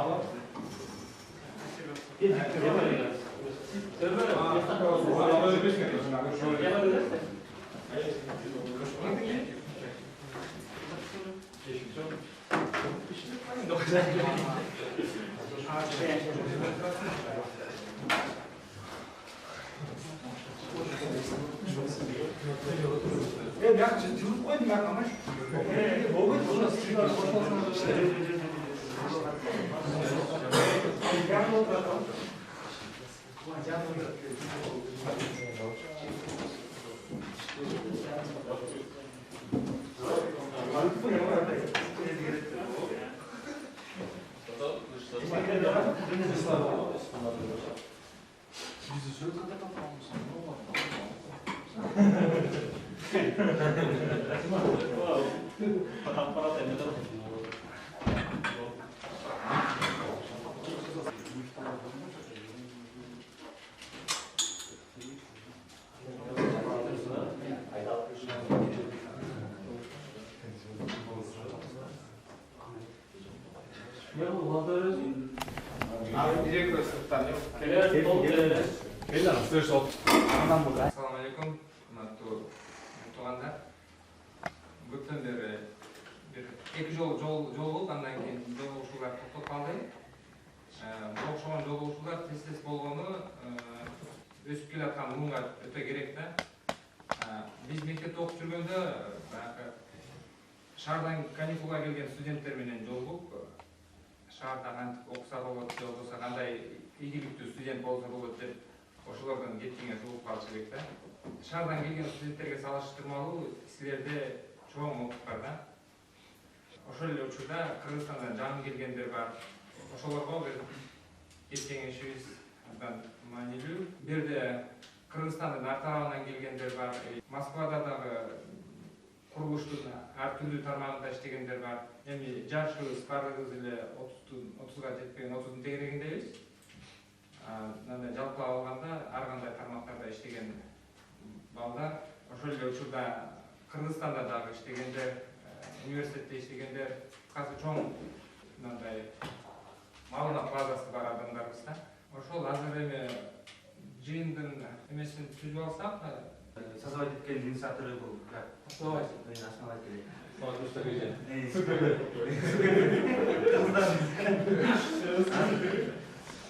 Я жүріп қойдым ақамаш. Assalamu alaikum, құрметті туғандар. Көптен бері екі жол болып, андан кейін жолаушылар тоқтап қалды. Оқшаған жолаушылар тез болғаны өсіп келе жатқан мұңға өте керек та. Біз мектепте оқып жүргенде шардан каникулға келген студенттерменен жолығып, шарда оқыса болады, жол болса қандай игілікті студент болса болады деп ошолордон кеткенге жолугуп калышы керек да. Шаардан келген студенттерге салыштырмалуу силерде чоң опыт бар да. Ошол эле учурда Кыргызстандан жаңы келгендер бар. Ошолорго бир кеңешибиз абдан маанилүү. Бир жерде Кыргызстандын ар тарабынан келгендер бар. Москвада дагы курулуштун ар түрдүү тармагында иштегендер бар. Эми жашыбыз баардыгыбыз эле 30га жетпеген 30-дун тегерегиндейбиз. Жалпылап алганда ар кандай тармактарда иштеген балдар, ошол эле учурда Кыргызстанда дагы иштегендер, университетте иштегендер, кызы чоң мындай маалымат базасы бар адамдарбыз да. Ошол азыр эми жыйындын эмесин түзүп алсак, создаватель инициаторы был, как? Основатель.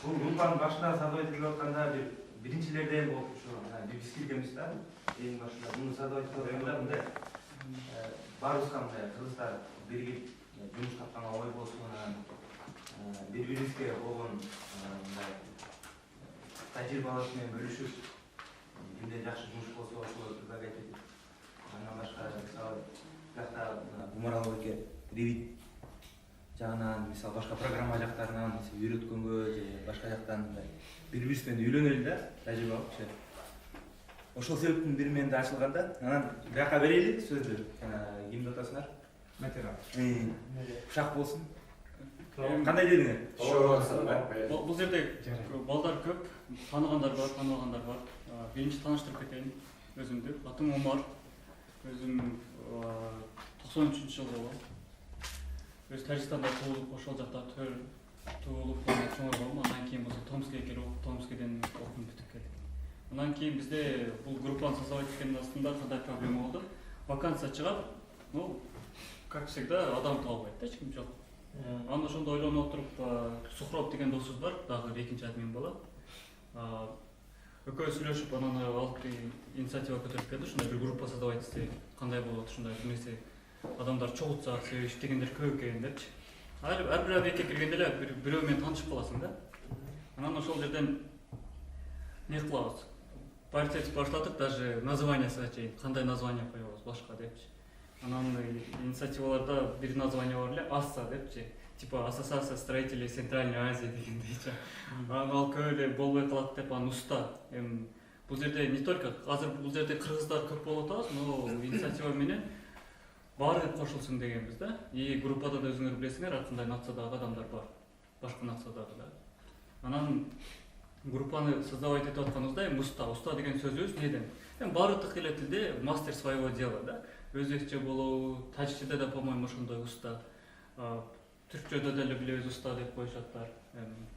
Бұл группаның башына создаватель болғанда биринчилерден болуп ушу биз киргенбиз да. Эң башында муну создаватель болгондо мындай баарыбызга мындай кыргыздар биригип жумуш тапкан ой болсун, бири-бирибизге болгон мындай тажрыйбалар менен бөлүшүп, кимде жакшы жумуш болсо ошолорду предлагать этип, андан башка мисалы биякта Умаралы эке ревит жагынан, мисалы башка программа жактарынан үйрөткөнгө же башка жактан бири-бирибиз менен үйлөнөлү да, тажрыйба алып. Ошол себептин бир менде ачылганда, анан бияка берели сөздү. Кимди атасыңар? материал. Ушак болсун. Кандай дедиңер? Бул жерде балдар көп, тааныгандар бар, тааныбагандар бар. Биринчи тааныштырып кетейин өзүмдү. Атым Омар. Өзүм 93-жылы болом. Өз Тажикстанда туулуп, ошол жакта туулуп чоңойгом. Андан кийин болсо Томскке келип, Томскеден окуп бүтүп келдик. Андан кийин бизде бул группаны создавать эткендин астында кандай проблема болду? Вакансия чыгат, как всегда, адам табылбайт да, эч ким жок. Аны ошондо ойлонуп отуруп, Сухров деген досубуз бар, дагы экинчи админ бала. Экөөбүз сүйлөшүп, анан алып инициатива көтөрүп келди. Ушундай бир группа создавать этсек, кандай болот, ушундай нерсе адамдар чогултсак, себеби иштегендер көп экен депчи. Ар бир абекке киргенде эле бирөө менен таанышып каласың да. Анан ошол жерден не кылабыз? Партия баштадык, даже название чейин, кандай название коебуз башка депчи. Анан инициативаларда бир название бар эле, АССА депчи. Типа Ассоциация строителей Центральной Азии дегендейчи. Анан ал көп эле болбой калат деп анын уста. Бул жерде не только азыр бул жерде кыргыздар көп болуп атабыз, но инициатива менен баары кошулсун дегенбиз да. И группада да өзүңөр билесиңер, ар кандай нациядагы адамдар бар. Башка нациядагы да. Анан группаны создавать этип атканыбызда уста деген сөзүбүз неден? Баардык эле тилде мастер своего дела да. Өзбекче болобу, тажикчеде да по-моему ошондой уста. түркчөдө деле билебиз уста деп коюшаттар.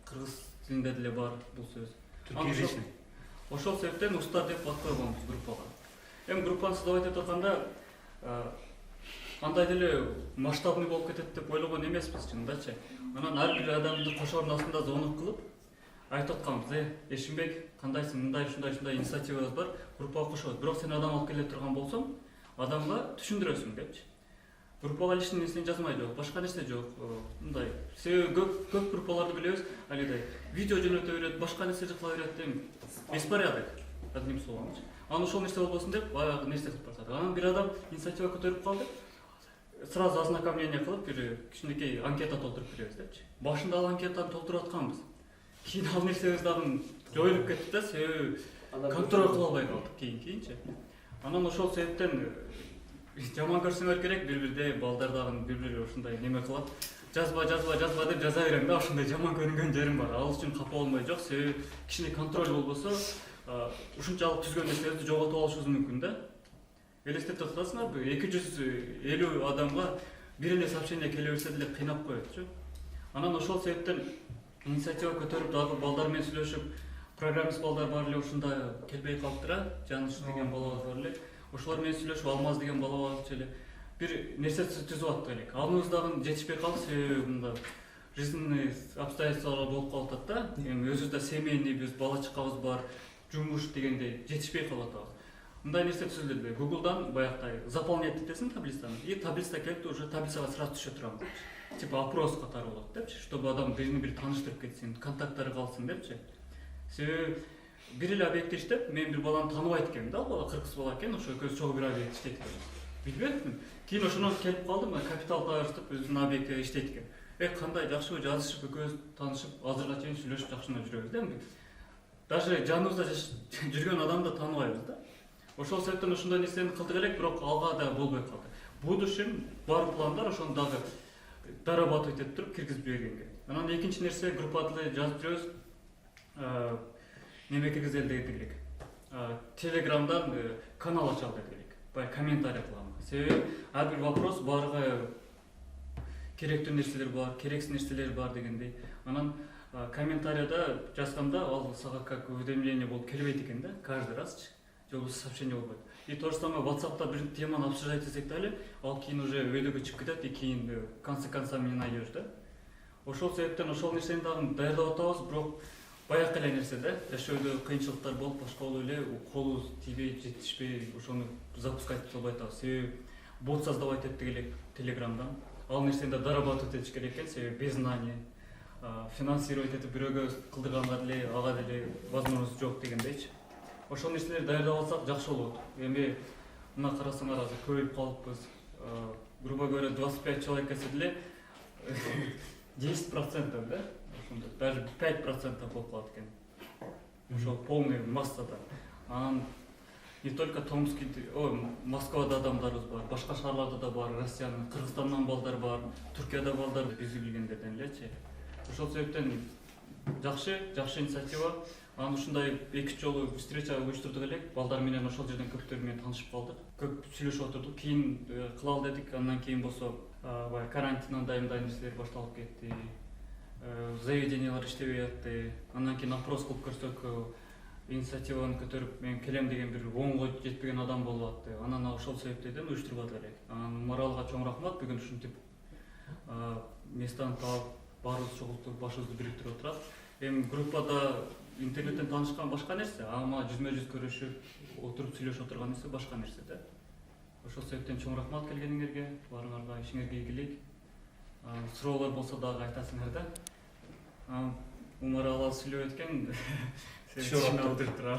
Кыргыз тилинде деле бар бул сөз. Türkiye'de. Ошол себептен уста деп ат койгонбуз группага. Эми группаны создавать этип атканда андай деле масштабный болуп кетет деп ойлогон эмеспиз чынындачы. Анан ар бир адамды кошордун астында звонок кылып айтып атканбыз, Эшимбек, кандайсың, мындай ушундай инициативабыз бар, группага кошобуз. Бирок сен адам алып келе турган болсоң, адамга түшүндүрөсүң депчи. Группага личный нерсени жазмай жок, башка нерсе жок. Мындай. Себеби көп группаларды билебиз, алидай видео жөнөтө берет, башка нерсе кыла берет, беспорядок, одним словом. Анан ошол нерсе болбосун деп, баягы нерсе кылып баратат. Анан бир адам инициатива көтөрүп калды. Сразу ознакомление кылып, бир кичинекей анкета толтуруп беребиз депчи. Башында ал анкетаны толтуруп атканбыз. Кийин ал нерсебиз дагы жоюлуп кетти да, себеби контроль кыла албай калдык кийинчи. Анан ошол себептен жаман көрсөңөр керек, бири-бирде балдар дагы бири-бири ушундай неме кылат. Жазба деп жаза берем да, ошондой жаман көрүнгөн жерим бар. Ал үчүн капа болмой жок, себеби кичине контроль болбосо, ушунчалык түзгөн нерселерди жоготуп алышыбыз мүмкүн да. Элестетип атасыңарбы, 250 адамга бир эле сообщение келе берсе деле кыйнап коетчу. Анан ошол себептен инициатива көтөрүп дагы балдар менен сүйлөшүп, программист балдар бар эле ушунда келбей калыптыр, Жаныш деген балабыз бар эле. Ошолор менен сүйлөшүп, Алмаз деген бала бар эле. Бир нерсе түзүп аттык элек. Аныбыз дагы жетишпей калды, себеби мында жизненный обстоятельстволор болуп калып атат да. Эми өзүбүз да семейныйбыз, бала чакабыз бар, жумуш дегендей жетишпей калып атабыз. Мындай нерсе түзүлдү. Google'дан баягыдай заполнять этесиң таблицаны. И таблица келип уже таблицага сразу түшө турам. Типа опрос катары болот депчи, чтобы адам бири-бири тааныштырып кетсин, контакттары калсын депчи. Себеби бир эле объектте иштеп, мен бир баланы тааныбайт экенмин да, ал бала кыргыз бала экен, ошо экөөбүз чогуу бир объектте иштейт экен. Билбедимин. Кийин ошондон келип калдым, капитал табыштып өзүнүн объектте иштейт экен. Кандай жакшыбы, жазышып, экөөбүз таанышып, азырга чейин сүйлөшүп жакшына жүрөбүз да. Даже жаныбызда жүргөн адамды тааныбайбыз да. Ошол себептен ушундай нерсени кылдык элек, бирок алга да болбой калды. Будущем бар пландар ошону дагы дорабатывать этип туруп киргизип бергенге. Анан экинчи нерсе группада жазып жүрөбүз. Неме киргизели деди элек. Телеграмдан канал ачалы деди элек. Баягы комментарий кыламын. Себеби ар бир вопрос барга керектүү нерселер бар, керексиз нерселер бар дегендей. Анан комментарийда жазганда ал сага как уведомление болуп келбейт экен да, каждый раз. Жолу сообщение болбойт. И то же самое WhatsApp'та бир теманы обсуждать этсек дали, ал кийин уже өйдөгө чыгып кетет, и кийин конце концов не найдешь да. Ошол себептен ошол нерсени дагы даярдап атабыз, бирок баягы эле нерсе да. Жашоодо кыйынчылыктар болуп, башка болуп эле колу тийбей, жетишпей, ошону запускать ете албай атабыз. Себеби бот создавать эттик элек Телеграмдан. Ал нерсени да дорабатывать этиш керек экен, себеби без знания. Финансировать этип бирөөгө кылдырганга деле ага деле возможность жок дегендейчи. Ошол нерселерди даярдап алсак жакшы болот. Эми мына карасаңар азыр көбөйүп калыппыз. Грубо говоря, 25 человек келсе деле 10% да? Ошондой даже 5% болуп калат экен. Ошол полный массада. Анан не только Томский, Москвада адамдарыбыз бар, башка шаарларда да бар, Россиянын, Кыргызстандан балдар бар, Түркияда балдар биз билгендерден элечи. Ошол себептен жакшы инициатива. Анан ушундай 2 жолу встреча уюштурдук элек, балдар менен ошол жерден көптөр менен таанышып калдык. Көп сүйлөшүп отурдук. Кийин кылалы дедик, андан кийин болсо баягы карантин андай нерселер башталып кетти. Заведениялар иштебей атты. Андан кийин опрос кылып көрсөк, инициативаны көтөрүп мен келем деген бир 10го жетпеген адам болуп атты. Анан ошол себептерден уюштуруп атат элек. Анан Маралга чоң рахмат, бүгүн ушинтип местаны таап, баарыбыз чогултуп, башыбызды бириктирип отурат. Эми группада интернеттен таанышкан башка нерсе, ама жүзмө-жүз көрүшүп, отуруп сүйлөшүп отурган нерсе башка нерсе да. Ошол себептен чоң рахмат келгениңерге, баарыңарга ишиңерге ийгилик. Суроолор болсо дагы айтасыңар да. Умарала сүйлөп өткөн, сен алдырып тура.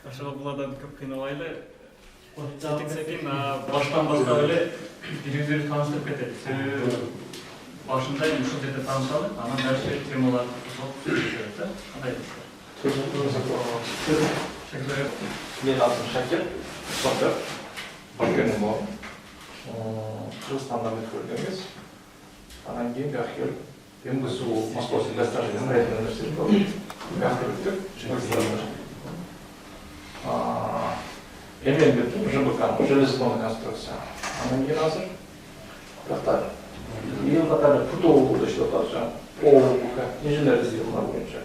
Ошого буладан көп кыйнабайлы. Жетексекин баштан баштап эле бири-бири тааныштырып кетели. Себеби башында ушул жерде таанышалы, анан дальше темалар сүйлөшөбүз да. Кандай дейсиз? Мен атым Шакир, Сотыр, Башкенім ол. Кыргызстандан өткөргенбиз. Анан кийин бияк МГСУ Московский государственный строительный университет болуп, бияк өттүк, Эмен бүттүм, ЖБК, железобетонный конструкция. Анан кийин азыр биякта 이런 것들은 부도도 시도하죠. 오, 인женер сделал больше.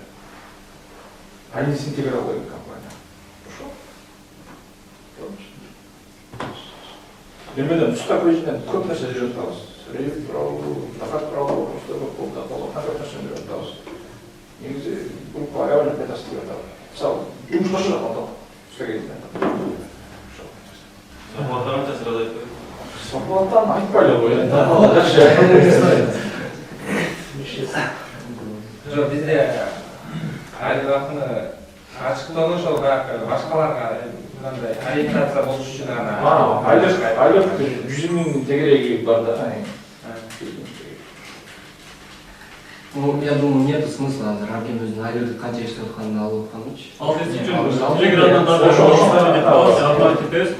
Они синтегрировали компанию. Временем что такое жизнь? Как нас содержалось? Рейв брал, так брал, чтобы полдало, так отношения держалось. И где группа реально катастрофа. Сам, им что же потом? Скорее. Сапуаттан сразу айтып. Сапуаттан айтпайлы ғой. Жоқ, бізде әлі уақытыны ашықтану ошол башкаларга мындай ориентация болуш үчүн гана айлык 100 000 тегереги бар да. Ну, я думаю, нет смысла рамки өзүнүн айлыгы канча иштеп атканын алып атканычы. Ал кезде Телеграмдан да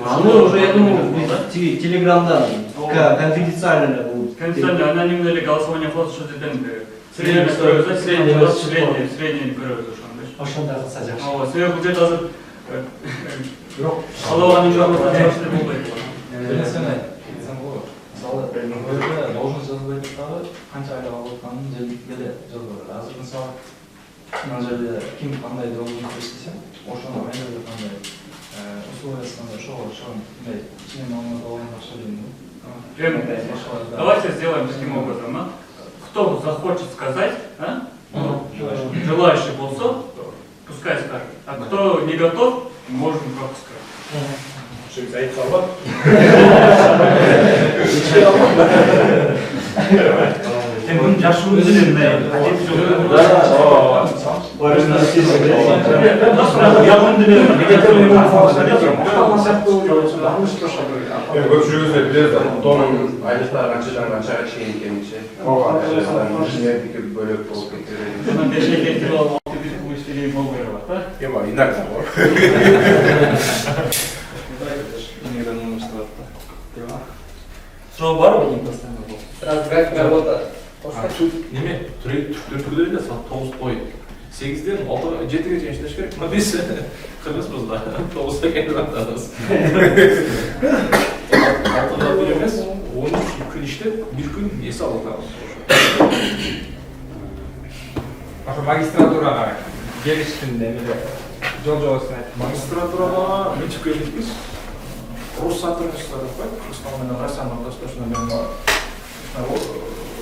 Аны уже, я думаю, Телеграмдан конфиденциально будет. конфиденциально анонимный голосование фото что жерден средний көрөбүз ошондой. Ошондой кылса жакшы. Себеби бул жерде азыр каалабаган жагында жакшы болбойт. Мысалы, өлкөдө должность жазбай турганда канча айлык алып атканын деле жазбай турат. Азыр мисалы, мына жерде ким кандай должность иштесе, ошону айнелеп кандай условиясы кандай ошого ичинен маалымат алган жакшы дейм. Давайте сделаем таким образом, а? Кто захочет сказать, а? Желающий болсо, пускай скажет. А кто не готов, можем пропускать. Мунун жашоо өзүнүн кадети жок. Көп жүргүзүп билет, тонун айлыктар канчага чейин экенинчи. Инженердики бөлөк болуп кеткен. Бешекей кило иштеген болбой бар, да? Эма инак бар. Суроо барбы дейм постоянно бул. Сразу график работа. Неме? Түркүлөр эле саат 9 бой. 8-ден 7-ге чейин иштеш керек. Мына биз кыргызбыз да. 9-да келип атабыз. 6-да бир эмес, 13 күн иштеп, 1 күн эс алып атабыз. ошо магистратурага келиштин эмеде жол жобосун айтып. Магистратурага мынча келдикпиз. Рус сотрудничество деп коет. Кыргызстан менен Россиянын ортосунда мен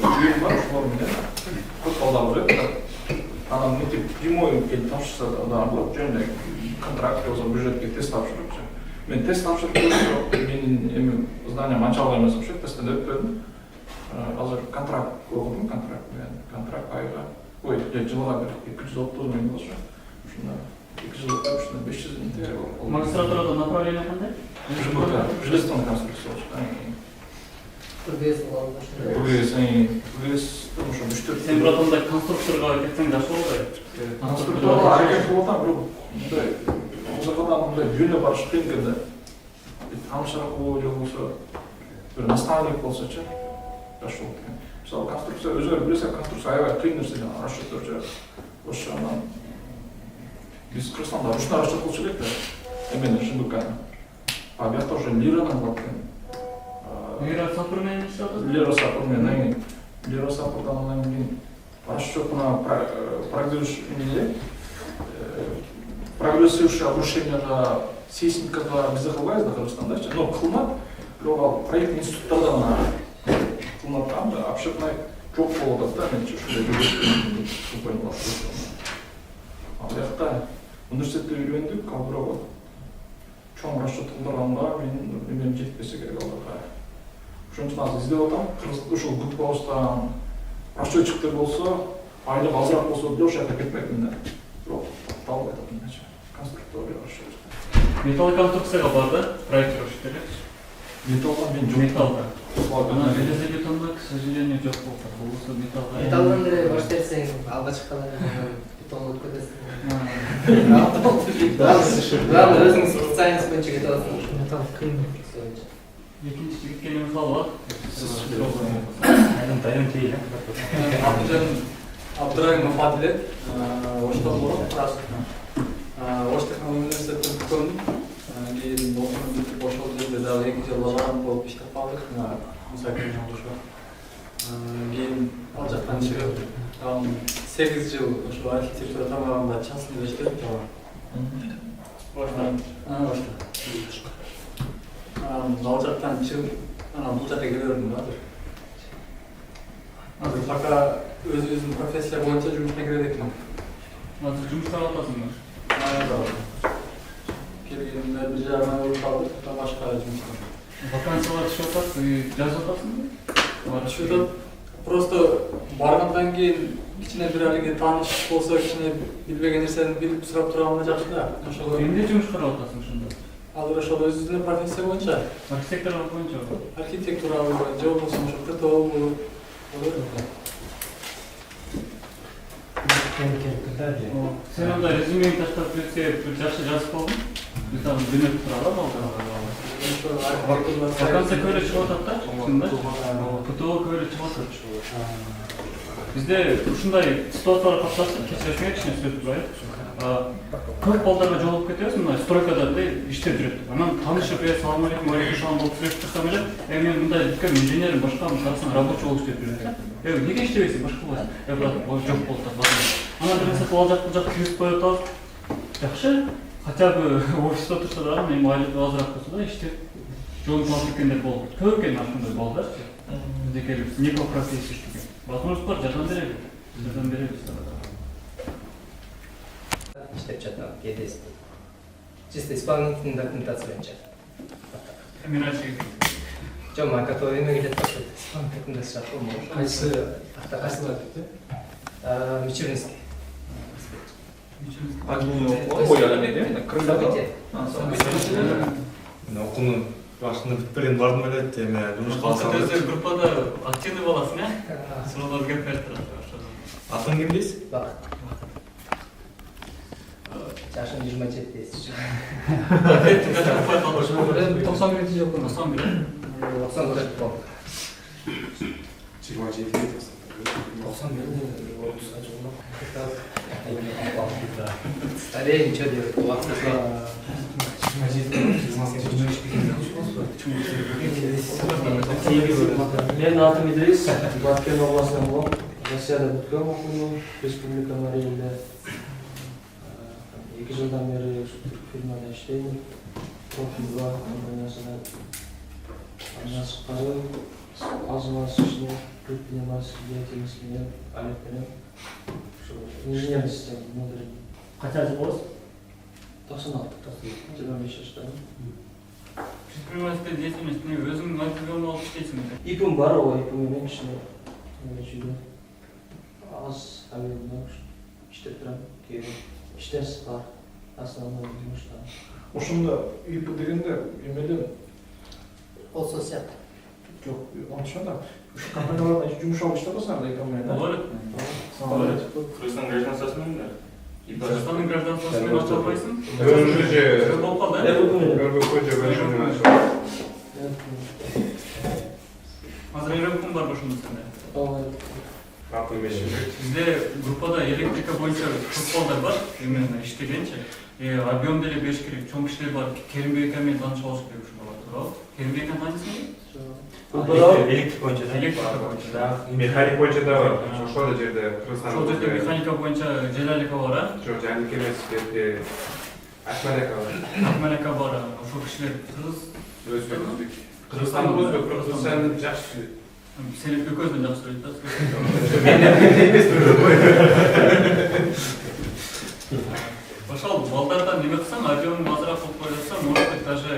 үйүм бар, ошолор менен көп балдар жүрөт. Анан мынтип прямой келип тапшырса да болот. Жөн контракт болсо бюджетке тест тапшырып. Мен тест тапшырып көрдүм. Менин эми зданиям анчалык эмес окшойт, тесттен өтпөдүм. Азыр контракт кurdum, контракт айга. Ой, жылга бир 230 миң болчу. Ушунда 2 жыл өтүп, ушунда 500 миң теңге болду. Магистратурада направление кандай? Железная конструкция. Сен бирок андай конструкторго кетсең жакшы болот. Конструкторго аракет кылып атам, бирок мындай музыкадан мындай жөнү барыш кыйын экен да. Таанышыраак же болсо бир наставник болсочу жакшы болот экен. Мисалы конструкция өзүңөр билесиз, конструкция аябай кыйын нерсе жана расчеттер же. Ошондон биз Кыргызстанда ручной расчет болчу элек да. Эмени ШБК. А биякта уже лирадан кылат экен. Лира Сапурмен иштеп Лера Сапурмен, Лера Сапурдан анан кийин расчетуна прогрессирующее обрушенияга сейсмикада бизде кылбайбыз да Кыргызстандачы. Но кылынат, бирок ал проект институттардан кылынат да, обширный жок болуп атат да, менчи ушундай ал жакта университетте үйрөндүк, ал бирок чоң расчет кылдырганда мен жетпесе керек аларга. Ошон үчүн азыр издеп атам. Ушул Гудбаустан расчетчиктер болсо, айлык азыраак болсо деле ошол жака кетмекмин да. Бирок табылбай атат мындайча. Конструктор расчет. Металлоконструкцияга бар да, проектировщиктер. Металлдан мен жок. Металлда. Ана железобетонда, к сожалению, жок болду. Болсо металлда. Металлдан деле баштайсың, алгачкы бетон өткө кетесиң. Главное, өзүң специальность боюнча кете аласың. Металл кыйын. Экинчи жигитке эме мисалы бар? Дайын кейл. Абдраимов Адилет, Оштан болот, раз. Оштан университеттен бүткөндүм. Кийин ошол жерде дагы 2 жыл лаборант болуп иштеп калдык. Мусакин жолдошо. Кийин ал жактан чыгып, 8 жыл ошо архитектура тармагында частныйда иштедим жана. Башта. Ал жактан чыгып, анан бул жакка келе бердим азыр. Азыр пока өзүбүздүн профессия боюнча жумушка кире элекмин. Азыр жумушка каласыңбы? Келгенде 1,5 ай болуп калды, башка жумушка. Вакансиялар түшүп атат, жазып атасыңбы? Түшүп просто баргандан кийин кичине бир алиге тааныш болсо, кичине билбеген нерсени билип сурап турганда жакшы да. Ошого Эмне жумуш карап атасың ошондо? азыр ошол өзүбүздүн профессия боюнча Архитекторлук боюнча. архитектура боюнча же болбосо ошо КТО болуп Сен анда резюмеңди таштап берсе, бир жакшы жазып калдың. Мисалы, дөмөк туралы вакансия көбүрөөк чыгып атат да, чынында. КТО көбүрөөк чыгып атат. Бизде ушундай ситуациялар катташып, кечиресиңер кичине сөз турайын. Көп балдарга жолугуп кетебиз, мына стройкада иштеп жүрөт. Анан таанышып, салам алейкум, алейкум салам болуп сүйлөшүп турсам эле, мен мындай үлкен инженерим, башка мисалы рабочий болуп иштеп жүрөт. Неге иштебейсиң, башка кыласың? Брат, жок болуп атат. Анан бир нерсе ал жак киргизип коюп атабыз. Жакшы, хотя бы офиста турса дагы эми айлык азыраак болсо да иштеп жолун таап кеткендер болуп. Көп экен ушундай балдарчы. Бизде келип, не по профессии иштеген. Возможность бар, жардам беребиз. иштеп жатам, кээде чисто исполнительный документация боюнча. Мен ачык. Жок, КТО эмеге жатат, исполнительный документация. кайсы Мичуринский. Окуунун башында бүтүп эле бардым эле, эми жумушка алсам. Өзү группада активный боласың, Суроолор кеп берип турат. Атың ким дейсиз? Бакыт. Жашым 27 дейсиз. 91 жыл болду. 94 болду. 27 Стареем, что делать? Мен атым Идрис, Баткен областынан болом. Россияда бүткөн окуну, республика марийинде 2 жылдан бери фирмада иштейм. Профилга компаниясында айнасыкпары, азмас ишине, предпринимательский деятельность менен алектенем. Инженерный система внутренний. Кача жыл болосуз? 96, 25 жаштамын. Предпринимательский деятельность өзүңдүн альтыгын алып иштейсиң. ИПим бар, ой, ИПим менен кичине аз авиалда иштеп турам. Кээде иштер бар, основной жумуштар. Ошондо ИП дегенде эмеле Болсо сыяк. жок, ошондо ушу компанияларда жумуш алып иштебесиң анда ИП менен. Болот. Кыргызстан гражданствосы менен да. Кыргызстандын гражданствосы менен ача албайсың? Өзүңүз же Болуп калды, Азыр РМК бар ошондо сенде. Бизде группада электрика боюнча көп балдар бар, именно иштегенчи. Объем деле бериш керек, чоң кишилер бар. Керимбек менен таанышып алыш керек ушул бала тууралуу. Керимбек таанысыңбы? Электрик боюнча да. Механик боюнча да бар. Ошол жерде Кыргызстанда. Ошол жерде механика боюнча Желалика бар, Жок, Жаник эмес, Акмалека бар. Акмалека бар. Ошол кишилер Өзбек. Кыргызстанда өзбек, Кыргызстан жакшы. Сени экөөбүздөн жакшы сурайт да. Ошол балдардан неме кылсаң, объемун азыраак кылып коюп жатсаң, может быть, даже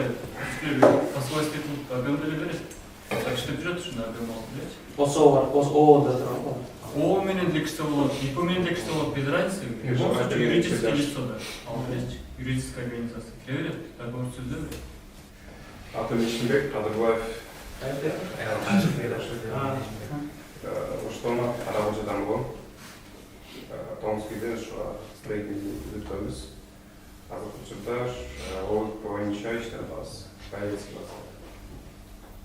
по свойству объем деле берет. Иштеп жүрөт ушундай объем алып, билечи. ОСО бар, ОООда турат. ООО менен деле кирсе болот, ИП менен деле кирсе болот, без разницы. Юридическое лицо да. Ал есть юридическая организация. Кире берет, договор түзүлө берет. Атым Ишимбек, Кадырбаев. Оштома рабочийдан болом. Томскийде строительный бүткөнбүз. Азыркы учурда ООО боюнча иштеп атабыз. Строительство.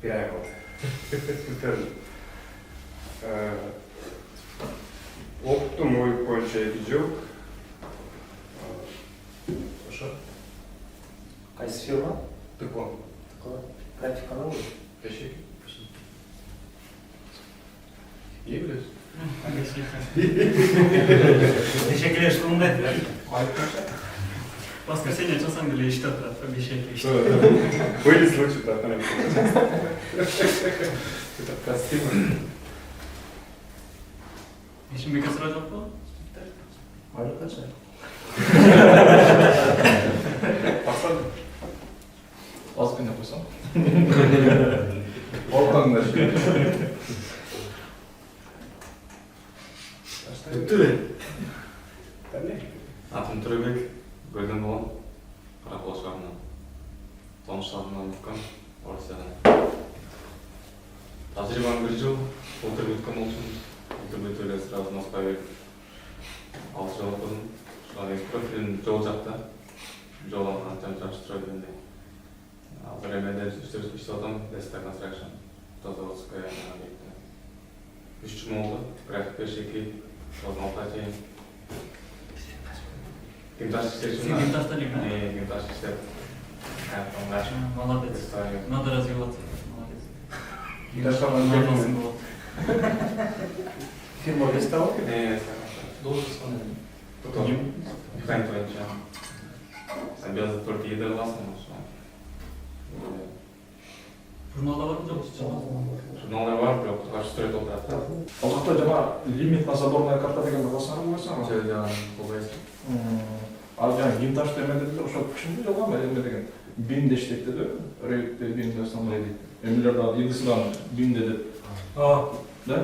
Bir ay oldu. Okudum oyuk boyunca 2 yıl. Кайсы фирма? Tıklım. Практика новый. Beşik. İyi biliriz. Teşekkür ederiz. Sonundaydı. Воскресенье часам деле иштеп турат, бешекке иштеп. Были случаи, да, конечно. Это простимо. Ишимбекке суроо жокпу? Али канча? Az gün yapıyorsam. Ortamda. Атым Төрөбек, Гөлден болом. Каракол шаарынан. Тонуштарымдан өткөн, Орусиядан. Тажрыйбам 1 жыл, былтыр өткөн болчумун. Былтыр бүтүп эле сразу Москвага берип 6 жыл окудум. Ошол профилим жол жакта. Жолун анча жакшытыра бергендей. Азыр эмеде иштеп атам, Lesta Construction, Тазоводская объекти. 3 жыл болду, график беришеки, Розмалтати. Гимтаж иштеп Сен гимтажда элең, а? Гимтаж иштеп. Дальше. Молодец. История. Надо развиваться. Молодец. Гимтаждан Нормалсын болот. Фирма Лестау? Должность қандай? Потом механик бойынша. Обязан только еда аласың, ошо. Журналда барбы жок? Журналдар бар, бирок карштырып отурат. Ал жақта жаңа лимит на заборная карта деген бір басқару қойсаң. Ошол жагын колдойсуң. Ал жаңа гимтаж демедилер, ошо күчүндө жалган эме деген бимде иштейт деди. Рейдте бимде самый дейт. Эмелерде Игысыдан бимде деп. Да?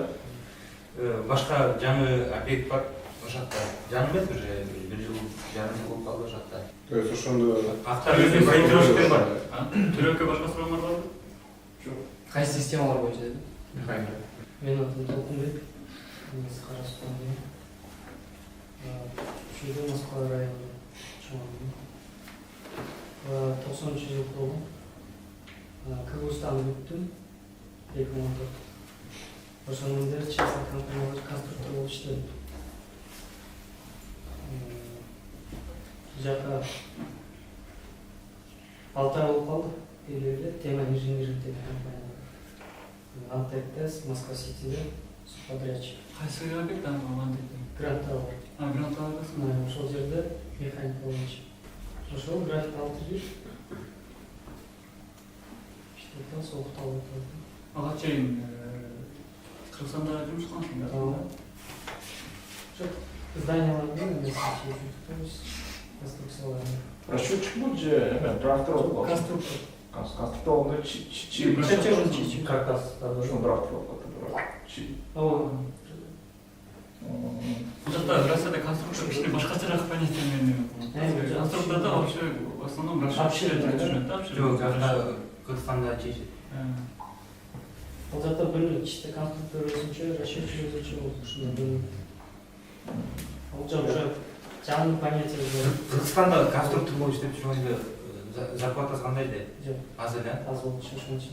Башка жаңы объект бар. Ошакта жаңы эмес уже 1 жыл жарым жыл болуп калды ошакта. То есть ошондо Автор өзү проектировщиктер бар. Төрөбекке башка суроолор барбы? Кайсы системалар боюнча деди? Механик. Менин атым Толкунбек. Мен Карасудан. Ушунда Москва районунда чоңойдум. 90-жылы болдум. КГУстан бүттүм. 2014. Ошонун бери частный компаниялар конструктор болуп иштедим. Жака 6 ай болуп калды. Эле тема инженеринг деген компания. Антекс, Москва-Ситиде субподрядчик. Кайсы объект аны дейт? Гранттар бар. Грант аласың. Ошол жерде механик болчу. Ошол график алып жүрүп иштеп согуктап отурдум. Ага чейин Кыргызстанда жумуш кылгансың да? Жок, зданияларды эмес конструкцияларды. Расчетчик бул же эме трактор болуп. Конструктор. Конструктор болгондо Чечежин каркас. Ошол трактор болуп калды. Ооба. Бул жакта Россияда конструктор кичине башкачараак понятие менен. Конструкторда вообще в основном расчетчиктер түшүнөт да? Жок, жакта Кыргызстанда чечет. Ал жакта бөлүнөт. Ичте конструктор өзүнчө, расчетчик өзүнчө болуп ушундай бөлүнөт. Ал жак уже жаңы понятие бар. Кыргызстанда конструктор болуп иштеп жүргөндө зарплатасы кандай де? Жок. Аз эле? Аз болчу ошончо.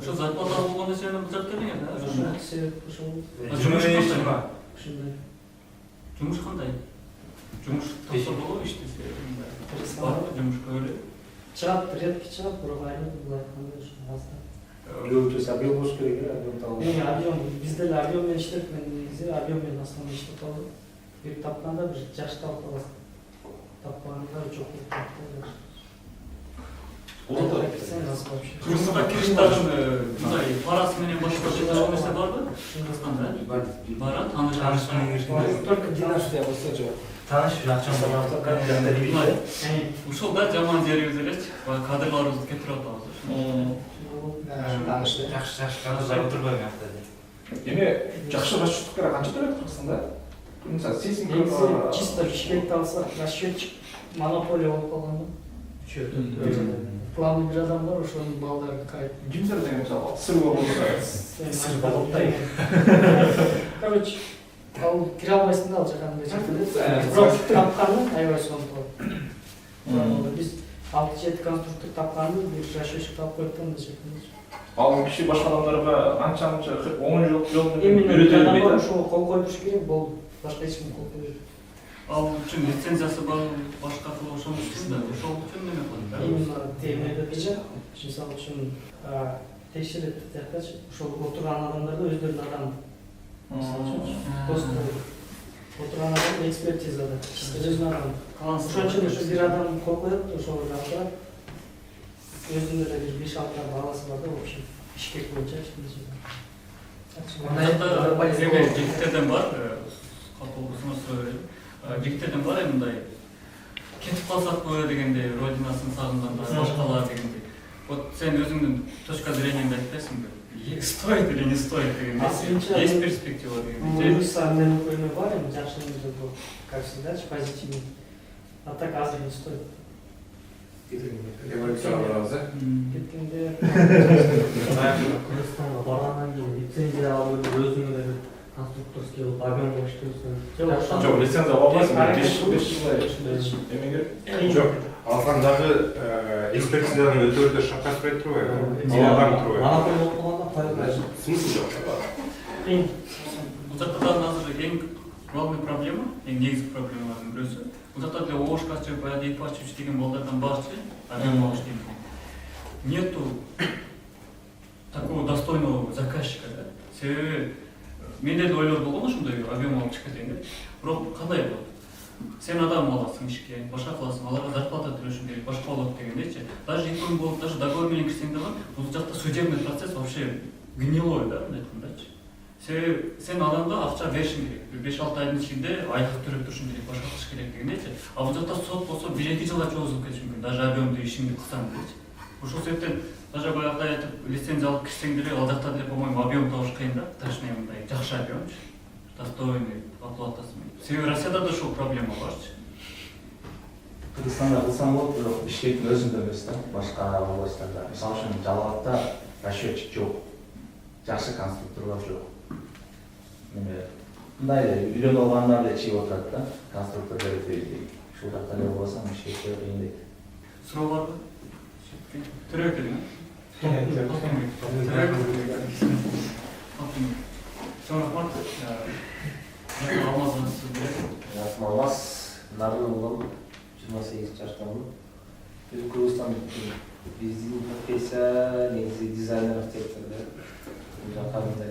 Ошо зарплата болгондо сен бул жакка келген да? Ошол себеп ошол. Жумуш кандай? Ушундай. Жумуш кандай? Жумуш тапса болобу иштесе? Барбы жумушка эле? Чыгат, редко чыгат, бирок айрым бул айткандай ошо азда. Объем болуш керек, объем табылыш. Эми объем, бизде эле объем менен иштеп, мен негизи объем менен основной иштеп калдым. Бир тапканда бир жакшы табып каласың. Тапканда жок болуп калды. Кыргызстанда кириш тагын мындай парасы менен башка жашоо нерсе барбы? Кыргызстанда? Бар, тааныш Таанышман киришкен. Только династия болсо жок. Тааныш жакчан бар. Ушул да жаман жерибиз элечи. Кадрларыбызды кетирип атабыз. Жакшы кадрлар отурбайм акта. Эми жакшы расчеттиктер канча төлөйт Кыргызстанда? Мисалы сейсмика Чисто Бишкекти алсак, расчетчик монополия болуп калган. Планы бир адам бар, ошонун балдары кайып. Кимдер деген мисалы сырба болсо. Короче, ал кире албайсың да ал жака андай жерде. Бирок тапканы аябай сонтуп. Биз 6-7 конструктор тапканды, бир расчетчик тапып коюп да андай жерде. Ал киши башка адамдарга анча 10 жол менен Именно үйрөтөлбөйт адам да. ошого кол коюп туруш керек, болду. Башка эч ким кол койбойт. Ал үчүн лицензиясы бар, башка кылып ошол үчүн да, ошол үчүн неме кылат? Именно темеде деле, мисалы үчүн текшерет тиякчы, ошол отурган адамдарды өздөрүнүн адамы Отырған адам экспертизада. Өзінің адам. Ошон үчүн ошо бир адам коп коет, ошол жакта өзүнүн эле бир 5-6 баласы бар да, в общем, ишкек боюнча жигиттерден бар, жигиттерден бар мындай кетип калсакпы дегендей, родинасын сагынганда, башкалар дегендей. Вот сен өзүңдүн точка зрениеңди айтпайсыңбы? Стоит или не стоит дегендей? Есть перспектива дегендей? Мындай укму бар, жакшы эмне бул, как всегда, позитивный. А так азыр не стоит. Эволюцияга барабыз, Кеткенде Кыргызстанга баргандан кийин лицензия алып өзүңөр эле конструкторский кылып авион иштөөсүң. Жок, лицензия албайсың, 5 жыл. Жок, алсаң дагы экспертизадан өтө шакка сүрөт турбайбы? Алган турбайбы? Монополия болуп калганда Смысл жок. кыйын. Бул жакта азыр эң главный проблема, эң негизги проблемалардын бирөөсү. Бул жакта деле ОШК, баягы Ипачевич деген балдардан барчы, авион алыш деген. Нету такого достойного заказчика, да? Себеби менде да ойлор болгон ошондой авион алып чыгып кетейин деп. Бирок кандай болот? Сен адам аласың ишке, башка кыласың, аларга зарплата төлөшүң керек, башка болот дегендейчи. Даже икон болуп, даже договор менен кирсең дагы, бул жакта судебный процесс вообще гнилой, да, мындай айткандачы. Себеби сен адамга акча беришиң керек. 5-6 айдын ичинде айлык төлөп турушуң керек, башка кылыш керек дегендейчи. А бул жакта сот болсо 1-2 жылга чогулуп кетиши мүмкүн, даже авионду ишиңди кылсаң дейчи. Ошол себептен даже баягыдай айтып лицензия алып кирсең деле, ал жакта деле, по-моему, авион табыш кыйын да, точнее мындай жакшы авиончу, достойный оплатасы менен. Себеби Россияда да ушул проблема барчы. Кыргызстанда кылсаң болот, бирок Бишкектин өзүндө эмес да, башка областтарда. Мисалы үчүн Жалалатта расчетчик жок, жакшы конструкторлор жок. Мындай эле үйлөнүп алгандар эле чыгып отурат да, конструктор берип берди. Ушул жакта эле болсаң Бишкекте кыйын. Суроо барбы? Төрөк эле. Расым Алмаз, Нарын болгон 28 жаштамын. Өзүм Кыргызстан биздин профессия негизи дизайнер архитектор. Жакында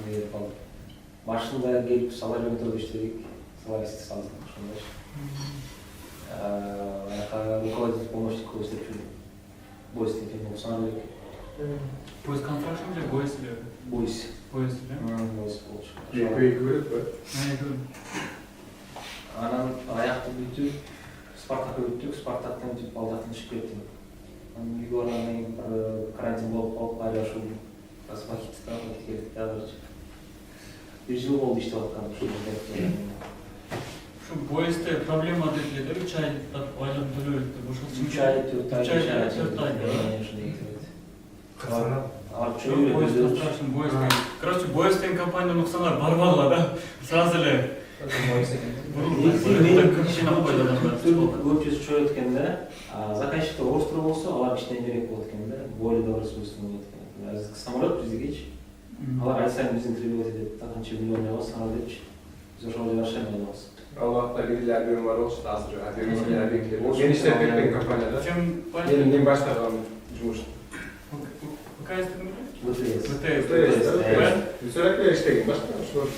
берип алып. Башында келип сала жөнөтүп иштедик, саларистик салдык ошондой. Руководитель помощник иштеп жүрдүм. Бойс деген болсоң Бойс констракшн же бойс эле? Бойс. Бойс эле? Бойс болчу. Экөө көрөт бö? Анан аякты бүтүп, Спартакка өттүк, Спартактан бүтүп ал жактан чыгып кеттим. Анан үйгө баргандан кийин карантин болуп калып, кайра ушул Казмахитстан кетип азыр. 1 жыл болду иштеп атканым ушул жерде. Şu Boys'te проблема dediler, 3 ay aylığını төлөйт деп, ошол 3 ай, 4 ай, 4 ай. Короче, Boys деген компания нуксанар барбагыла да, сразу эле. Көпчүсү чоюп өткөндө, заказчиктер орустар болсо, алар иштенерээк болот экен да, более добросовестный болот экен. Азыр самолет биздикечи. Алар айтсаң биздин требовать этет, канча миллион алабыз, ана депчи. Биз ошол жерде ашай алабыз. Аллахта бир авион бар болчу, азыр авион genişlep кеткен компанияда. Сен баштаган жумуш. ВКС деген бе? ВТС. Сөйлөп иштеген башка ошол.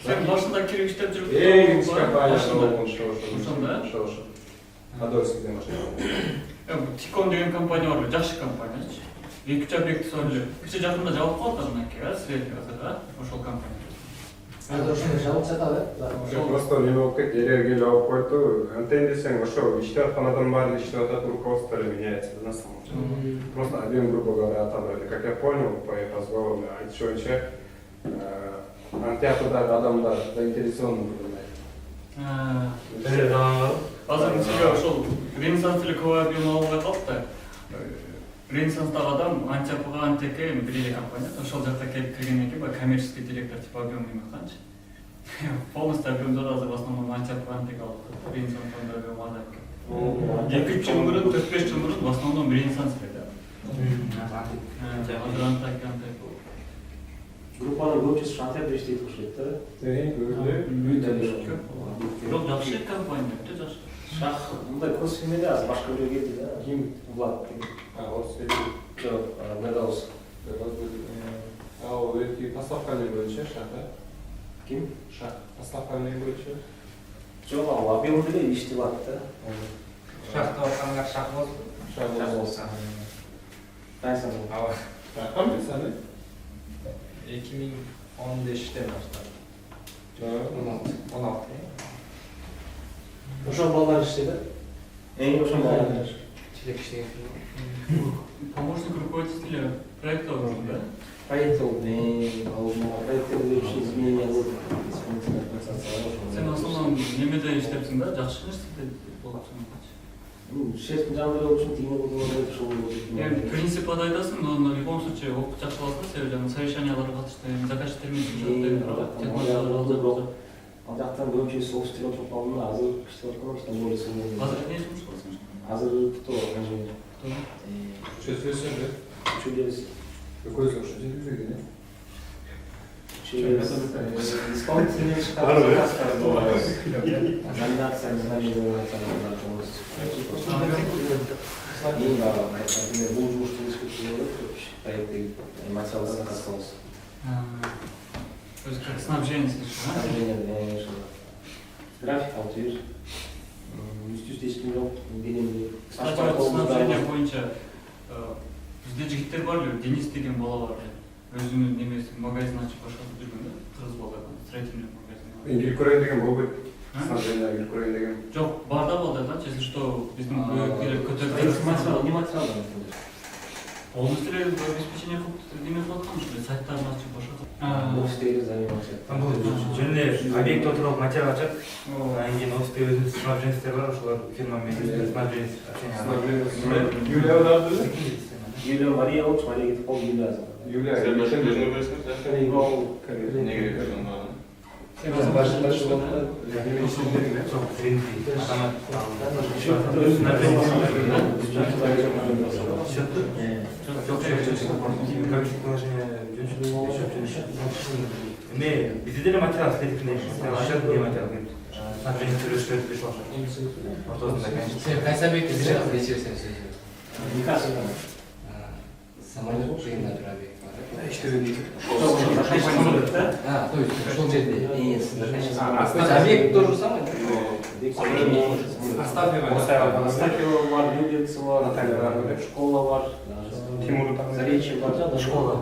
Сен башында кирип иштеп жүрүп Эң компанияда болгон ошондо. Ошо. Подольскийден баштаган. Тикон деген компания бар, жакшы компаниячы. 2 объект сөйлөп. Кичи жакында жабылып калды анан кийин, свет азыр, ошол компания. Азыр ошондой жабылып жатат, э? Просто не болуп кетти, элерге жабып койду. Антен десең, ошо иштеп аткан адам баары иштеп атат, руководство меняется на самом деле. Просто один, грубо говоря, отобрали. Как я понял, по разговору, айтыш боюнча, антиатодагы адамдар заинтересованы бурундай. Азыр мисалга ошол Ренессанс эле көп авион албай калып да. Ренессанстагы адам антиапага антеке бир компания. Ошол жакта келип киргенден кийин коммерческий директор типа авион эметканчы. Полностью авиондор азыр в основном антиапага антеке алып. Ренессанстан авион алат. 2-3 жыл мурун, 4-5 жыл мурун в основном Ренессанс эле. Азыр антеке болуп. Группанын көпчүсү Шантарда иштейт окшойт да. Бирок жакшы компания, өтө жакшы. Шах, мындай көрсөтмөдө азыр башка бирөө келди да. Ким? Влад. Орус Жок, Медаус. Ал эки Ким? Поставканы боюнча. Жоқ, ал объемды эле иштеп атты. Шахта баргандар шах болсун. Шах болсун. Кайсы? Кандай саны? 2015'te başladı. 16. Ошол балдар иштеди. Ошол балдар. Çilek işleyen. Помощник руководителя проекта уже, да? Проект проекттерде изменения болуп исполнительная процесс. Сен в основном немеде иштепсиң да, жакшы нерсе болупсуң. Шефтин жанында болуп үчүн тийме болуп ошол Эми принципты айтасың, но в любом случае окуп жакшы болсо, себеби жана совещанияларга катышты, заказчиктер менен ал жактан бөлүмчөсү окуп иштеп отуруп калдым. Азыр иштеп аткан ошто болсун. Азыр эмне жұмыс кыласың? Азыр кто инженер? Чудес. Какой за что деле? Через исполнительный штат. Номинация ең барлығы айтады, бұл жұмысты ескертілері проекті материал заказ. То есть как снабжение слышишь, да? Снабжение, график алтыр, 110 миллион денемде. Кстати, вот снабжение боюнча бізде жігіттер бар эле, Денис деген бала бар. Өзүнүн немеси магазин ачып башкарып жүргөн да, кыргыз бала, строительный магазин. Гилькурен деген болбойт. Снабжение Гилькурен деген. Жок, бар да балдар да, если что, биздин көтөрүп Не материал? полностью обеспечение неме кылып аткан ушундай сайттарын ачып башкарып. Офистегі заниматься. Там бұл жөнінде объект отырып материал ашып, анан кийин офисте өзүнүн снабженецтер бар, ошолар фирмамен снабженец общение. Юлия ударды? Юлия Мария лучше, Мария кетип калды, Юлия. Юлия. Сен башка өзүңө бересиң, да? Неге бересиң бага? Сен башында шуларда Bizde de materjal istedik ne aşağı diye materjal geldi. Sadece sürüştürüp bir şey olacak. Ortasında genç. Sen kaysa bekliyorsun, geçiyorsun sözü. Никак. Самолет кыйын турабек бар. İşte öyle değil. То есть ошол жерде объект то же самое. Астафьева бар, Юлица бар, школа бар, Тимур Заречье бар, школа.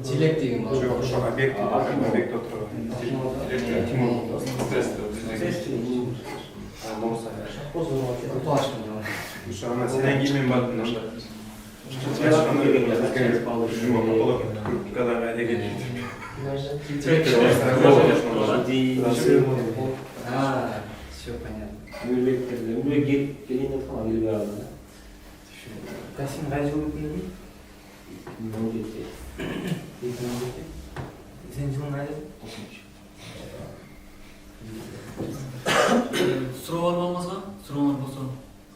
Çilek деген бар. Ошо объект отуруп. Тимур. Ошо ана сенен кийин мен бардым анда. Все понятно. Касим қай жыл өтінді? Сен жылың қайда? Суроо болмаса, суроолор болсо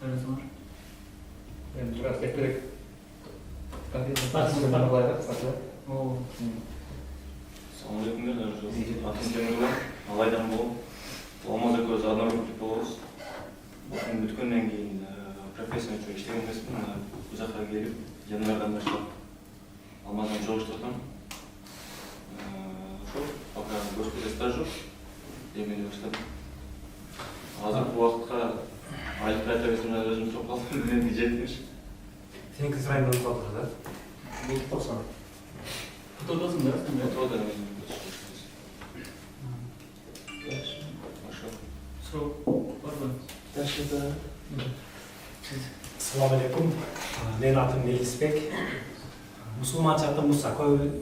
кайрасыңар. Енді біраз кеттірек. Салам алейкум, атым Темірлан, Алайдан болом. Алмаз экөөбүз одногруппник болобуз. Окуум бүткөндөн кийин профессия үчүн иштеген эмесмин. Бул жака келип, январдан баштап Алмаздан жогуштуп аткам. Ошол пока көчкөдө стаж жок. Эмне баштадым. Азыркы убакытка айлык кайтабесин өзүм топ калдым. Менин жетиш. Сен кыз районда өтіп жатыр да? Бұл тоқсан. Фотодасың да, сен? Фотода Суроо бар. Assalamu alaikum. Мен атым Мелисбек. Мұсылманша атым Мұса.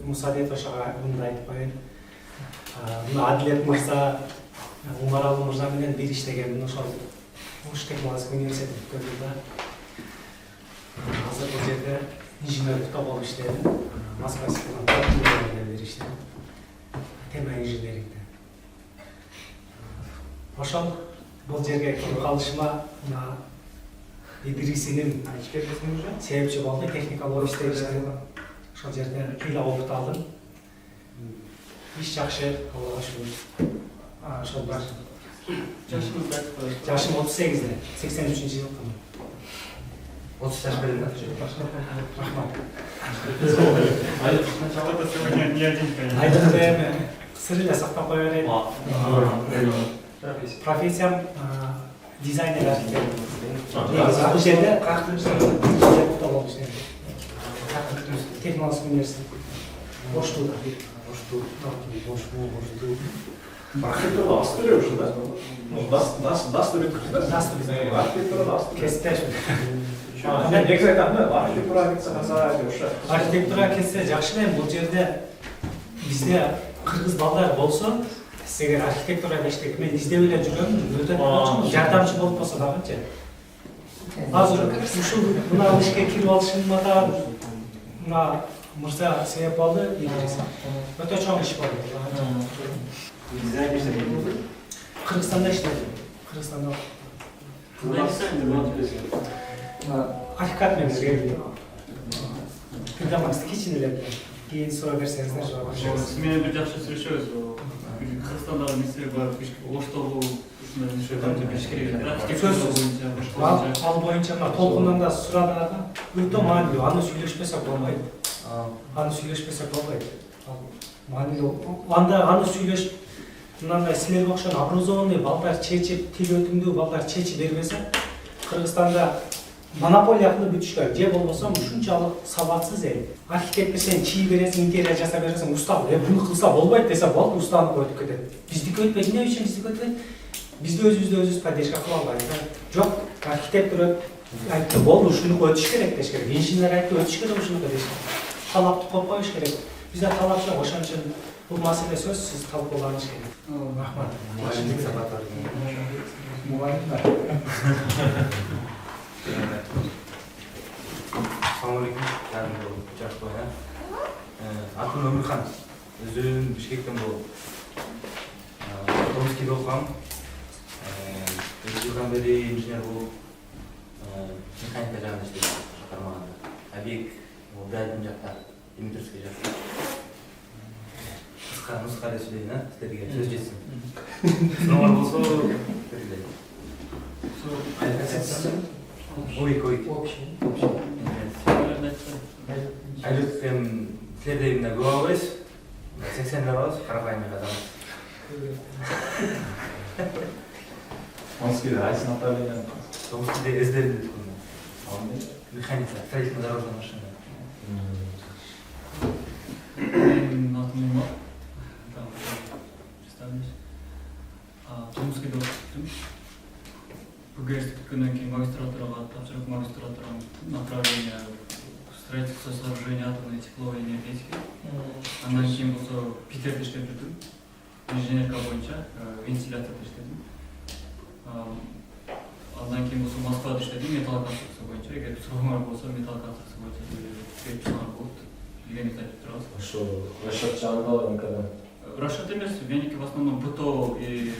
Мұса деп ошоға бұнда айтып қояйын. Мына Адилет мырза, Умаралы мырза менен бир иштегенмин ошол Ош технологиялык университет бүткөндө. Азыр бул жерде инженерликте болуп иштедим. Москвадағы техникумда бир иштедим. Тема инженерингде. Ошол бул жерге келип калышыма мына Идрисинин себепчи болду, техникалык офисте иштедим. Ошол жерде кыйла опыт алдым. Иш жакшы, Аллага шүгүр. Ошол бар. Жашыңыз качпы? Жашым 38-де, 83-жылы жылкымын. 30 жаш берем да? Рахмат. Сегодня не один, конечно. Айдыкты эми сыр эле сактап кое берет. Профессиям дизайнер архитектор. Бул жерде технологический университет. Оштуда. Архитектура астыры уже, да? Ну, дастыры да? Архитектура дастыры. Кесте. Мен негизи айтам да, архитектура кетсе каза ошо. Архитектура кетсе жакшы эле, бул жерде бизде кыргыз балдар болсо, сиздер архитектурада иштеп, мен издеп эле жүрөм, өтө жардамчы болуп калса дагычы. Азыр ушул мына ишке кирип алышыма да мына мырза себеп болду, өтө чоң иш болду. Дизайн иштедим. Кыргызстанда иштедим. Кыргызстанда архикад менен келдим. Программаст кичинелеп, кийин суроо берсеңиздер жооп беребиз. Сиз менен бир жакшы сүйлөшөбүз. Кыргызстандагы нерселер бар, Оштогу ушундай нерселер беш керек. Ал боюнча мына толкундан да сурадыгы өтө маанилүү. Аны сүйлөшпөсөк болбойт. Аны сүйлөшпөсөк болбойт. Маанилүү. Аны сүйлөш мындай силерге окшогон образованный балдар чечип, тил өтүмдүү балдар чечип бербесе, Кыргызстанда монополия кылып бүтүшкөн, же болбосо ушунчалык сабатсыз эл. Архитектор сен чий бересиң, интерьер жасап бересиң, уста буну кылса болбойт десе болду, устанып өтүп кетет. Биздики өтпөйт, эмне үчүн биздики өтпөйт? Бизде өзүбүздү поддержка кыла албайбыз. Жок, архитектор айтты, болду, ушуну өтүш керек деш керек. Инженер айтты, өтүш керек ушуну деш керек. Талапты коюп коюш керек. Бизде талап жок, ошон үчүн бул маселе сөзсүз талкууланыш керек. Рахмат. Мугалимдик сабактар. Assalamu alaikum. Атым Өмүрхан. Өзүм Бишкектен болуп. Томскийде окугам. 2 жылдан бери инженер болуп, механика жагында иштейм. Кармаганда. Объект Дайдын жакта, Димитровский жакта. Кыска нуска эле сүйлөйүн, силерге сөз жетсин. Суроолор болсо, берилет. Айлык силердей мына көп албайбыз. 80 эле алабыз, карапайым эле адам. Томскийде кайсы направление? Томскийде СДР деп коюм. Механика, строительно-дорожная машина. Менин атым Умар. Представлюсь. Томскийде окуттум. ПГС бүткөндөн кийин магистратурага тапшырып, магистратура направление строительство сооружения атомной тепловой энергетики. Андан кийин болсо Питерде иштеп жүрдүм. Инженерка боюнча вентиляторда иштедим. Андан кийин болсо Москвада иштедим, металл конструкция боюнча. Эгер сурооңор болсо, металл конструкция боюнча келип чыгар болот. Билгениңизди айтып турабыз. Ошо расчет жагында никогда. Расчет эмес, меники в основном БТО и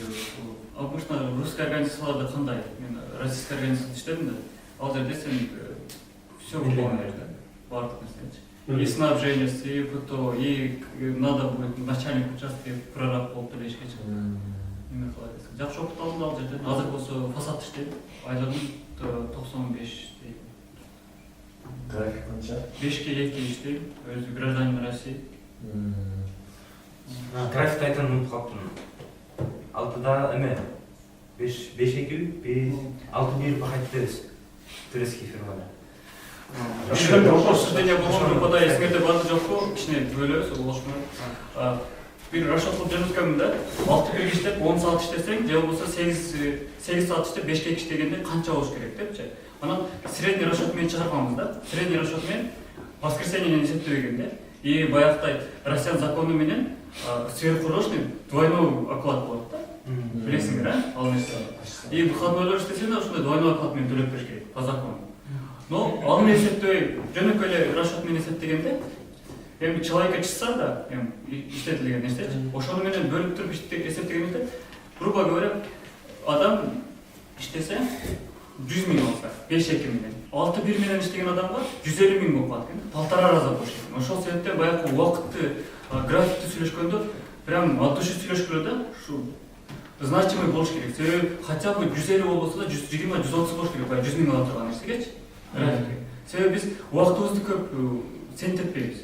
обычно русская организацияларда кандай? Мен российская организацияда иштедим да. Ал жерде сен все выполняешь, да? Бардык нерсени. И снабжение, и БТО, и надо будет начальник участка прораб болуп деле ишке чыгып. Эме кыла десем. Жакшы опыт алдым ал жерде. Азыр болсо фасад иштейм. Айлыгым 95 дейм. График канча? 5-2 иштейм. Өзү гражданин России. Графикти айтам унутуп калыптым. 6-да эме 5-2, 6-1 пахать турецкий фирмада. Обсуждение болгон группада эсиңерде барды жокпу? Кичине бөлөбүз, улашмай. Бир расчет кылып жүргөзгөмүн да. 6-1 иштеп, 10 саат иштесең, же болбосо 8 саат иштеп, 5-2 иштегенде канча болуш керек депчи. Анан средний расчет менен чыгарганбыз да. Средний расчет менен воскресеньеден эсептебегенде и баягыдай Россиян закону менен сверхурочный двойной оклад болот да. Билесиңер, а? Ал нерсе. И выходнойлор иштесең да ушундай двойной оклад менен төлөп бериш керек по закону. Но аны эсептебей, жөнөкөй эле расчет менен эсептегенде, эми человека часа да, иштетилген нерсечи. Ошону менен бөлүп туруп эсептегенде, грубо говоря, адам иштесе 100 000 алса, 5-2 менен. 6-1 менен иштеген адамга 150 000 болуп калат экен. Полтора раза болуш экен. Ошол себептен баягы убакытты, графикти сүйлөшкөндө прям от души сүйлөшкөлө да, ушу значимый болуш керек. Себеби хотя бы 150 болбосо да 120-130 болуш керек, баягы 100 000 алып турган нерсегечи. Себеби биз убактыбызды көп сентетпейбиз.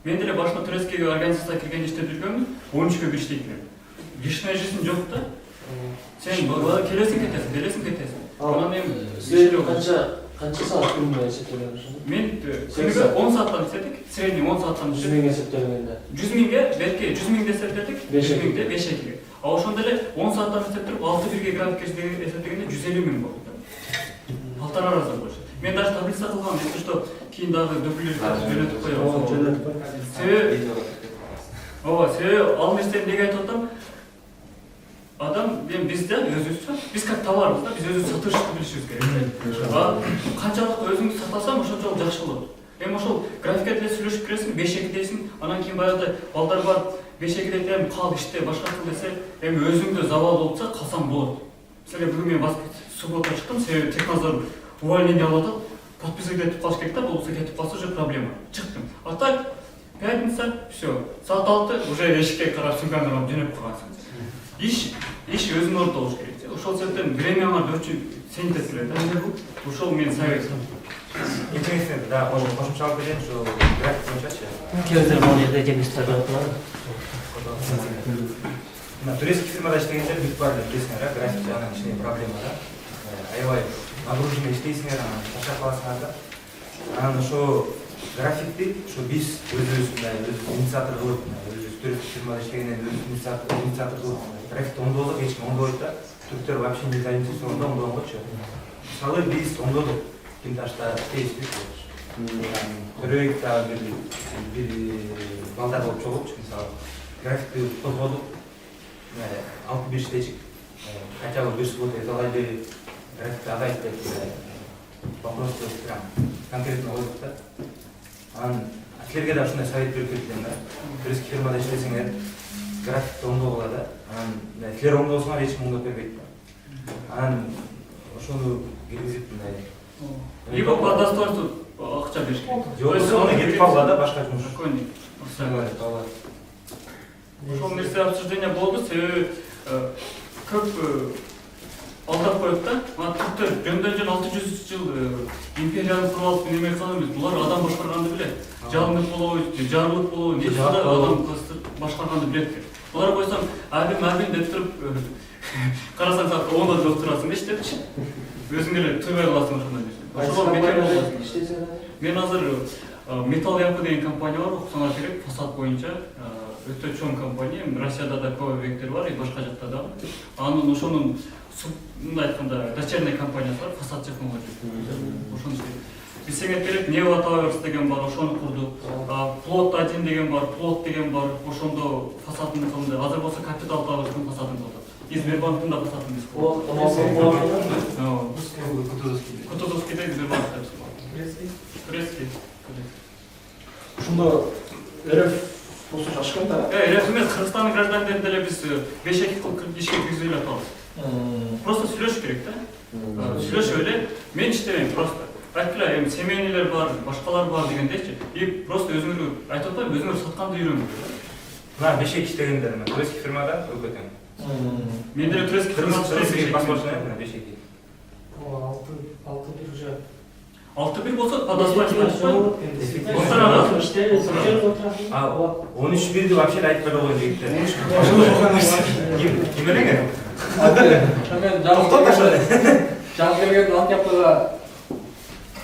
Мен деле башында турецкий организацияга киргенде иштеп жүргөмүн. 13-кө бир иштейт экен. Личный жизнь жок да. Сен келесиң кетесиң, келесиң кетесиң. Анан эми Сен канча саат күнүнө эсептелген? мен 10 сааттан иштедик, средний 10 сааттан 100 миң эсептелгенде. 100 миңге, белки 100 миңде эсептедик, 100 миңде 5-2. А ошондо эле 10 сааттан иштеп туруп 6-1-ге график эсептегенде 150 миң болду. Полтора раза больше. Мен даже таблица кылгам, если что, кийин дагы допилерди жөнөтүп коём. Себеби ал нерсени неге айтып атам? Адам, биз да өзүбүз, биз как товарбыз да, биз өзүбүз сатышты билишибиз керек. Канчалык өзүңдү сатасаң, ошончолук жакшы болот. Эми ошол графикке деле сүйлөшүп киресиң, 5-2 дейсиң, анан кийин баягы балдар бар, 5-2 дейт, кал иште, башка кыл десе, эми өзүңдө завал болупса, калсаң болот. Мисалга бүгүн мен суббота чыктым, себеби технадзор увольнение алып атат, подписка кетип калыш керек да, болбосо кетип калса уже проблема. Чыктым. А так, пятница, все, саат 6 уже эшикке карап сумкаңды алып жөнөп калгансың. Иш өзүнүн ордунда болуш керек. Ошол себептен времяңа өчү сен тескилет да. Ошол менин советим. Интересно, да, кошумча алып берейин, ушу график боюнчачы. Келдир бул жерде жемистер жатат. Турецкий фирмада иштегенде бүт бар билесиңер, график жагынан кичине проблема да. Аябай нагруженный иштейсиңер, анан ташап каласыңар да. Анан ошо графикти ушу биз өзүбүз инициатор кылып, өзүбүз турецкий фирмада иштегенден өзүбүз инициатор кылып, графикти оңдодук, эч ким оңдобойт да. Түрктөр вообще не заинтересован оңдогончу. Мисалы биз оңдодук, Кимташта иштейбиз. Төрөйүк дагы бир балдар болуп чогулчу, мисалы графикти козгодук. 6-1 иштечик. Хотя бы 1 суббота эзалайды, графикти азайт деп вопросты прям конкретно коюп да. Анан силерге да ушундай совет берип кеткен да. Турецкий фирмада иштесеңер, графикти оңдогула да. Анан силер оңдосоңар эч ким оңдоп бербейт да. Анан ошону киргизип мындай. Либо по достоинству акча бериш керек. Жок, аны кетип калган да, башка жумуш. Спокойней. Ошол нерсе обсуждение болду, себеби көп алдап коет да. Ана түрктөр жөндөн-жөн 600 жыл империяны куруп алып неме кылган эмес. Булар адам башкарганды билет. Жалындык болобу, жарлык болобу, нече адам башкарганды билет. Булар койсоң, абим деп туруп карасаң саат 10-да жооп турасың да иштепчи. Өзүң эле тойбой каласың ошондой нерсе. Ошого мекем. Мен азыр Металл Ямпы деген компания бар, окусаңар керек, фасад боюнча. Өтө чоң компания, Россияда да көп объекттер бар, и башка жакта да. Анын ошонун мындай айтканда дочерный компаниясы бар, фасад технология. Ошону бизсеңер керек, Нева Towers деген бар, ошону курдук. Плот 1 деген бар, плот деген бар, ошондо фасадын кылды. Азыр болсо Capital Towers'дун фасадын кылды. Сбербанктын да фасадын биз Кутузовский Сбербанк Турецкий. Ушундо РФ болсо жакшы да. РФ эмес, Кыргызстандын граждандарын деле биз 5-2 кылып ишке киргизип атабыз. Просто сүйлөшүш керек да. Сүйлөшүп эле, мен иштебейм просто. Айткыла, эми семейнийлер бар, башкалар бар дегендейчи. И просто өзүңөр айтып атпайбы, өзүңөр сатканды үйрөнүңөр. Мына 5-2 иштегендер, турецкий фирмада өкөтөң. Мен деле турецкий фирмада иштейм. Паспортuna 5-2. О, 6-1 уже. 6-1 болсо, подозвать. 13-1'di вообще айтпай койгон жигиттер. Ким элеген? Мен жаңы келген Антияпкага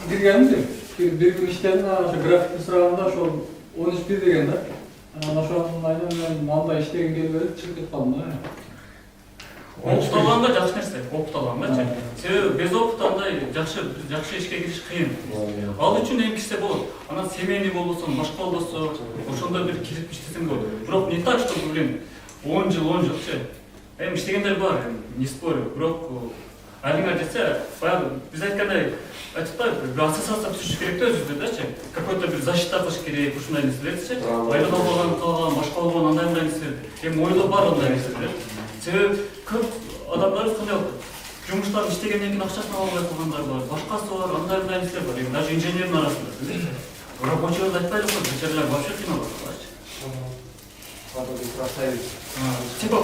киргенмин. Бир күн иштедим, ошо графикти сураганда ошол 13-1 деген да. Анан ошонун айынан мен мындай иштеген келбedi, чыгып кетип калдым да. Опыт алганда жакшы нерсе, опыт алгандачы. Себеби без опыта андай жакшы ишке кириш кыйын. Ал үчүн эми кирсе болот. Анан семейный болбосо, башка болбосо, ошондо бир кирип иштесең болот. Бирок не так, что, блин, 10 жылчы. Эми иштегендер бар, не спорю. Бирок алиңа десе, баягы биз айткандай, айтпайбы, бир ассоциация түзүш керек да өзүбүздө, какой-то бир защита кылыш керек, ушундай нерселерчи. Айлык албаган калган, башка болгон андай нерсе. Эми ойдо бар андай нерселер. Себеби көп адамдар кандай жумуштарын иштегенден кийин акчасын ала албай калгандар бар, башкасы бар, андай нерселер бар. Эми даже инженердин арасында. Рабочийди айтпайлы го, бечаралар вообще кыйналып калат. Типа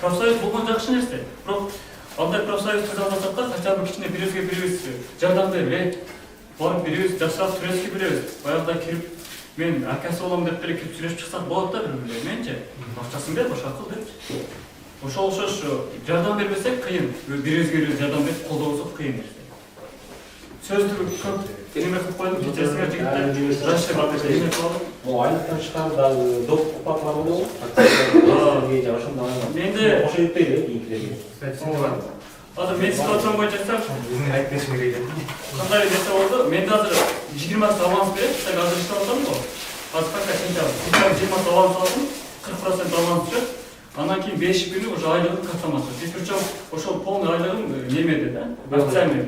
профсоюз болгон жакшы нерсе. Бирок андай профсоюз түзүп да, хотя бы кичине бирибизге жардам берип, барып бирибиз, жакшыраак турецкий билебиз. Баягыда кирип мен акасы болом деп деле кирип сүйлөшүп чыксак болот да бири бири менчи акчасын бер башка кыл депчи. Ошол окшош жардам бербесек кыйын, бирибизге бирибиз жардам берип колдобосок кыйын. Сөздү көп неме кылып койдум, кечесиңер жигиттер жашы бар деп эме кылып. Айлыктан чыккан дагы доп купатлар болобу? Ошондой Менде ошо жетпейби кийинкилерге? Азыр мен ситуациям боюнча айтсам, Өзүңөр айтып беришиңер келет. кандай нерсе болду? Менде азыр 20 аванс берет, так азыр иштеп атам го. Азыр как сентябрь 20 аванс алдым, 40% аванс түшөт. Андан кийин 5 күнү уже айлыгым каттамасы. Причем ошол полный айлыгым немеде да, официальный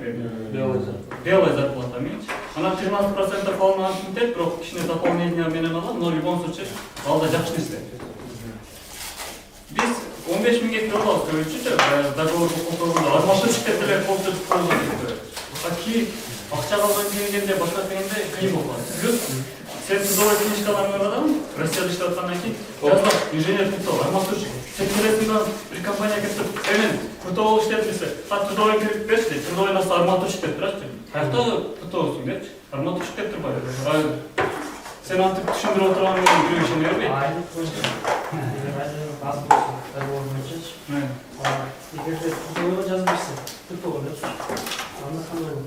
белая зарплата менчи. Анан 13% полный тет, бирок кичине дополнение менен алам, но в любом случае алда жакшы нерсе. Биз 15 миңге кире алабыз көбүнчө, договор кокурганда алмашып кетип эле коштуп койгон. Аки акча алган келгенде башка дегенде кыйын болот. Плюс сен трудовой книжкаларыңды карадың, Россияда иштеп аткандан кийин жазда инженер кутов, алмашуучу. Сен келесиң бир компания кетип, "Мен кутов иштеп десе, трудовой кирип берчи" дейт. Трудовой насты арматурщик деп турачы. Каякта кутовсуң депчи. Арматурщик деп турбайбы. Сен антип түшүндүрүп отурган менен бирөө ишене бербейт. Айлык боюнча аз болсун, договор боюнчачы. Эгерде трудовойго жазып берсе, трудовой депчи. Анда кандай болот?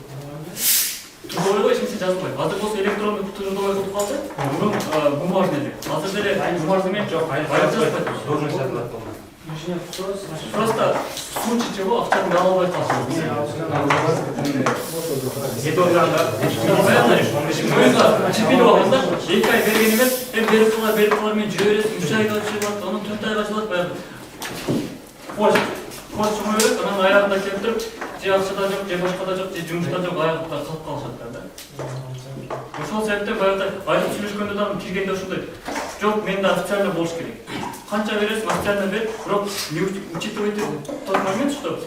Трудовойго эч нерсе жазылбайт. Азыр болсо электрондук трудовой кылып калса, мунун бумажный деп. Азыр деле бумажный менен жок, айлык жазбайт. Должность жазылат болду. Инженер кутов, Просто случай чего акчаны ала албай калса. Эти ойланда чипилип алганда 2 ай берген эмес, берип калар мен жүрө бересиң, 3 айга чыгат, анан 4 айга чыгат баягы. Кош чыгып берет, анан аягында келтирип, же акча да жок, же башка да жок, же жумушта жок, аягында калып калышат да. Ошол себептен баягы айлык сүйлөшкөндө дагы киргенде ошондой. Жок, менде официально болуш керек. Канча бересиң, официально бер, бирок не учитывайте тот момент, что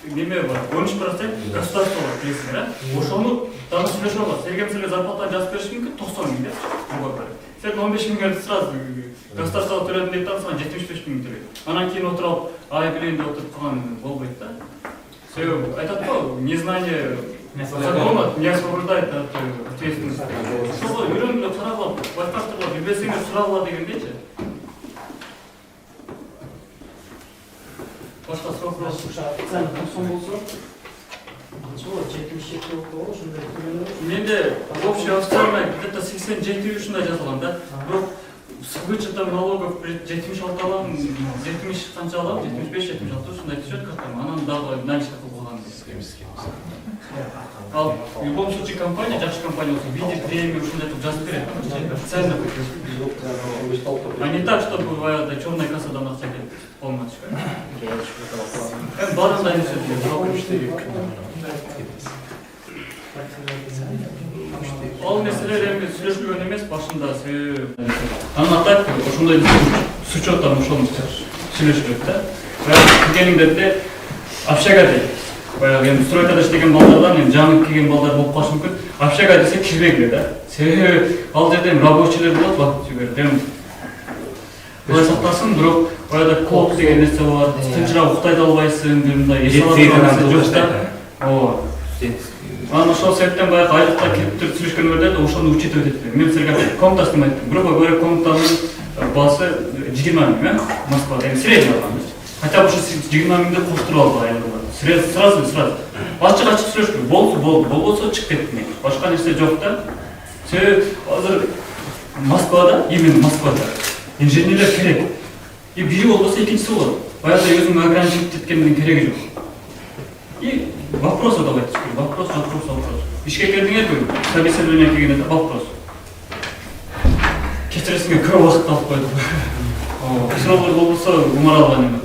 неме бар, 13% государство бар, билесиңер, а? Ошону дагы сүйлөшүп алат. Сенге силер зарплата жазып бериш мүмкүн 90 миң деп. Сен 15 миңерди сразу государствого төлөдүм деп тапсаң 75 миң төлөйт. Анан кийин отуруп, ай билейин деп отуруп калган болбойт да. Себеби айтат го, незнание закона не освобождает от ответственности. Ошого үйрөнгүлөп сурап алып, байкаштырып, билбесеңер сурап ала дегендейчи. Башка сроктор официально 90 болсо, чего 77 болот, ошондой төлөнөбү. Менде общий официально где-то 87 ушундай жазылган да. Бирок с вычетом налогов 76 алам, 70 канча алам, 75-76 ушундай түшөт картама. Анан дагы наличка кылып койгон. Ал в любом случае компания, жакшы компания болсо, видит время ушундай кылып жазып берет. Официально. А не так, чтобы баягыда чёрная кассадан акча келип полночка. Барында нерсе ал нерселер эми сүйлөшүлгөн эмес башында себеби. Анан атат ошондой с учетом ошону сүйлөшүлөт да. Баягы киргениңдерде общага дейт. Баягы эми стройкада иштеген балдардан эми жаңы келген балдар болуп калышы мүмкүн. Общага десе кирбеңдер да. Себеби ал жерде рабочийлер болот, вакыт жүгөр. Кулай сактасын, бирок баягы клоп деген нерсе бар. Тынчыраак уктай да албайсың, мындай эс алган жок да. Ооба. Анан ошол себептен баягы айлыкта кирип туруп сүйлөшкөндөрдө ошону учитывать этпейм. Мен силерге комната снимайттым. Грубо говоря, комнатанын баасы 20 миң, Москвада. Эми средний алганда. Хотя бы ошо 20 миңди коштуруп алды айлыгы. Сразу. Ачык сүйлөшкөн. Болбосо чыгып кеттим. Башка нерсе жок да. Себеби азыр Москвада, именно Москвада инженерлер керек. И бири болбосо экинчиси болот. Баягы өзүң ограничить эткендин кереги жок. И вопрос задавать. Вопрос. Ишке келдиңерби? Собеседование келгенде вопрос. Кечиресиңер көп убакыт алып койдум. Кишилер болбосо умар алган эме.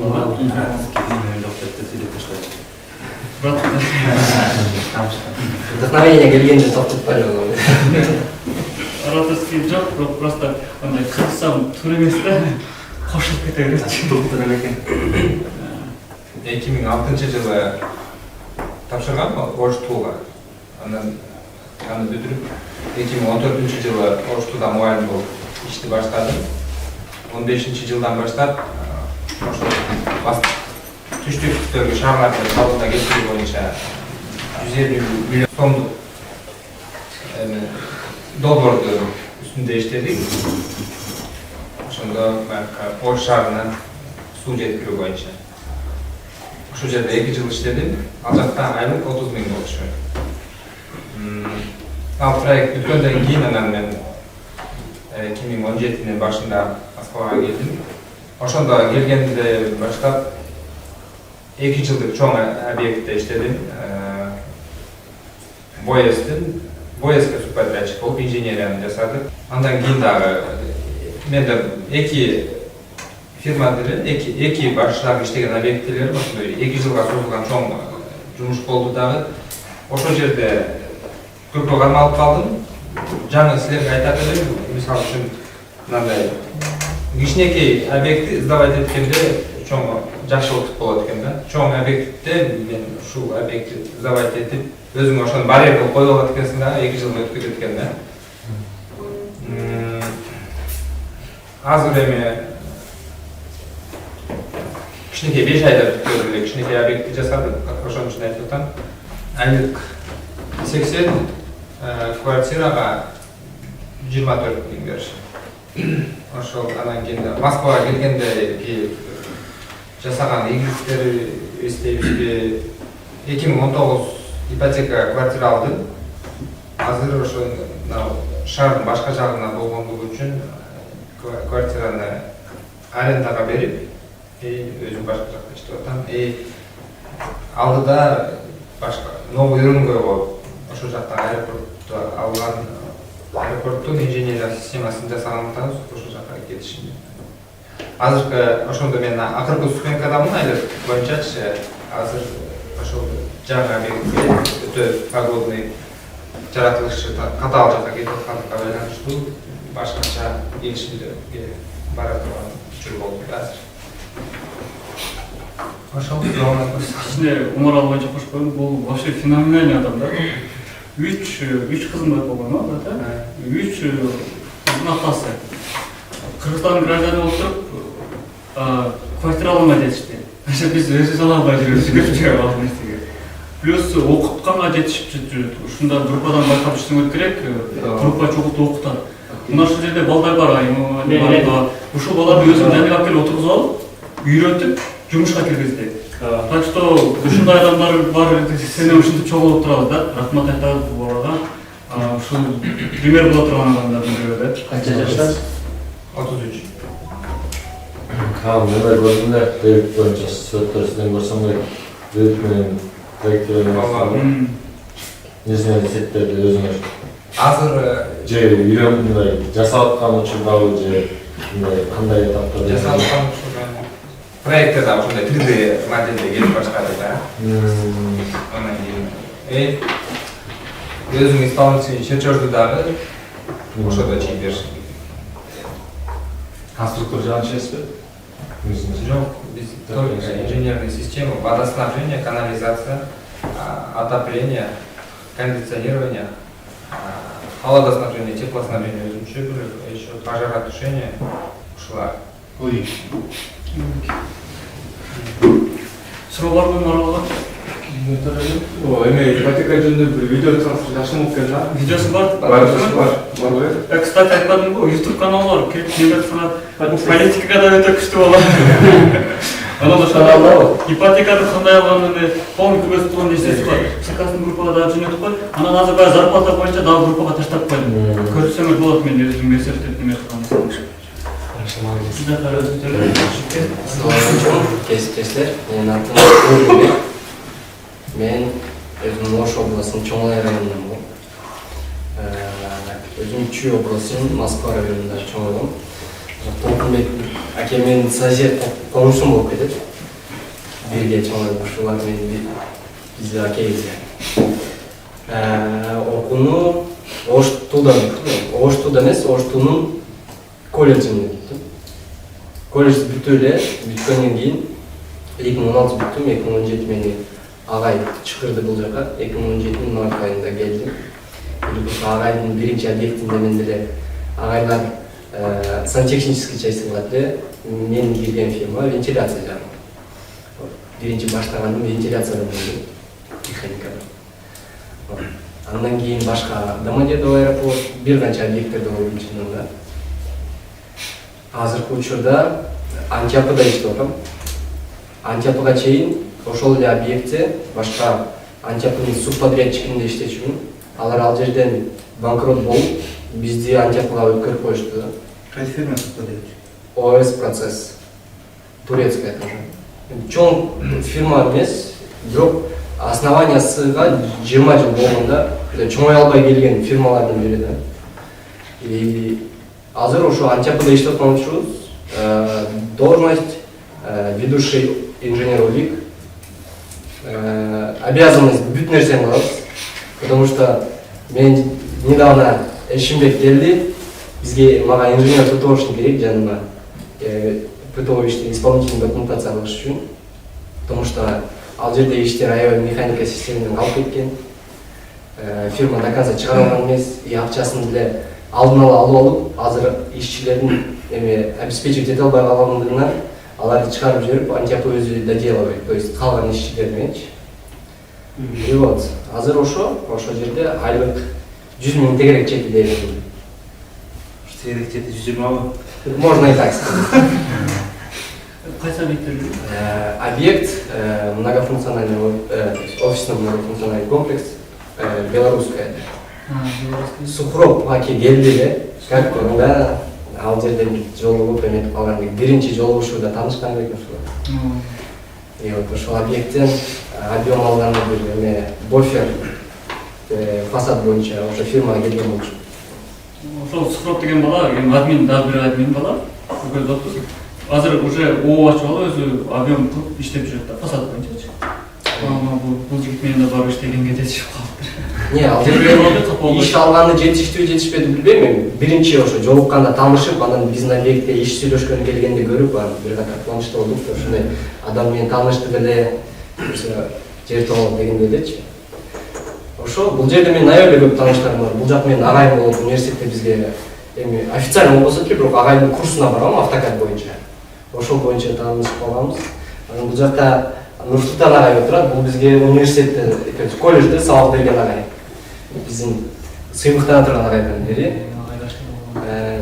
Вдохновение келгенде токтотпай жүргөн. Ораторский жок, бирок просто андай кырсам туура эмес да. Кошулуп кете берет. Доктор экен. 2006-жылы тапшырган Ош тууга. Андан аны бүтүрүп 2014-жылы Ош тууда мугалим болуп ишти баштадым. 15-жылдан баштап ошо түштүктөргө шаарларды кабылда кетирүү боюнча 150 миллион сомдук договорду үстүндө иштедик. Ошондо Ош шаарына суу жеткирүү боюнча. Ошол жерде 2 жыл иштедим. Ал жакта айлык 30 000 болчу. Ал проект бүткөндөн кийин анан мен 2017-нин башында Москвага келдим. Ошондо келгенде баштап 2 жылдык чоң объектте иштедим. Боэске субподрядчик болуп инженерияны жасадык. Андан кийин дагы менде 2 фирма деле, 2 баштап иштеген объекттер, ошондой 2 жылга созулган чоң жумуш болду дагы. Ошол жерде көп кармалып калдым. Жаңы силерге айтат элем, мисалы үчүн мындай кичинекей объектти сдавать эткенде чоң жакшы утуп болот экен да. Чоң объектте мен ушул объектти сдавать этип, өзүң ошону барьер кылып коюп алат экенсиң да, 2 жыл өтүп кетет экен да. Азыр эми кичинекей 5 айда бүткөн эле кичинекей объектти жасадык. Ошон үчүн айтып атам. Айлык 80, квартирага 24 000 беришет. Ошол анан кийин Москвага келгенде жасаган ийгиликтери эстейбизби. 2019 ипотека квартира алдым. Азыр ошо шаардын башка жагына болгондугу үчүн квартираны арендага берип, өзүм башка жакта иштеп атам. Алдыда башка новый рынок болуп, ошол жактан аэропортто алган, аэропорттун инженерия системасын жасаган атабыз, ошол жакка кетишим. Азыркы ошондо мен акыркы ступенькадамын айлык боюнчачы. Азыр ошол жаңы объектке өтө погодный жаратылышы катаал жакка кетип аткандыкка байланыштуу башкача келишимдерге бара турган учур болду азыр. Ошол кичине умарал боюнча кош коеюн, бул вообще феноменальный адам да. 3 кызым бар болгон да. 3 атасы. Кыргызстандын гражданы болуп туруп, квартира ала алмай жетишти. Биз өзүбүз ала албай жүрөбүз, ал нерсеге. Плюс окутканга жетишип жүрөт. Ушунда группадан байкап иштеңер керек, группа чогултуп окутат. Мына ушул жерде балдар бар, ушул баларды өзүм жаныма алып келип отургузуп алып, үйрөтүп, жумушка киргизди. Так что ушундай адамдар бар, сене ушинтип чогулуп турабыз да. Рахмат айтабыз бул балага. Ушул пример боло турган адамдардын бирөө да. Канча жашта? 33. Kaan neler gördüğünde proyekt boyunca söğütlerisinden görsem gerek. Büyütmenin projektörünün aslında nesine setlerdi özüne. Azır Yüreğimde jasalatkan için bağlı kanday etapta jasalatkan için projekte da ошондой 3D модельде келип баштады да. Анан кийин өзүм исполнительный чертежду дагы ошодо чейин беришим. Конструктор жагын чечпи? Жок, биз только инженерная система, водоснабжение, канализация, отопление, кондиционирование, холодоснабжение, теплоснабжение өзүнчө бөлөк, еще пожаротушение ушулар. Ой. Суроо барбы Маралга? Эми ипотека жөнүндө бир видео трансфер жакшы болуп экен да. Видеосу бар? Бар. Кстати, айтпадымбы, YouTube каналы бар, кирип келип санат. Политикада өтө күчтүү болот. Анан ошол ипотеканы кандай алганын полный көбөс турган нерсеси бар. Шакасын группага дагы жөнөтүп кой. Анан азыр баягы зарплата боюнча дагы группага таштап койдум. Көрсөңөр болот, мен өзүм эсептеп неме кылгам. Сизде Кесиптештер, менин атым Өлүбек. Мен өзүм Ош областынын Чоңлай районунан өзүм Чүй областынын Москва районунда чоңойгом. Толкунбек аке менин сажет комушум болуп кетет. Бирге чоңойдук, ушулар менин биз акебиз. Окууну Оштууда эмес, Оштуунун колледжинде бүттүм. Колледж бүтүп эле, бүткөндөн кийин 2016 бүттүм, 2017 мени агай чакырды бул жака. 2017 март айында келдим. Агайдын биринчи объектинде мен деле агайлар сантехнический часть кылат эле. Мен кирген фирма вентиляция жагы. Биринчи баштаганым вентиляциядан болду, механикада. Андан кейін башка Домодедово аэропорт, бир канча объекттерде болдум чынында. Азыркы учурда Антиапыда иштеп атам. Антиапыга чейин ошол эле объектте башка Антиапынын субподрядчигинде иштечүмүн. Алар ал жерден банкрот болуп, бизди Антиапыга өткөрүп коюшту. Кайсы фирма субподрядчик? ОС процесс. Турецкая тоже. Чоң фирма эмес, бирок основаниясыга 20 жыл болгондо чоңой албай келген фирмалардын бири да. И азыр ошо Антиапыда иштеп атабыз. Должность ведущий инженер УЛИК. Обязанность бүт нерсени кылабыз. Потому что мен недавно Эшимбек келди. Бизге мага инженер ПТОшник керек жаныма. ПТО иште исполнительный документация алыш үчүн. Потому что ал жерде иштер аябай механика системадан калып кеткен. Фирма до конца чыгара алган эмес, и акчасын деле алдын ала алып алып, азыр ишчилердин обеспечивать ете албай калгандыгынан аларды чыгарып жиберип, Антиапы өзү доделывает, то есть калган ишчилер мененчи. И вот, азыр ошо жерде айлык 100 000 тегерек чеки берилди. Тегерек чеки 120 мыңбы? Можно и так сказать. Кайсы объекттер? Объект многофункциональный, офисный многофункциональный комплекс, белорусская. Сухропка келди эле, как да, ал жерде жолугуп эметип калган. Биринчи жолугушууда таанышкан экен ушул. И вот ошол объекттен объем алганда бир буфер фасад боюнча ошо фирмага келген болчу. Ошол Сухроп деген бала, админ, дагы бир админ бала, көз отуз. Азыр уже ООО ачып алып өзү объем кылып иштеп жүрөт да, фасад боюнчачы. Бул жигит менен да барып иштегенге жетишип калыптыр. Не, ал жерде иш алганы жетиштиби жетишпеди билбейм. Биринчи ошо жолукканда таанышып, анан биздин объектте иш сүйлөшкөнү келгенде көрүп, анан бир катар кубанычтуу болдук. Ошондой адам менен тааныштык эле, жер тоолот дегенде элечи. Ошо бул жерде менин аябай көп тааныштарым бар. Бул жак менин агайым болуп университетте бизге официально болбосо деле, бирок агайымдын курсуна баргам автокад боюнча. Ошол боюнча таанышып калганбыз. Анан бул жакта Нурсултан агай отурат, бул бизге университетте, колледжде сабак берген агай. Биздин сыймыктана турган агайдан бери.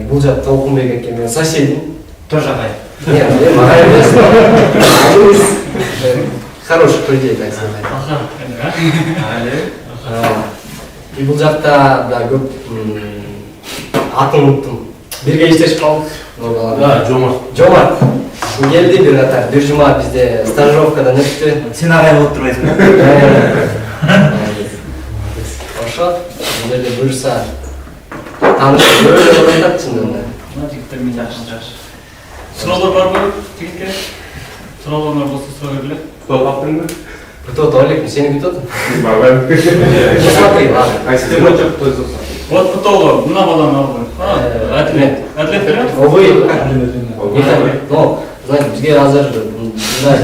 Бул жак Толкунбек экен, соседим. Тоже агай. Нет, агай эмес. Хороших людей, так сказать. И бул жакта да көп атын уnuттум. Бирге иштешип калдык. Да, Жомарт. Келди бир катар, бир жума бизде стажировкадан өттү. Сен агай болуп турбайсың. Ошо, бул жерде буюрса таанышып көрүп атат чындыгында. Мына жигиттер менен жакшы. Суроолор барбы жигитке? Суроолоруңар болсо суроо бергиле. Кто каптыңбы? Күтүп атып, сени күтүп атам. Смотри, ладно. Кайсы фирма жок тойсоң? Вот Путова, мына баланы алган. Атлет беле? Овой. Но, знаете, бизге азыр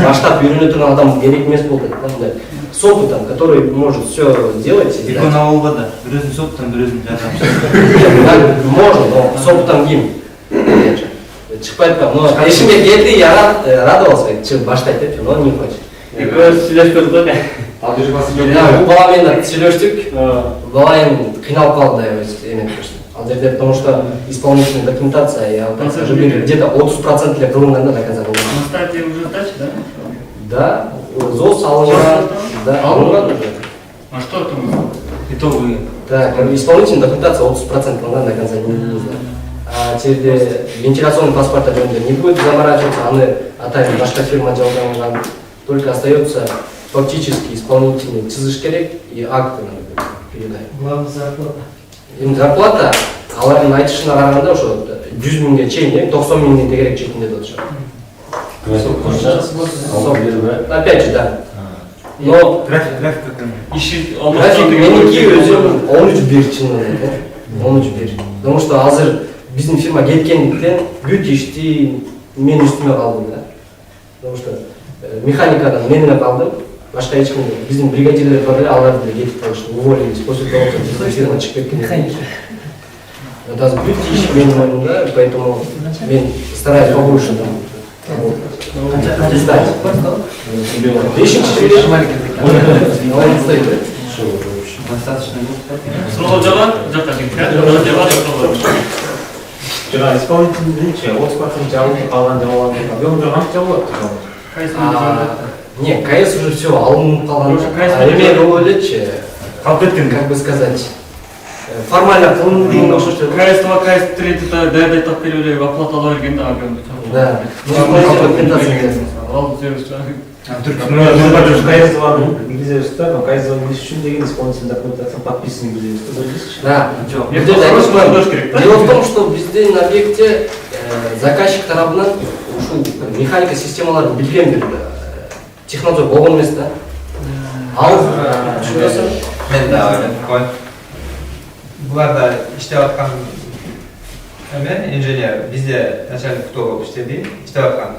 баштап үйрөнө турган адам керек эмес болуп атат. С опытом, который может все сделать. Экөө алууга да, бирөөсүн с опытом, бирөөсүн жардам. Можно, но с опытом ким? Чыкпайт па. Но Эшимбек келди, я радовался, чыгып баштайт деп, но не хочет. Экөө сүйлөшпөдүк да. Бул бала менен сүйлөштүк. Бала эми кыйналып калды эметип көрсөтүп. Ал жерде, потому что исполнительная документация, я так скажу, где-то 30% эле кылынган да до конца болгон. На старте уже тач, да? Да, ЗОС алынган, да, алынган уже. А что там? Итоговый. Да, исполнительная документация 30% кылынган до конца не нужно. А жерде вентиляционный паспорт жөнүндө не будет заморачиваться, аны атайын башка фирма жалганган. Только остается фактически исполнительный чызыш керек и акты надо передать. Главное зарплата. Эми зарплата алардын айтышына караганда ошо 100 000ге чейин, 90 000 тегерек чекинде деп атышат. Опять же, да. Но график какой? график меники өзү 13-1 чынында. 13-1. Потому что азыр биздин фирма кеткендиктен бүт ишти мен үстүмө калды да. Потому что механикадан мен калдым. Башка эч ким биздин бригадирлер бар эле, алар деле кетип калышты, уволились после того, как фирма чыгып кеткен. Даже бүт иш менин мойнумда, поэтому мен стараюсь побольше там. Бешинчи Достаточно будет. Слово жаба, жакка жаба. Жана исполнительдинчи 30% жабылып калган жабаларды объемдор канча жабылат? Не, КС уже все, алынып калган. Эме боло элечи. Как бы сказать, формально кылынды дегенге окшош. КС2, КС3 даярдай тапкер эле оплата ала берген да объемду. Да. Ал сөзчү. КС2 билебиз да, но КС2 эмес үчүн деген исполнительный документация подписан билебиз да, билесизчи? Да. Жок. Дело в том, что биздин объекте заказчик тарабынан ушул механика системаларды билген бир технодзор болгон эмес да. Ал түшүнөсүң? Мен да ойлойм. Булар да иштеп аткан эме инженер бизде начальник кто болуп иштеди, иштеп аткан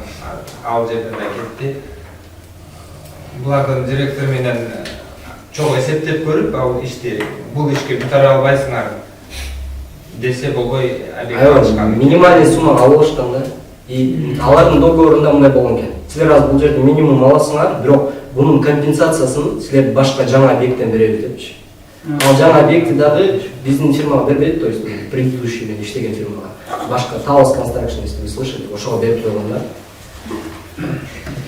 ал жерден да кетти. Булардын директор менен чогуу эсептеп көрүп, ал ишти бул ишке бүтара албайсыңар десе болбой Айва, минимальный сумма алып алышкан да. И алардын договорунда мындай болгон экен. Силер азыр бул жерде минимум аласыңар, бирок бунун компенсациясын силер башка жаңа объекттен беребиз депчи. Ал жаңа объекти дагы биздин фирмага бербейт, то есть предыдущий мен иштеген фирмага. Башка Talos Construction, если вы слышали, ошого берип койгон да.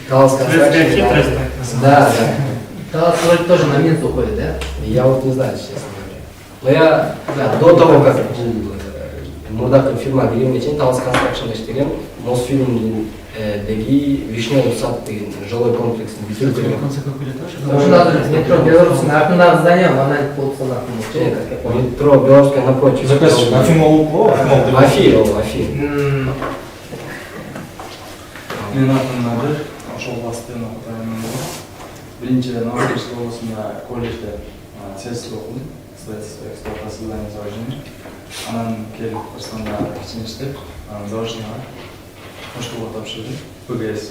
Talos Construction. Да, да. Talos вроде тоже на Минск уходит, да? Я вот не знаю, честно говоря. Но я до того, как мурдакы фирма киргенге чейин Talos Construction иштеген, Мосфильм деги Вишневый сад деген жилой комплекстин бүтүрүп Ушунда метро Белорусская артындагы здание, ана болуп салат. метро Белорусская напротив. Заказчик Афимов. Афи. Мен атым Надыр, ошол класстын окутайын. Биринчи Новосибирск облусунда колледжде сельский окудум, строительство и эксплуатация зданий заложений. Анан келип Кыргызстанда кичине иштеп, заложенияга кошкулга тапшырдым, ПГС.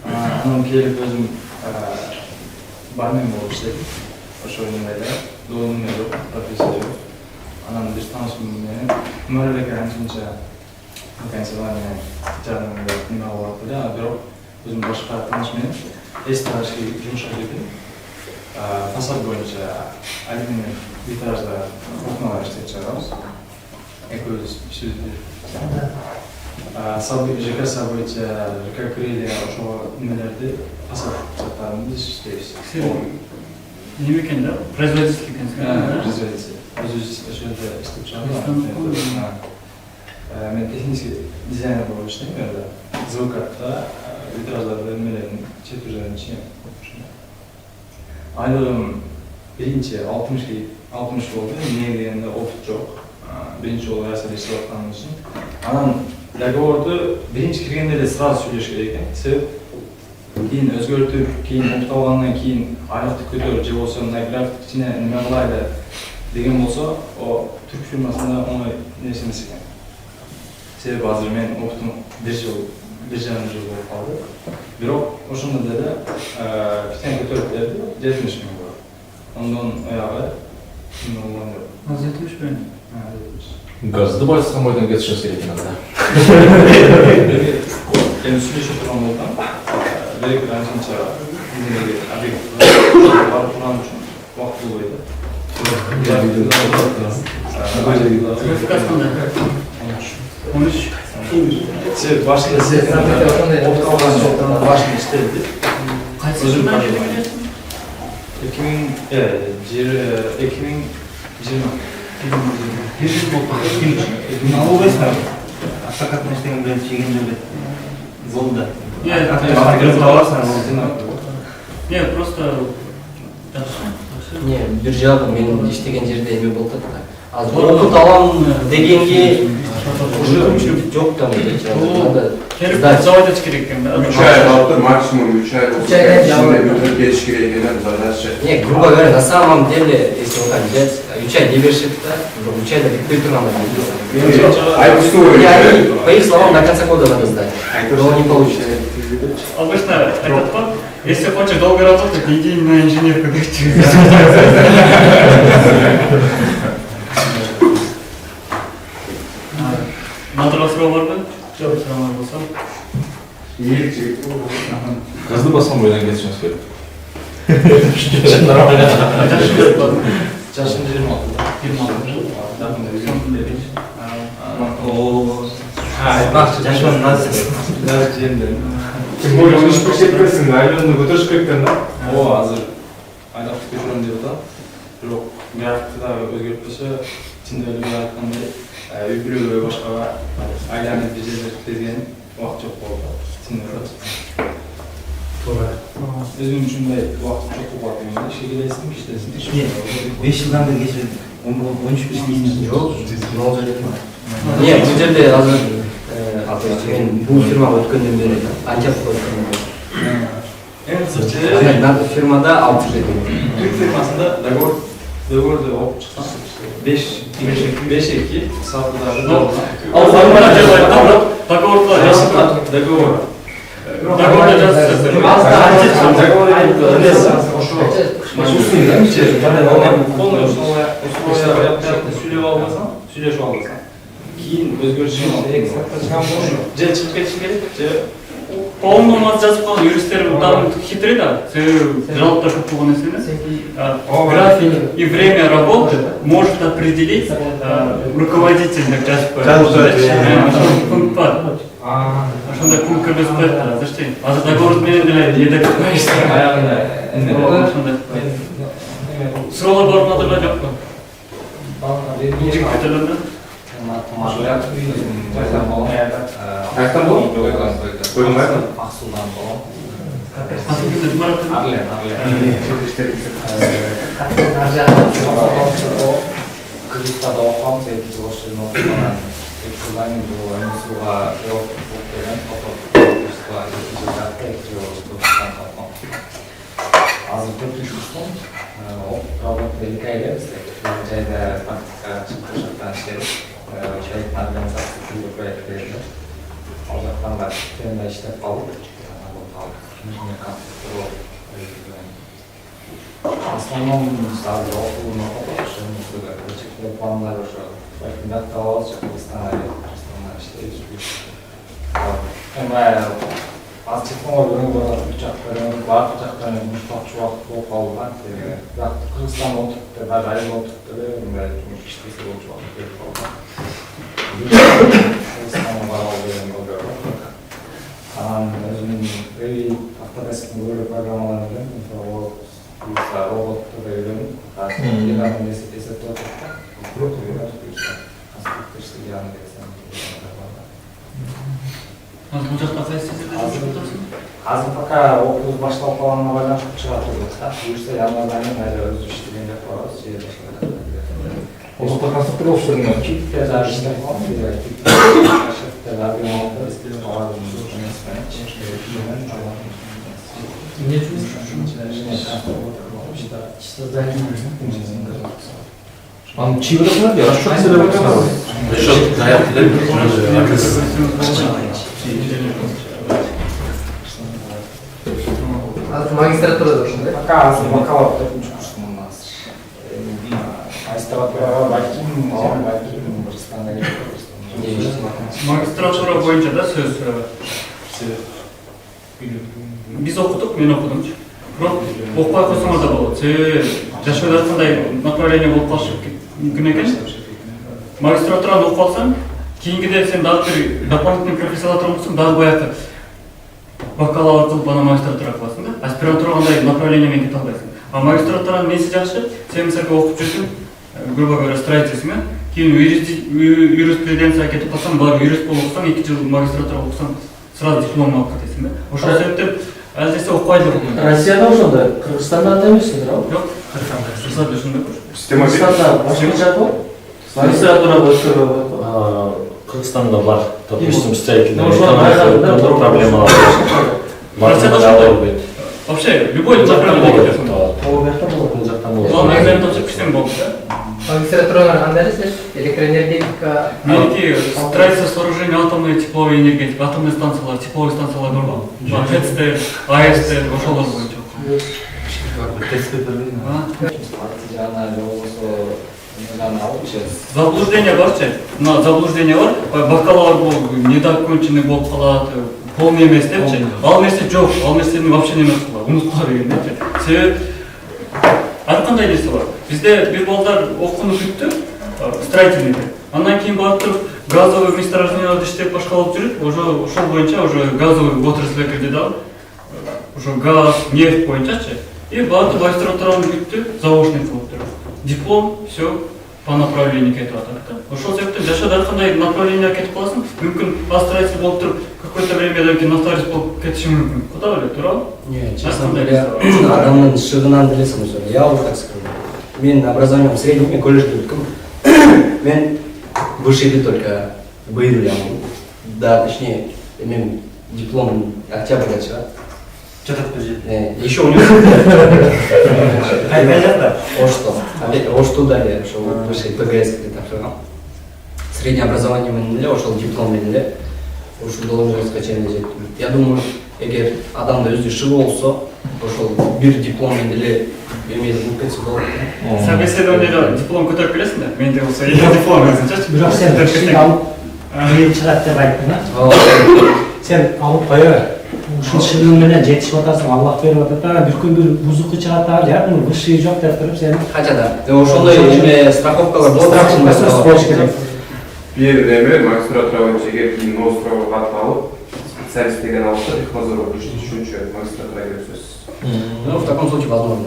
Анан келип өзүм бармен болуп иштедим. Ошол эмеде доонум жок, профессия жок. Анан бир таанышым менен Нурбек анчынча вакансиялар жардамында неме алып атты, бирок өзүм башка тааныш менен эстарашки жумушка кирдим. Фасад боюнча алюминий витражда окналар иштеп чыгарабыз. Экөөбүз ишибизди. ЖК боюнча ЖК крылья ошол немелерди фасад заттарын биз иштейбиз. Неме экен да? Производитель экенсиң. Производитель. Өзүбүз ошол жерде иштеп чыгарабыз. Мен технический дизайнер болуп иштейм, звукатта витраждарды немелерин чертеждерин чыгам. Айлыгым биринчи 60 болду, эмне дегенде опыт жок. Биринчи жолу аясында иштеп атканым үчүн. Анан договорду биринчи киргенде эле сразу сүйлөш керек экен. Себеп кийин өзгөртүп, кийин опыт алгандан кийин айлыкты көтөрүп же болбосо мындай график кичине неме кылайлы деген болсо, о түрк фирмасында оңой нерсе эмес экен. Себеби азыр мен опытым 1 жарым жыл болуп калды. Бирок ошондо деле кичине көтөрүп берди, 70 000 болду. Ондон аягы эме болгон жок. Аз 70 000. Газды байсам ойдан кетишиңиз керек экен анда. Эми сүйлөшүп турган болсам, директор анчынча бизге объект барып турган үчүн убакыт болбойт. Себеп башында сиз опыт алган жоктан башында иштеди. Өзүм 2020 албайсыңар. Автокатна иштеген биlen чегин жерде болду. Не, просто Не, бир жагы мен иштеген жерде эме болуп атат да. Азыр опыт алам дегенге уже жок там надо. Заводить керек экен да. 3 ай калды, максимум 3 ай болсо кетиш керек экен задача. Не, грубо говоря, на самом деле, если вот так взять, 3 ай дебешит, да, 3 айда битпей турган да. По их словам, до конца года надо сдать. Но не получится. Обычно этот ход, если хочешь долго работать, иди на инженерку. Натурал сұрау бар ма? Жоқ, сұрамай болсам. Газды басам ойдан кетишиңиз керек. Жашым 26. 26. айтмакчы жашоонун назик Тем более, он же көрсетпесін, айленді көтеріш керектен да. азыр айлап көшөрөм деп атат. Бирок графикти да өзгөртпөсө, чын эле айткандай, үй-бүлөгө башкага айланып жерлер кезген убакыт жок болду. Чын эле. Туура. Өзүм үчүн мындай убакыт жок болуп атат. Ишке келесиң, иштесиң. 5 жылдан бери кечирdim. 13 иштейсиң. Жок, Могу жерде. Не, бул жерде азыр мен бул фирмага өткөндөн бери анча өткөндөн бери. Эң кысача Мен фирмада 6 жыл экен. Türk firmasında dogovorda okup çıksam 5-2 safhada Ал формада жазылат, договорда жазылат. договор. Договорда жазылат. Договор полный условия сүйлөп албасаң, сүйлөшүп албасаң. Кийин өзгөрүшү же чыгып кетишиң керек, же Полномат жазып қалған юристтер там хитрый да, жалобтар көп болған нәрсені. График и время работы может определить руководитель жазып қойған. Пункт бар. Ошондай пункт кіргізіп зачем? Азыр договор менен деле не допускаешься. Суроолор барып жатырбы жокпу? Аяқтан бол? Бөлінбайдың? Ақсудан болам. Кыргызстанда оқығам, 8 жыл ошол оқыган. 2 жылдан кийин бул МСУга жооп берген, Кыргызстанга 2 жыл жатты, 2 жыл Кыргызстанга оқыгам. Азыр 4 курстун работа 2 айда бізде. Бул жайда практика чыгып жактан иштедик. Проект организация түрдүү проект берилди. Ал жактан да тендер иштеп калдык. Основном сразу окуну окутуп, ошо пландар ошо датталып алып, Кыргызстанда иштейбиз. Эми аз технология үч жактан бар, жактан муштакчы убакыт болуп калган. Бирок Кыргызстанда отуруп, даже айыл отуруп, мындай жумуш иштесе болчу убакыт берип калган. Кыргызстанга барабыз деген болду. Анан өзүмдүн үй автотесттин көбүрөөк программаларын билем. Роботты да үйрөнүп, азыр эсептеп атат. Бул жакта кайсы жерде жатасың? Азыр пока окуубуз башталып калганына байланыштуу чыга турбуз да. Буюрса январдан кийин айда өзү иштеген деп коебуз, же башка. Ошто конструктор болуп жүргөн. Китте жаш иштеп калдым. Чьи размеры? Расчет целевых ставок. Расчет заявки. Азыр магистратурада ушундай. Пока азыр бакалавр 4-курстун у нас. Магистратурага баким, Кыргызстанда Магистратура боюнча да сөз. Биз окудук, мен окудум. Бирок окубай койсоңор да болот. Жашоодо кандай направление болуп калышы мүмкүн экен. Магистратураны окуп алсаң, кийинкиде сен дагы бир дополнительный профессионалдык окусаң, дагы баягы бакалавр кылып анан магистратура кыласың да. Аспирантура кандай направление менен кете албайсың. А магистратуранын несі жакшы, сен мисалга окуп жүрсүң, грубо говоря, строительствомен, кийин юриспруденцияга кетип калсаң, барып юрист болуп окусаң, 2 жыл магистратура окусаң, сразу диплом алып кетесиң да. Ошол себептен азырча окубай деп ойлойм. Россияда ошондой, Кыргызстанда андай эмес да? Жок, Кыргызстанда ошондой. Кыргызстанда башкача бар? Магистратурада өткөрбөйт. Кыргызстанда бар, допустим, строительный проблема. Вообще, любой направление кетет. Главное, экзамен тапшырып кишсең болду да. Магистратуралар кандай сиз? Электроэнергетика, Меники строительство сооружения атомной тепловой энергетика, атомный станциялар, тепловой станциялар бар. ХЭЦТ, АЭСТ, ошолор боюнча. Заблуждение барчы. Мына заблуждение бар. Бакалавр болуп, недоконченный болуп калат, полный эмес депчи. Ал нерсе жок, ал нерсени вообще неме кылбайт. унутпа дегендечи. Себеп ар кандай нерсе бар. Бизде бир балдар окууну бүттү, строительныйды. Андан кийин барып туруп газовый месторожденияларда иштеп башкалап жүрүп, ошол боюнча уже газовый отрасльга кирди да. Уже газ, нефть боюнчачы. И барып магистратураны бүттү, заочный болуптур. Диплом, все по направлению кетип атат. Ошол себептен жашоодо ар кандай направление кетип каласың. Мүмкүн строитель болуп туруп, какое-то времядан кийин нотариус болуп кетиши мүмкүн. Куда билет, туурабы? Нет, честно говоря, адамдын шыгынан делесем өзү. Я вот так скажу. Мен образованием среднем, мен колледжде бүткөм. Мен вышиди только быйыл ямын. Да, точнее, мен диплом октябрьда чыгат. Что-то подожди. Еще университет. Ошто далее, что высший ПГС где-то. Среднее образование менде, ошол диплом менде. Ошол должен скачать. Я думаю, эгер адамда өзү шыгы болсо, ошол бир диплом менде эле эмеде болуп кетсе болот. Собеседованиеда диплом көтөрүп келесиң да? Менде болсо эки диплом жазынчачы. Бирок сен киши алып кыйын чыгат деп айттың да. Сен алып койбой. Ушул шыгың менен жетишип атасың, Аллах берип атат да, бир күн бир бузук чыгат да, жакын высший жок деп туруп сен. Хотя да. Ошондой эме страховкалар болуш керек. Бир эме магистратура боюнча эгер кийин ноострого катып алып, специалист деген алып технадзорго көчүш үчүнчү магистратура керек сөз. Ну, в таком случае возможно.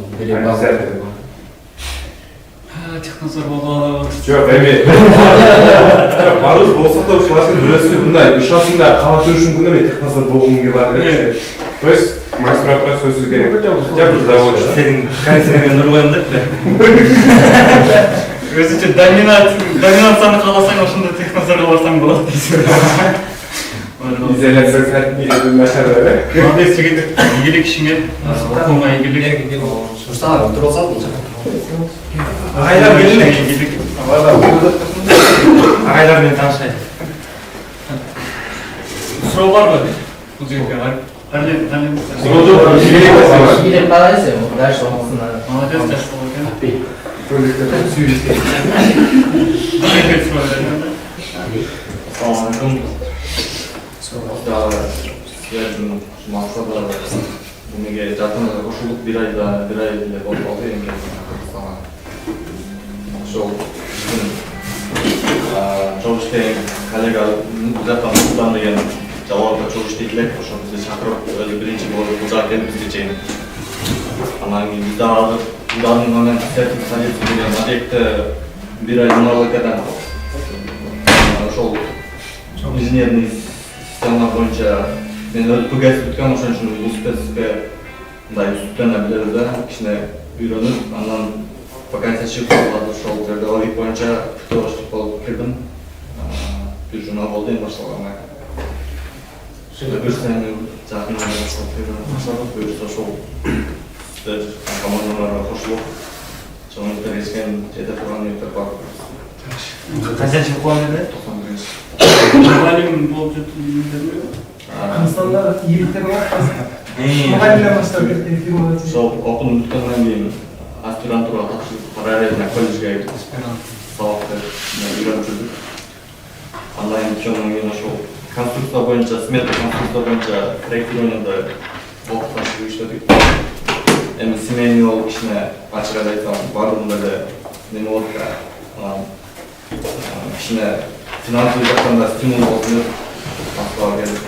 Технадзор болғаны жоқ эме барыз болса да ушуларды жүрөсү мындай ушасында кала жүрүшүң күнү мен технадзор болгум келип атат. То есть магистратура сөзсүз керек. Жабыр завод Сенин кайсыгы нурлан деп. өзүнчө доминацияны кааласаң ошондо технадзорго барсаң болот дейсиң. изоляция сайтын начар эле. Молодец жигит, ийгилик ишиңе, окууга ийгилик. Ушта отуруп алсаң. Агайлар келме. Агайлар менен таанышайын. Суроо барбы? Бул жигитке Билет қалайсың? Дальше оқысына. Молодец, жаш болу экен. Assalamu alaikum. Силердин максаты эмеге жакында кошулуп бир ай эле болуп калды эми Кыргызстанга. Ошол чогуу иштеген коллега жактан Нурсултан деген Жалаловго чогуу иштейт элек, ошо бизди чакырып өзү биринчи болуп бужа келип бизге чейин. Анан кийин биз дагы данный момент сертификат деген объектте бир ай мамлекеттен ошол инженерный система боюнча мен өзү ПГС бүткөм, ошон үчүн бул специфика мындай үстүнөн билебиз да, кичине үйрөнүп, андан вакансия чыгып калды, ошол жерде аудит боюнча күтөбаштык болуп кирдим. Бир журнал болду эми башталганга. Бирсен жакын башталып буюрса ошол командаларга кошулуп чоң келишкен жете турган үмүттөр бар. Кайсынчы класс эле? 91. Мұғалім болып жүрдіңіздер ме? Қырғызстанда иеліктер бар қазір. Мұғалімдер бастап кеткен фирмада жүреді. Сол окуну бүткөндөн кийин аспирантура тапшырып параллельно колледжге сабакты үйрөнүп жүрдүк. Андан кийин ошондон кийин ошол конструкция боюнча, смета конструкция боюнча проектированияда окутуп иштедик. Эми семейный болуп кичине ачык айтсам баардыгында эле неме болот да. Кичине финансовый жактан да стимул болсун деп башталып келдик.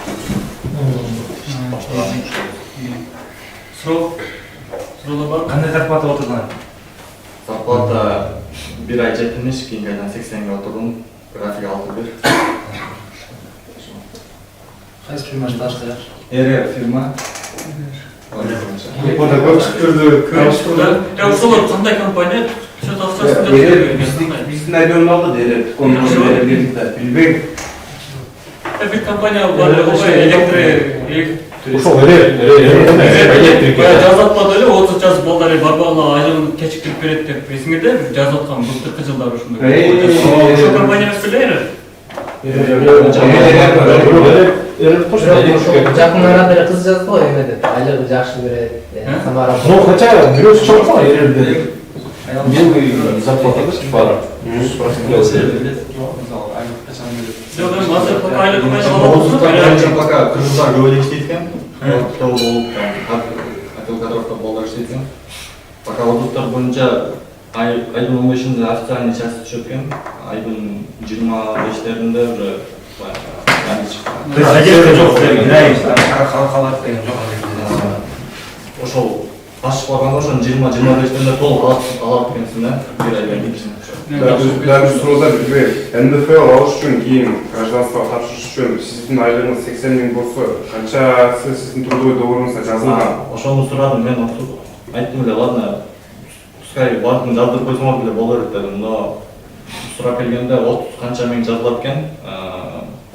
Суроолор бар? Кандай зарплата отурган? Зарплата бир ай 70, кийин кайдан 80ге отурдум. График 6-1. Кайсы фирмада таштар? РР фирма. Япония көпчүктөрдү Ошолор кандай компания? биздин райондогу РР билбейм. Бир компания бар, Ошол электрик. жазып атпады эле, отуз жазып балдар барбагыла айлыгын кечиктирип берет деп эсиңерде жазып аткан былтыркы жылдары ошондой. Ошол компания эмес беле? Жакын арада эле кыз жазды го эмеде. Айлыгы жакшы берет. Самара. Ну, хотя бирөөсү чоң го РРде. Милый зарплата бар. 100%. Пока Кыргыздар көп эле иштейт экен. Кто болуп, хотел кадровка балдар иштейт экен. Пока отуттар боюнча айдын 15-inde официальный часть түшөт экен. Айдын 25-леринде уже Задержка жок деген, халат деген жок. ошол башчы барганда ошо 20-25-леринде толук алат экенсиң да, бир айдан кийин. Дәл сұруда НДФЛ алыш үшін кейін гражданство тапсырыш үшін сіздің айлығыңыз 80 000 болса, қаншасы сіздің трудовой договорыңызда жазылған? Ошону сурадым, мен айттым эле, ладно, пускай бардым жаздырып койсоңор деле боло берет дедим, но сурап келгенде 30 канча миң жазылат экен,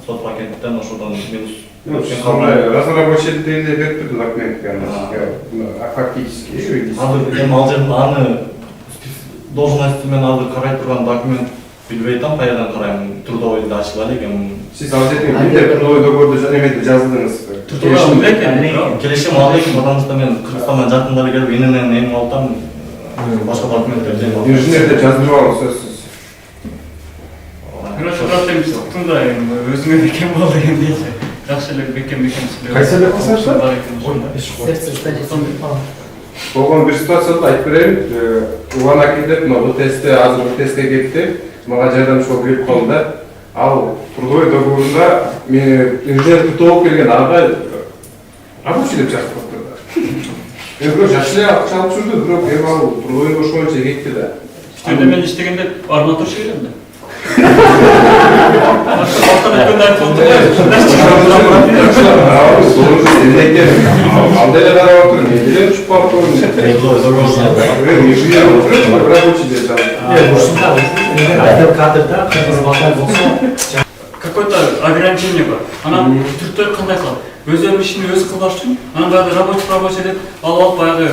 сот пакеттен ошодон минус. Разрабочий дегенде берип турду документ фактически. Азыр эми ал жерден аны должности мен азыр карай турган документ билбей атам, каядан карайм, трудовойду ачкыла экен. Сиз ал жерде эмне трудовой договорду эметти жаздыңыз? Келишим ал экен, потому что мен Кыргызстандан жакында келип, иненен эми алтам, башка документтерди. Инженерде жаздырып алып сөзсүз. Короче, браттарым тыңдай, өзүңө бекем бол дегендей. Жакшы эле бекем силер. Кайсы эле кылсаңыздар? Сердце стадионда. Болгон бир ситуацияда айтып берейин. Улан акелдеп, бул тестте азыр бир тестке кетти. Мага жардамчы кирип калды. Ал трудовой договорунда мени инженер толуп келген агай рабочий деп жазып коюптур. Бирок жакшы эле акча алып жүрдү, бирок эми ал трудовой договор боюнча кетти да. Стерде мен иштегенде арматурщик элем да. Ал деле карап отур, эмне түшүп калыптыр? Кадрда кыргыз балдар болсо какое-то ограничение бар. Анан түрктөр кандай кылат? Өздөрүнүн ишин өзү кылбаш үчүн, анан баягы рабочий деп алып баягы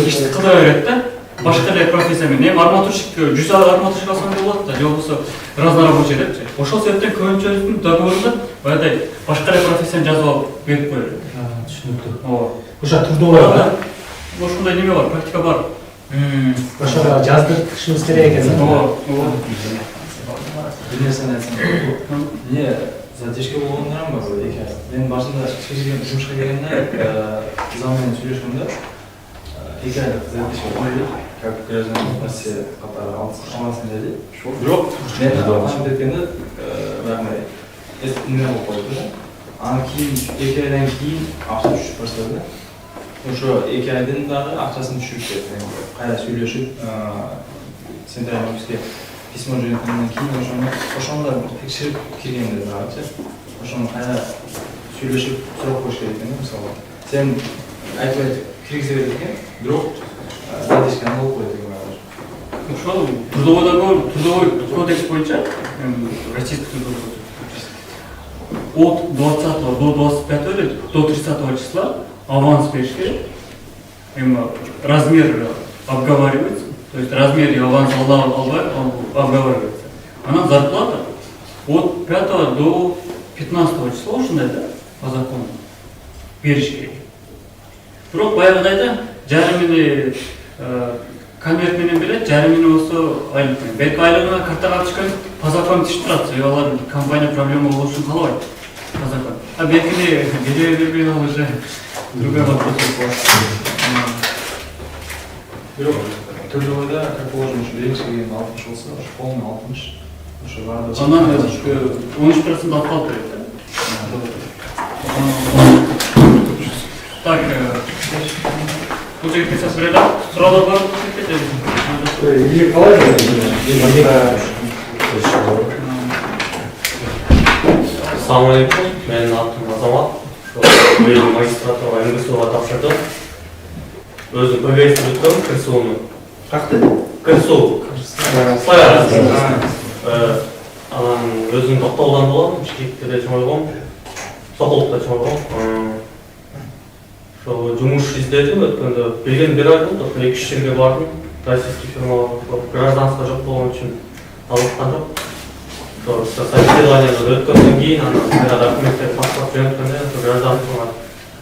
ишти кыла берет да. Башка эле профессия менен эми арматурщик 100 арматурщик алсаң да болот да, же болбосо разнорабочий депчи. Ошол себептен көбүнчөсүнүн договорунда баягыдай башка эле профессияны жазып алып берип коет. Түшүнүктүү. Ооба. Ошо трудовой да? Ошондой неме бар, практика бар. Ошого жаздыртышыбыз керек экен. Ооба. Bir nersen aytsam. Не, задержка болгондорум бар, эки ай. Мен башында жумушка келгенде зам менен сүйлөшкөндө эки айлык задержка койду. Как гражданин Россия катары алсың деди. Бирок мен кантип деткенде баягы эстине болуп койду да. Анан кийин эки айдан кийин акча түшүп баштады. Ошо эки айдын дагы акчасын түшүрүп берди. Кайра сүйлөшүп центральный офиске письмо жөнөткөндөн кийин ошондо текшерип киргенде дагычы. Ошону кайра сүйлөшүп сурап коюш керек экен, мисалы. Сен айтып киргизе берет экен, бирок задержканы болуп койду деген бар. Ошол трудовой договор, трудовой кодекс боюнча, российский трудовой кодекс. От 20 до 25 или до 30 числа аванс бериш керек. Размер обговаривается, то есть размер и аванс обговаривается. Она зарплата от 5 до 15 числа ушундай да, по закону бериш керек. Бирок баягыдай да жарым эле конверт менен берет, жарым эле болсо айлык менен. Белки айлыгына картага түшкөн по закону түшүп турат, алар компания проблема болушун каалабайт. По закону. А белгили бербей ал уже другой вопрос. Бирок трудовойда, как положено, что береңиз келген 60 болсо, ошо полный 60. Ошо баардыгы. Анан 13% алып берет да. Так, бул жигитке сейчас берели. Суроолор бар, Или калай Assalamu alaikum. Менин атым Азамат. Быйыл магистратурага МГСУга тапшырдым. Өзүм ПГС бүттүм, КСУну. Какты? КСУ. Славян. Анан өзүм токтогулдан болом, Бишкекте де чоңойгом, Сокулукта чоңойгом. Ошо жумуш издедим, өткөндө билген бир ай болду, 2-3 жерге бардым. Российский фирма гражданство жок болгон үчүн алыпкан жок. Собеседованиядан өткөндөн кийин анан кайра документтерди тапшырып жөнөткөндө гражданствоға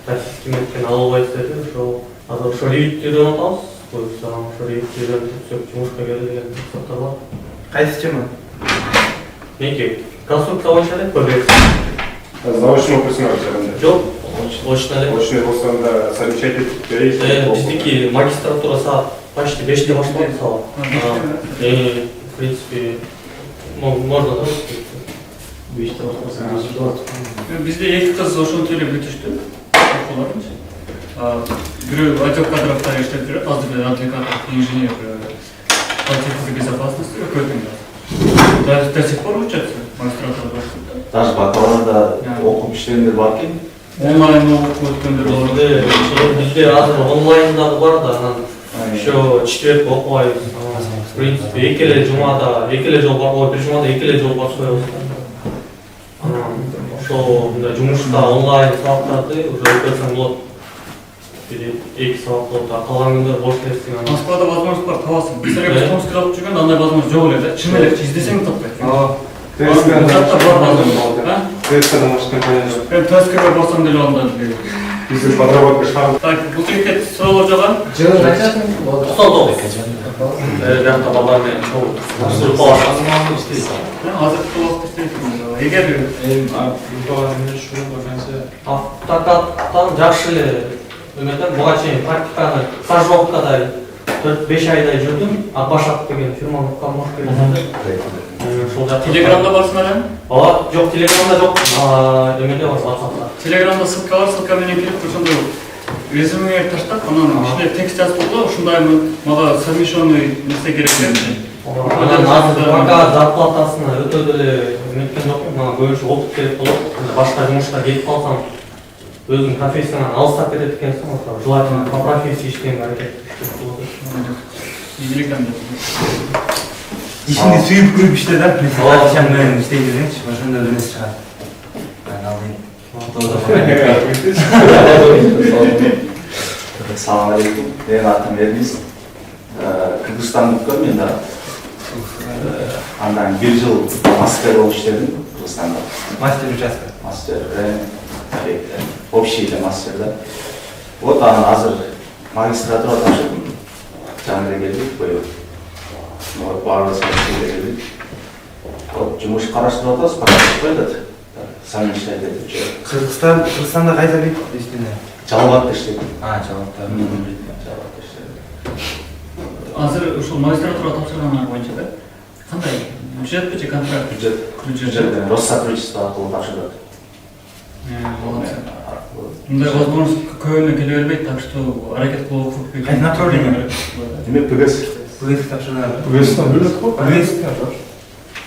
российский мектептен ала албайсыз деди. Азыр ошо ревиттүүдөн атабыз. Ошо ревиттүүдөн түшүп жумушка келди деген мақсаттар бар. Кайсы тема? Неки конструкция боюнча элек ПГС. Заочный окуйсуңар жаранды. Жок, Очно эле. Очный болсоң да совещать этип берейин. Биздики магистратура саат почти 5-те башталат сабак. В принципе, можно да? 5-те башталса. Бизде эки кыз ошентип эле бүтүштү. Бирөө отдел кадровда иштеп жүрөт, азыр эле аппликатор, инженер по технике безопасности өкөтүндө. До сих пор учатся магистратурада? Даже бакалаврда окуп иштегендер бар экен. Онлайн окуп өткөндөр бар. Бизде азыр онлайндагы бар да, анан еще четверг окубайбыз. В принципе, эки эле жумада, эки эле жол бар, бир жумада эки эле жол барып коебуз. Ошо жумушта онлайн сабактарды уже өткөрсөң болот. Эки сабак болот, калган күндөр бош келсең. Москвада возможность бар, табасың. Мисалга биз Томскте окуп жүргөндө андай возможность жок эле да. Чын эле издесең таппайсың. ТСК может компания. ТСКга барсам деле анда. Если подработка шагы. Так, бул жерге суроо жаган. Жылы качасың? 99. Жакта балдар менен чогуу балашкан. Азыр класс иштейсиң. Эгер автокадтан жакшы эле эметем, буга чейин практиканы стажировкада 4-5 айдай жүрдүм. Абашат деген фирманы кармаш келгенде. Телеграмда барсың эле? Ооба, жок, Телеграмда жок. Эмеде бар, WhatsApp'та. Телеграмда ссылка бар, ссылка менен кирип ошондо резюме таштап, анан ичине текст жазып койгула, ушундаймы, мага совмещенный нерсе керек деп. Анан азыр пока зарплатасына өтө деле эметкен жокмун, мага көбүнчө опыт керек болот. Башка жумушка кетип калсам, өзүмдүн профессиядан алыстап кетет экенсиң, желательно по профессии иштегенге аракет иштеп болот. Ийгилик анда. Ишинди сүйүп көрүп иште да, акчам менен иштей бергенчи, ошондой эмес чыгат. Салам алейкум. Менин атым Эрмис. Кыргызстандыкка мен да андан 1 жыл мастер болуп иштедим Кыргызстанда. Мастер участка. Мастер, общий мастер да. Вот анан азыр магистратура тапшырдым. Жаңы келдик быйыл. Вот баарыбыз келдик. Вот жумуш караштырып атабыз, пока чыкпай атат. Совмещать этип жүрөт. Кыргызстанда кайда дейт иштене? Жалбатта иштедим. Жалбатта. Жалбатта иштедим. Азыр ушул магистратура тапшыргандар боюнча да кандай бюджетпи же контракт? Бюджет. Россотрудничество аркылуу тапшырат. Мындай возможность көбүнө келе бербейт, так что аракет кылып окуп. Кайсы направление? Демек ПГС. ПГС тапшырган. ПГСтан бөлөк го? ПГС.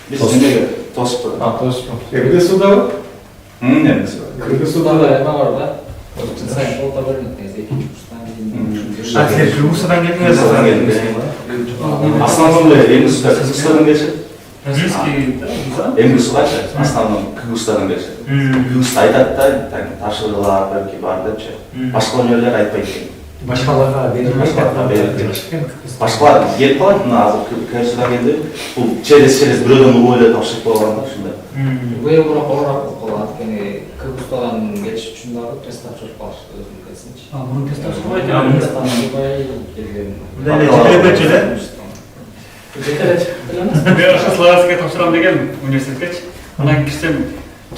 Биз немеге тосуп. Тосуп. МГСудабы? МГС. Кыргызстанда эме бар да. Жыл сайын колдо берилет негизи 2 курстан кийин. Сиз Кыргызстандан келдиңиз? Основном Кыргызстандан келишет. Российский МГСгачы основном Кыргызстандан келишет. Кыргызстан айтат да, тапшыргыла белки бар депчи. Башка өнөрлөр айтпайт экен. Башкаларга берилет. Башкалар келип калат, мына азыр Кыргызстанга келди. Бул через бирөөдөн убойлой тапшырып койгон да ушундай. Быйыл бирок олораак кылат, анткени Кыргызстандан келиш үчүн дагы тест тапшырып калыш өзүм келсинчи. Муну тест тапшырбайт. Кыргызстандан убай келген. Жетелепечи да? Мен ошо Славянскийге тапшырам дегенмин университеткечи. Анан кирсем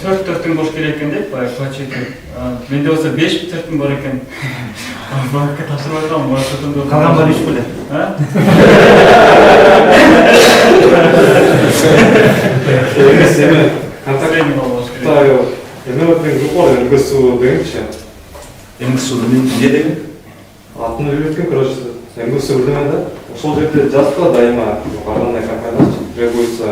4 бош керек экен деп, баягы плачетке. Менде болсо 5-4 бар экен. Банкка тапшырып аткам, ошондо. Калган бар 3 беле. Эме контактный болуш керек. Эме вот группа МГСу дегенчи. МГСу не деген? Атын билбейт экен, короче. МГСу билдимен да. Ошол жерде жазып дайыма бардандай компания требуется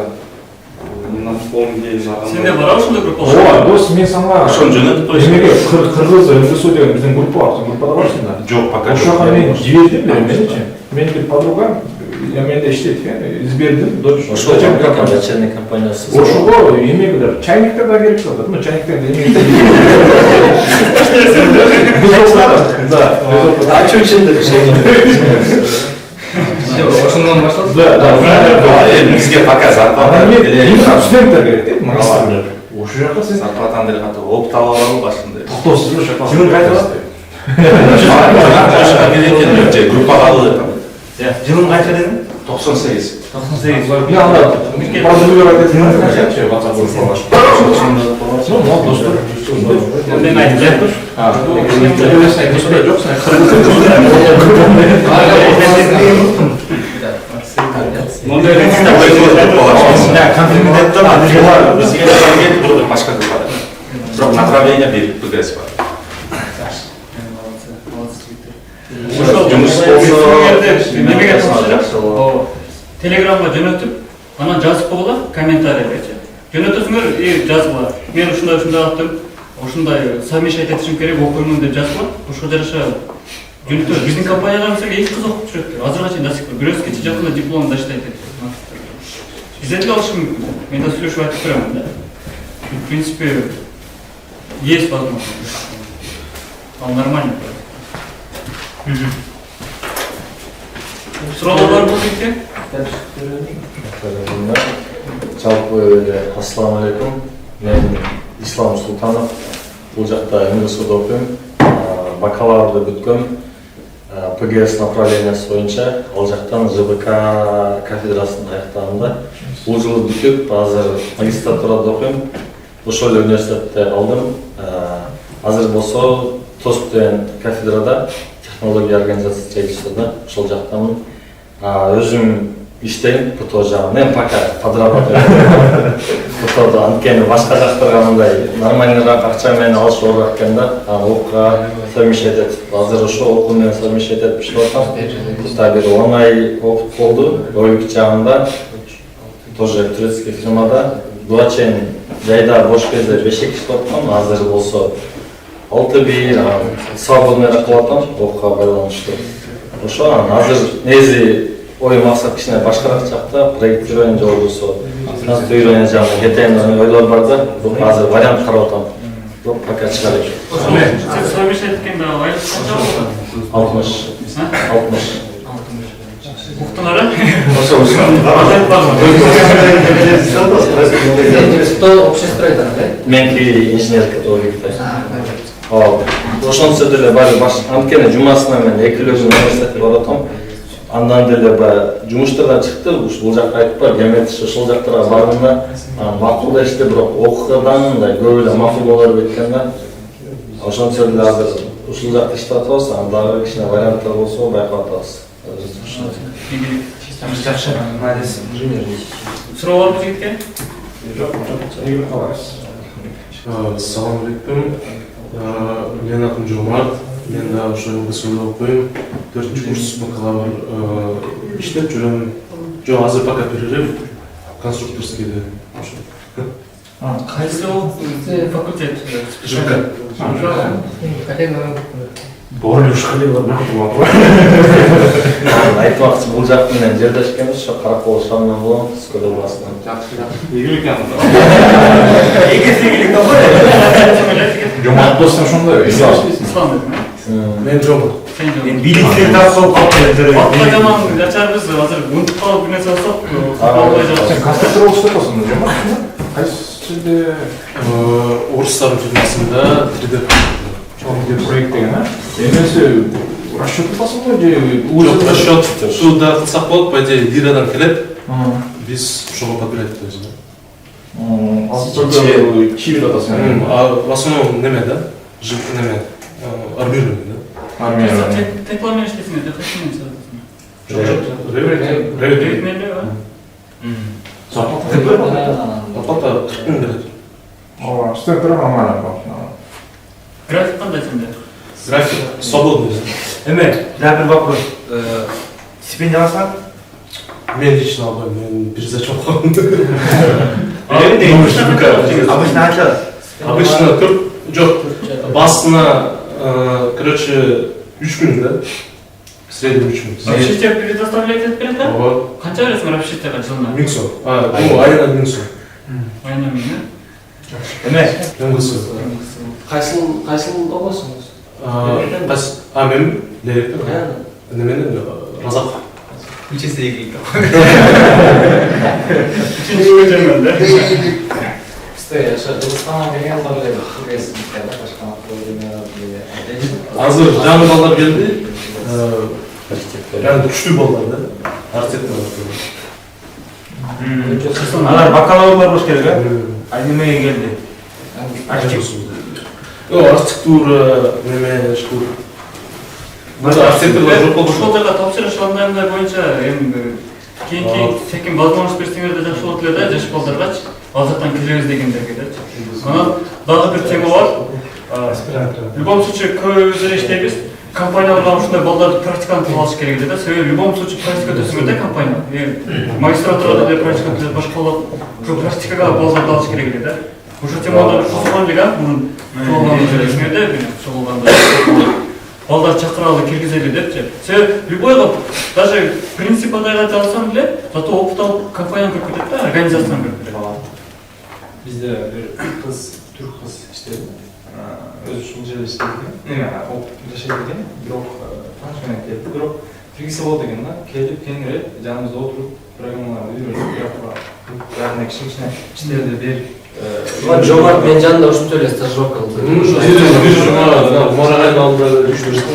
на полный день. Сенде бар ошондой группа? Ооба, дос мен сага ошону жөнөтүп коюш. Эмеге Кыргыз МГСу деген биздин группа бар, группада барсың да? Жок, пока жок. Ошого мен жибердим, эмнечи? Менин бир подругам менде иштейт экен, избердим, дочерный компаниясы. Ошого эмегелер, чайниктер да керек болот, ну чайниктерди эмеге. Да. А чё ичинде? Ошондон башталды? Да. Бизге пока зарплата студенттер керек дейт, магистрлер. Ошол жака сен зарплатаны деле катуу опыт ала алабы башында. токтосуз ошо. Жыл кайда? Группага алып. Жылың кайча дедиң? 98. 98. Мен анда бардыгылар айтат, WhatsApp группага. Ну, достур. мен айтып жатыр. Бирок направление берип тургайсыз бар. Телеграмга жөнөтүп, анан жазып койгула комментарийлерчи. Жөнөтөсүңөр, жазгыла. Мен ушундай аттым, ушундай совмещать этишим керек, окуймун деп жазгыла. Ошого жараша жөнөтөбүз. Биздин компанияга мисалга эч кыз окуп жүрөт. Азырга чейин до сих пор бирөөсү кече жакында дипломун даштайт деп. Бизден деле алышы мүмкүн. Мен да сүйлөшүп айтып беремин да. В принципе, есть возможность. Ал нормально. Суроолор бар болду экен? Жалпы ассаламу алейкум. Мен Ислам Султанов. Бул жакта МГСУда окуйм. Бакалаврды бүткөм. ПГС направлениясы боюнча ал жактан ЖБК кафедрасын аяктадым да. Бул жылы бүтүп, азыр магистратурада окуйм. Ошол эле университетте алдым. Азыр болсо ТОСП деген кафедрада технология организация жайылышында ошол жактамын. Өзүм иштейм ПТО жагында. Мен пока подрабатываю. ПТОдо анткени башка жактарга мындай нормальныйраак акча менен алыш оорук экен да. Окууга совмещать этип, азыр ошо окуу менен совмещать этип иштеп атам. Бул бир оңай опыт болду. Оюк жагында тоже турецкий фирмада буга чейин жайда бош кезде бешек иштеп аткам. Азыр болсо 6-1 свободныйраак кылып атам окууга байланыштуу. Ошо азыр негизи ой максат кичине башкараак жакта, проектирование же болбосо конструирование жагына кетейин деген ойлор бар да. Бирок азыр вариант карап атам. Бирок пока чыга элек. Сен совмещать эткенде айлык канча болду? 60. Уктуңар, Кто общестройда, да? Менки инженерка логика. Ошончо деле баары баш анткени жумасына мен экология университетине барып атам. Андан деле баягы жумуштардан чыкты, бул жакка айтып бар, геометрия ошол жактарга бардым да. Макул да иште, бирок окуудан мындай көп эле макул боло бербейт да. Ошончо деле азыр ушул жакта иштеп атабыз, андагы кичине варианттар болсо байкап атабыз. Жакшы, молодец. Суроолор бар жигитке? Салам алейкум. Мен атым Жомарт. Мен да ошо МГСУда окуйм. 4-курс бакалавр иштеп жүрөм. Жок, азыр пока перерыв. Конструкторскийде. Кайсы факультет? ЖБК. Борли ушкалыйлар макул. Айтмакчы бул жак менен жердеш экенбиз, ошо Каракол шаарынан болом, Скөл областынан. Жакшы. Ийгилик экен. Ийгилик бар. Жомарт достум ошондой. Ислам деп. Мен Жомарт. Мен билеттерди тапсырып калып Атка жаман начарбыз, азыр унутуп калып бир нерсе болсок, Сен конструктор болуп иштеп Жомарт? Кайсы жерде? Орустардын фирмасында 3D проект деген, эмеси расчет кыласың го же Жок, расчет суда кылсак болот, по идее Лирадан келет. Биз ошого подбирать этебиз да. Чип атасың. В основном неме да? Неме армирование да? Армирование. Тепломен иштесиң, техникамен иштесиң. Ревит. Зарплата зарплата 40 000 берет. студенттер нормально. График кандай сенде? График свободный. Эме, дагы бир вопрос. Стипендия алсаң? Мен лично албайм, мен бир зачет алгам. Обычно анча? Обычно 4, жок, басына, короче, 3 күн да. В среднем 3 күн. Общежитие предоставляет этип берет да? Канча бересиң общежитияга жылына? 1000 сом. Айына 1000 сом. Айына 1000, Эме? МГСУ. Кайсыл окуйсуңуз? Мен директор. Неменен Разак. Учиться играть. Üçüncü hocam da. İşte Kırgızistan'a gelen böyle resimlikler başkan Hazır canlı ballar geldi. Yani güçlü ballar da. Architektör. Алар бакалаврлар бош керек, а? Немеге келди? Архитектура, неме, шкура. Ошол жака тапшырышкандар боюнча эми кийинки секин возможность берсеңерде жакшы болот эле да, жаш балдаргачы ал жактан келебиз дегендерге дечи. Анан дагы бир тема бар. В любом случае көбүбүз эле иштейбиз. Компанияларга ушундай балдарды практикант кылып алыш керек да. Себеби в любом случае практика өтөсүңөр да компания. Магистратурада деле практика өтөсүңөр, башка практикага балдарды алыш керек эле да. Ошол темалар козгон эле, мунун программаны жүргүзүңөр да, чогулганда. Балдар чакыралы киргизели депчи. Себеби любойго даже принципадайга айта алсам деле, зато опыт алып компанияны көрүп кетет да, организацияны көрүп кетет. Бизде бир кыз, түрк кыз иштейт. Өзү ушул жерде иштейт. Жашайт экен, бирок таныш менен келди. Бирок киргизсе болот экен да. Келип кеңири жаныбызда отуруп, программаларды үйрөнүп, баардыгына кичине иштерди берип. Жомарт менин жанымда ушинтип эле стажировка кылды. Морагайдын алдында жүрүштү.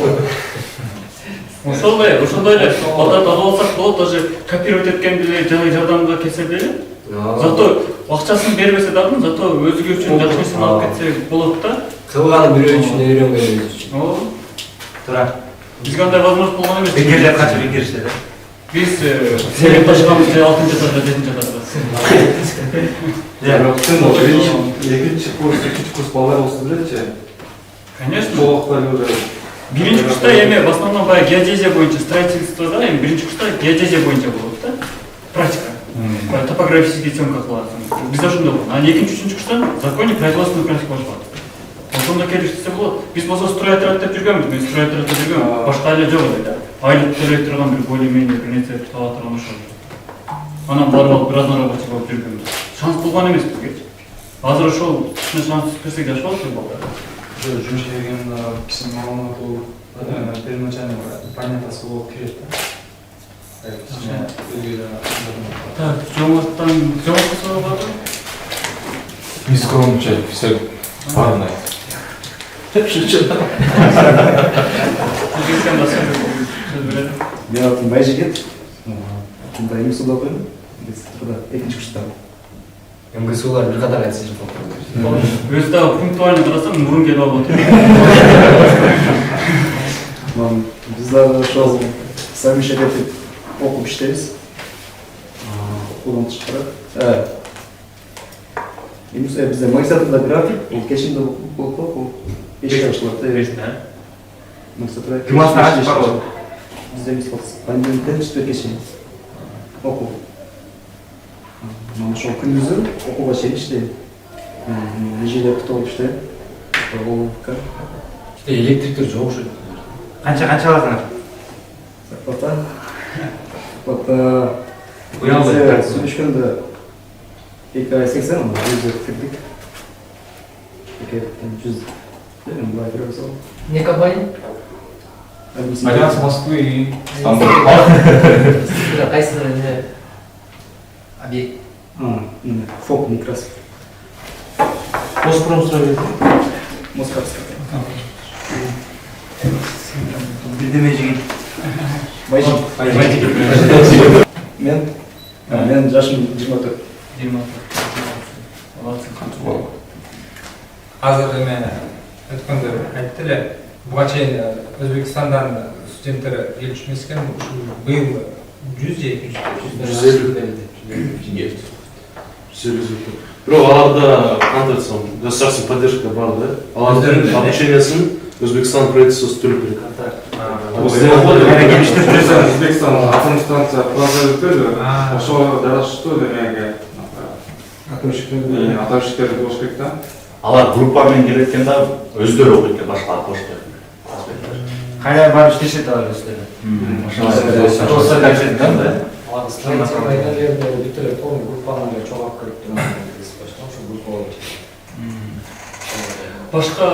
Ошондой эле балдарды алып алсак болот, даже копировать эткенде жана жардамга келсе деле. Зато акчасын бербесе дагы, зато өзүгө үчүн жакшы нерсени алып кетсе болот да. Кылганы бирөө үчүн үйрөнгөнүбүз үчүн. Туура. Бизге андай возможность болгон эмес. Бекерлеп качып бекеришти да. Биз себеп ташканбыз 6-нчы этажда, 7-нчи этажда. Экинчи курс, үчүнчү курс балдар болсо делечи. Конечно. Толуктар уже. Биринчи курста эми в основном баягы геодезия боюнча строительство да, эми биринчи курста геодезия боюнча болот да. Практика. Топографический съемка кыласың. Бизде ошондой болот. Анан экинчи, үчүнчү курста законный производственный практика башталат. Ошондо келиштсе болот. Биз болсо стройтер деп жүргөнбүз, мен стройтер деп жүргөм. Башка эле жок эле да. Айлык төлөй турган бир более-менее бир нерсе таба турган ошол. Анан барып алып разнорабочий болуп жүргөнбүз. Шанс болгон эмес бизгечи. Азыр ошол шанс берсек жакшы болот деп балдар. Жумушка келген кишинин маалыматы первоначально понятасы болуп кирет да. Так, Жомарттан суроо бар. Нескромничать, все парное. Мен атын Байжигит. МГСУда окуйм. Экинчи курстамын. МГСУлар бир катар айтса жок. Өзү дагы пунктуально карасам мурун келип алып атат. Биз дагы ошол совмещать этип окуп иштейбиз. Окуудан тышкары. Бизде магистратурада график, кечинде болуп окуу. Беште башталат. Магистратура. Жумаста ачып барбы? Бизде эмес понедельниктен четверге чейин окуу. Ошол күндүзү окууга чейин иштейм. Межелер кутуп иштейм. Электриктер жок ошо. Канча аласыңар? Зарплата уялды. Сүйлөшкөндө 2 ай 80 миң кирдик. 100 былай беребиз ал. Не компания? Альянс Москвы и Стамбул. Кайсыдыр эле объект? ФОП Некрасов. Моспромстрой. Москвовская. Бирдеме жигит. Байжигит. Мен жашым 24. 24. Азыр эме өткөндө айтты эле, буга чейин Өзбекстандан студенттер келип эмес экен, быйыл 100 же 200. 150. Бирок аларда кантип айтсам, государственный поддержка бар да. Алардын обучениясын Өзбекстан правительствосу төлөп берет. Өзбекстан атом станция құрылып ошол жараштуу демеге атомщиктер болуш керек да. Алар группамен келет экен да, өздөрү окуйт экен башка атомщиктер. Кайда барып иштешет алар өздөрү. Бүт эле полный группаны чогулуп көрүп турган ошол группа. Башка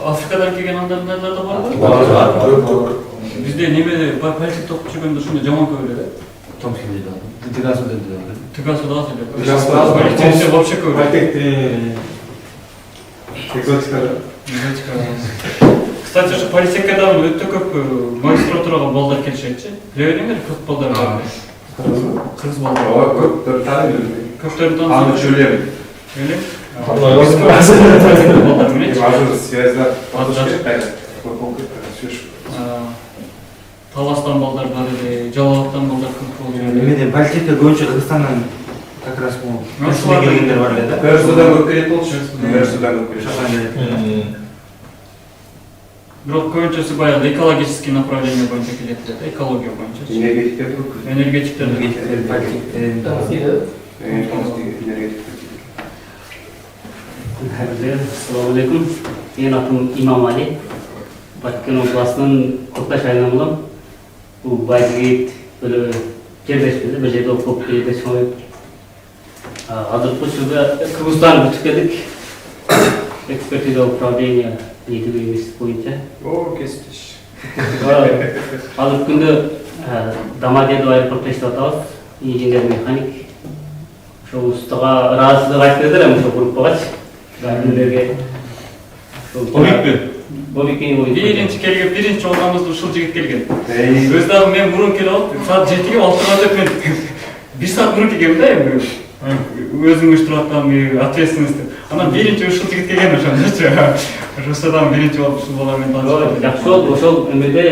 Африкадан келген адамдар да барбы? Бар. Бизде неме политик окуп жүргөндө ушундай жаман көп эле да. Томскийде да. ТГСуда аз эле. Политикте вообще көп. Политикте экзотика. Кстати, ошо политикадан өтө көп магистратурага балдар келишетчи. Биле бериңер, көп балдар бар. Кыргыз балдар. Көптөр тааныйт. Көптөрдүн аны чөлөйм. Эле Азыр связьлар Таластан балдар бар эле, Жалалаттан балдар көп болуп жүрөт. Эмеде политика көбүнчө Кыргызстандан как раз бул Мерсиге келгендер бар эле да. Мерсудан көп келет болчу. Мерсудан көп келет. Бирок көбүнчөсү баягы экологический направление боюнча келет да, экология боюнча. Энергетиктер. Assalamu alaikum. Мен атым Имам Али. Баткен областынан Кокташ айынан болам. Бул Байгет бөлө жерлешпеде, бир жерде окуп келе чоңоюп. Азыркы учурда Кыргызстан бүтүп келдик. Экспертиза управления институт боюнча. О, кесиптеш. Азыркы күндө Домодедово аэропортто иштеп атабыз. Инженер механик. Ошол устага ыраазычылык айтып бердилер, эми ошол группагачы. Биринчи келген, биринчи жолдамызды ушул жигит келген. Өз дагы мен мурун келип алып, саат 7-ге алтыга деп мен 1 саат мурун келгем да эми. Өзүм уюштуруп аткан ответственность. Анан биринчи ушул жигит келген ошондочу. Ошодан биринчи болуп ушул бала менен таанышып. Жакшы болду. Ошол эмеде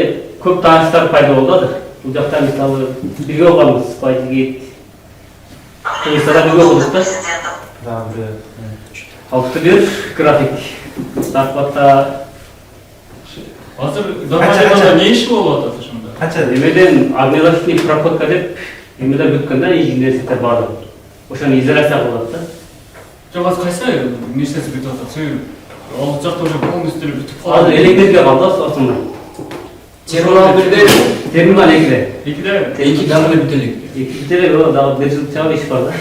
көп тааныштар пайда болду азыр. Бул жакта мисалы бирге окуганбыз, Байгет. Кыргызстанда бирге окудук да. Да, Алты бир график. Зарплата. Азыр Домодедовдо не иш болуп атат ошондо? Канча? Эмеден армиялашный проходка деп эмелер бүткөн да, инженерликтер баары. Ошону изоляция кылат да. Жок, азыр кайсы университет бүтүп атат? Сөйүп. Ал жакта уже полностью бүтүп калды. Азыр электрикке калды асында. Терминал 1де, терминал 2де. 2де? 2 дагы бүтүп элек. 2де дагы бир жыл чыгып иш бар да.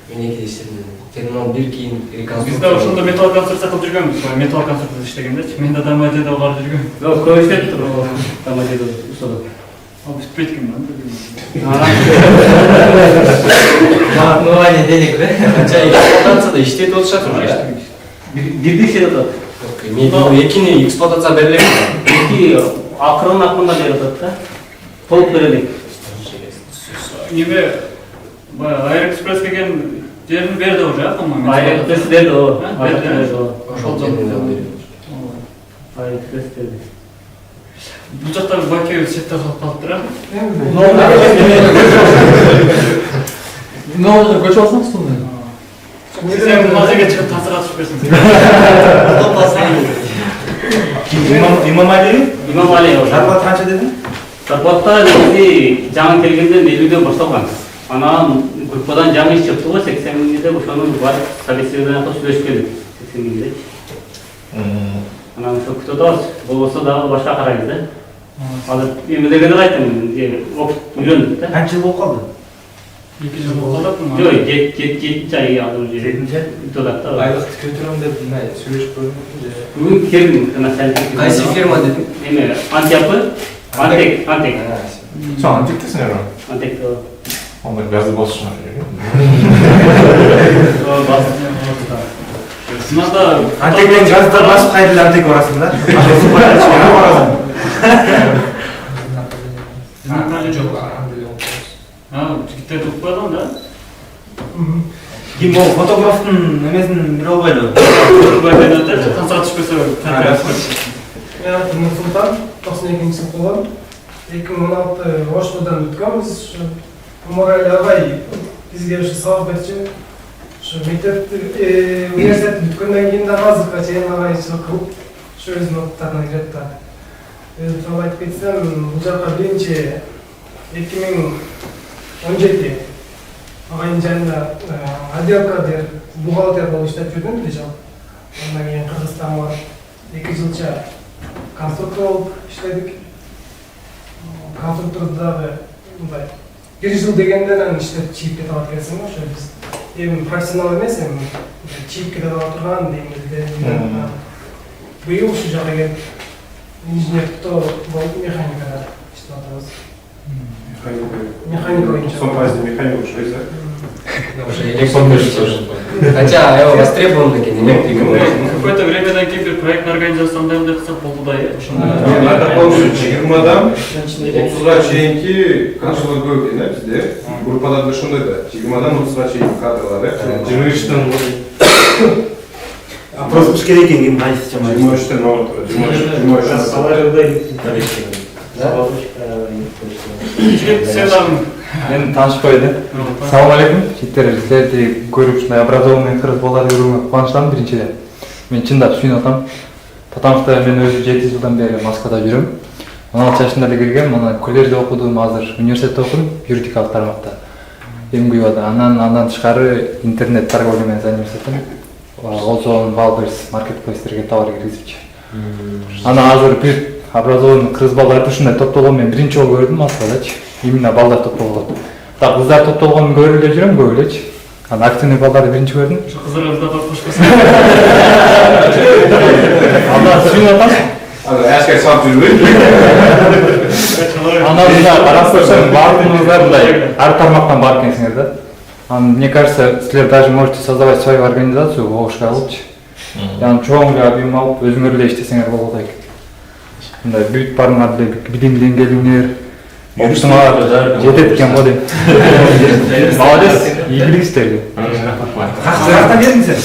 Мен 2де иштедим. Терминал 1 кийин реконструкция. Биз да ошондо металл конструкция кылып жүргөнбүз. Металл конструкция иштегендечи. Мен да Домодедово барып жүргөм. Жок, көп иштеп тур. Домодедово ушодо. Ал бүтпөйт экен да. Отмывание денег, да? Канча эксплуатацияда иштетип атышат уже. Бирди иштетип атат. Мен экини эксплуатация берилет. Эки акырын берип атат да. Толук берелик. Неме Аэроэкспресс деген жерин берди уже, по-моему. Аэроэкспресс берди, о. Ошол жерде. Аэроэкспресс берди. Бул жакта Баке сетте калып калыптыр, а? Ноолор көчүп алсаңыз сонда. Сен мазеге чыгып тазага түшүп берсиң. Имам Али? Имам Али. Зарплата канча дедиң? Зарплата жаңы келгенден 50ден башталган. Анан группадан жаңы иш чыкты го 80 миңде, ошону бар собеседование кылып сүйлөшүп келдик. 80 миңде. Анан ошо күтүп атабыз. Болбосо дагы башка карайбыз да. Азыр эмелегенде айттым, үйрөндүк да. Канча жыл болуп калды? 2 жыл болуп калат. Жок, 7 ай азыр уже. 7-нчи? Ütodат да. Айлыкты көтөрөм деп мындай сүйлөшүп көрдүм. Бүгүн келдим, начальник. Кайсы фирма дедиң? Эме, Антиапы? Антек. Со, Антектесиң эле? Антек. Онда газы болсун. Сынада Антектен газды басып кайдыла Антек барасың да? Ошосу барасың. Жигиттер туруп койгон да. Ким бул фотографтын эмесин бире албайлы. Тансага түшпөсө. Мен атым Нурсултан, 92-нчи сынып болгон. 2016 Ошбудан бүткөнбүз. Мораль агай бизге ушу сабак берчү. Ушу мектеп университет бүткөндөн кийин дагы азыркыга чейин агайчылык кылып, ушу өзүнүн оттарына кирет да. Өзүм тууралуу айтып кетсем, бул жака биринчи 2017 агайдын жанында отделкада бухгалтер болуп иштеп жүрдүм бир жыл. Андан кийин Кыргызстанга барып 2 жылча конструктор болуп иштедик. Конструкторду дагы мындай 1 жыл дегенден анан иштеп чийип кетип алат экенсиң го, ошо биз эми профессионал эмес, эми чийип кетип ала турган деңгээлде. Быйыл ушу жака келип инженердикте болуп механикада иштеп атабыз. Механика боюнча. Son пайызы механик ушойса. Хотя востребован экен электрик. Какое-то временен кейін бір проектный организацияда андай қылсақ болду да, Мен айтып коюмчу 20-дан 30га чейинки кадрлар көп экен бизде. Группада ошондой да. 20-дан 30га чейинки кадрлар. 23'ten Вопрос керек екен, ким қайсысы жаман? 23'ten ооба тура. 23'ten. Салардай. сен дагы Мен таанышпай элем. Салам алейкум. Сиздер силерди көрүп ушундай образованный кыргыз балдарды көргөнгө кубанычтамын биринчиден. Мен чындап сүйүнүп атам. Потому что мен өзүм 7 жылдан бери Москвада жүрөм. 16 жашымда эле киргем, аны колледжде окудум, азыр университетте окудум, юридикалык тармакта. МГУда. Андан тышкары интернет торговля менен заниматься этем. Озон, Валберс, маркетплейстерге товар киргизипчи. Ана азыр бир образованный кыргыз балдарды ушундай топтолгон мен биринчи жолу көрдүм Москвадачы. Именно балдар топтолгон. Так кыздар топтолгонун көрүп эле жүрөм, көп элечи. Ана активный балдарды биринчи көрдүм. кыздарыбызда топтошкосун. Анда сүйүнүп атам. Эшке салып жүрбөйт. Анан карап көрсөм баардыгыңыздар мындай ар тармактан бар экенсиңер да. Мне кажется, силер даже можете создавать свою организацию, ООшка алыпчы. Яны чоң эле объем алып, өзүңөр эле иштесеңер болот экен. Мындай бүт барыңар эле билим деңгээлиңер, опытыңар жетет экен го дейм. Молодец, ийгилик иштейли. Каяктан келдиң сен?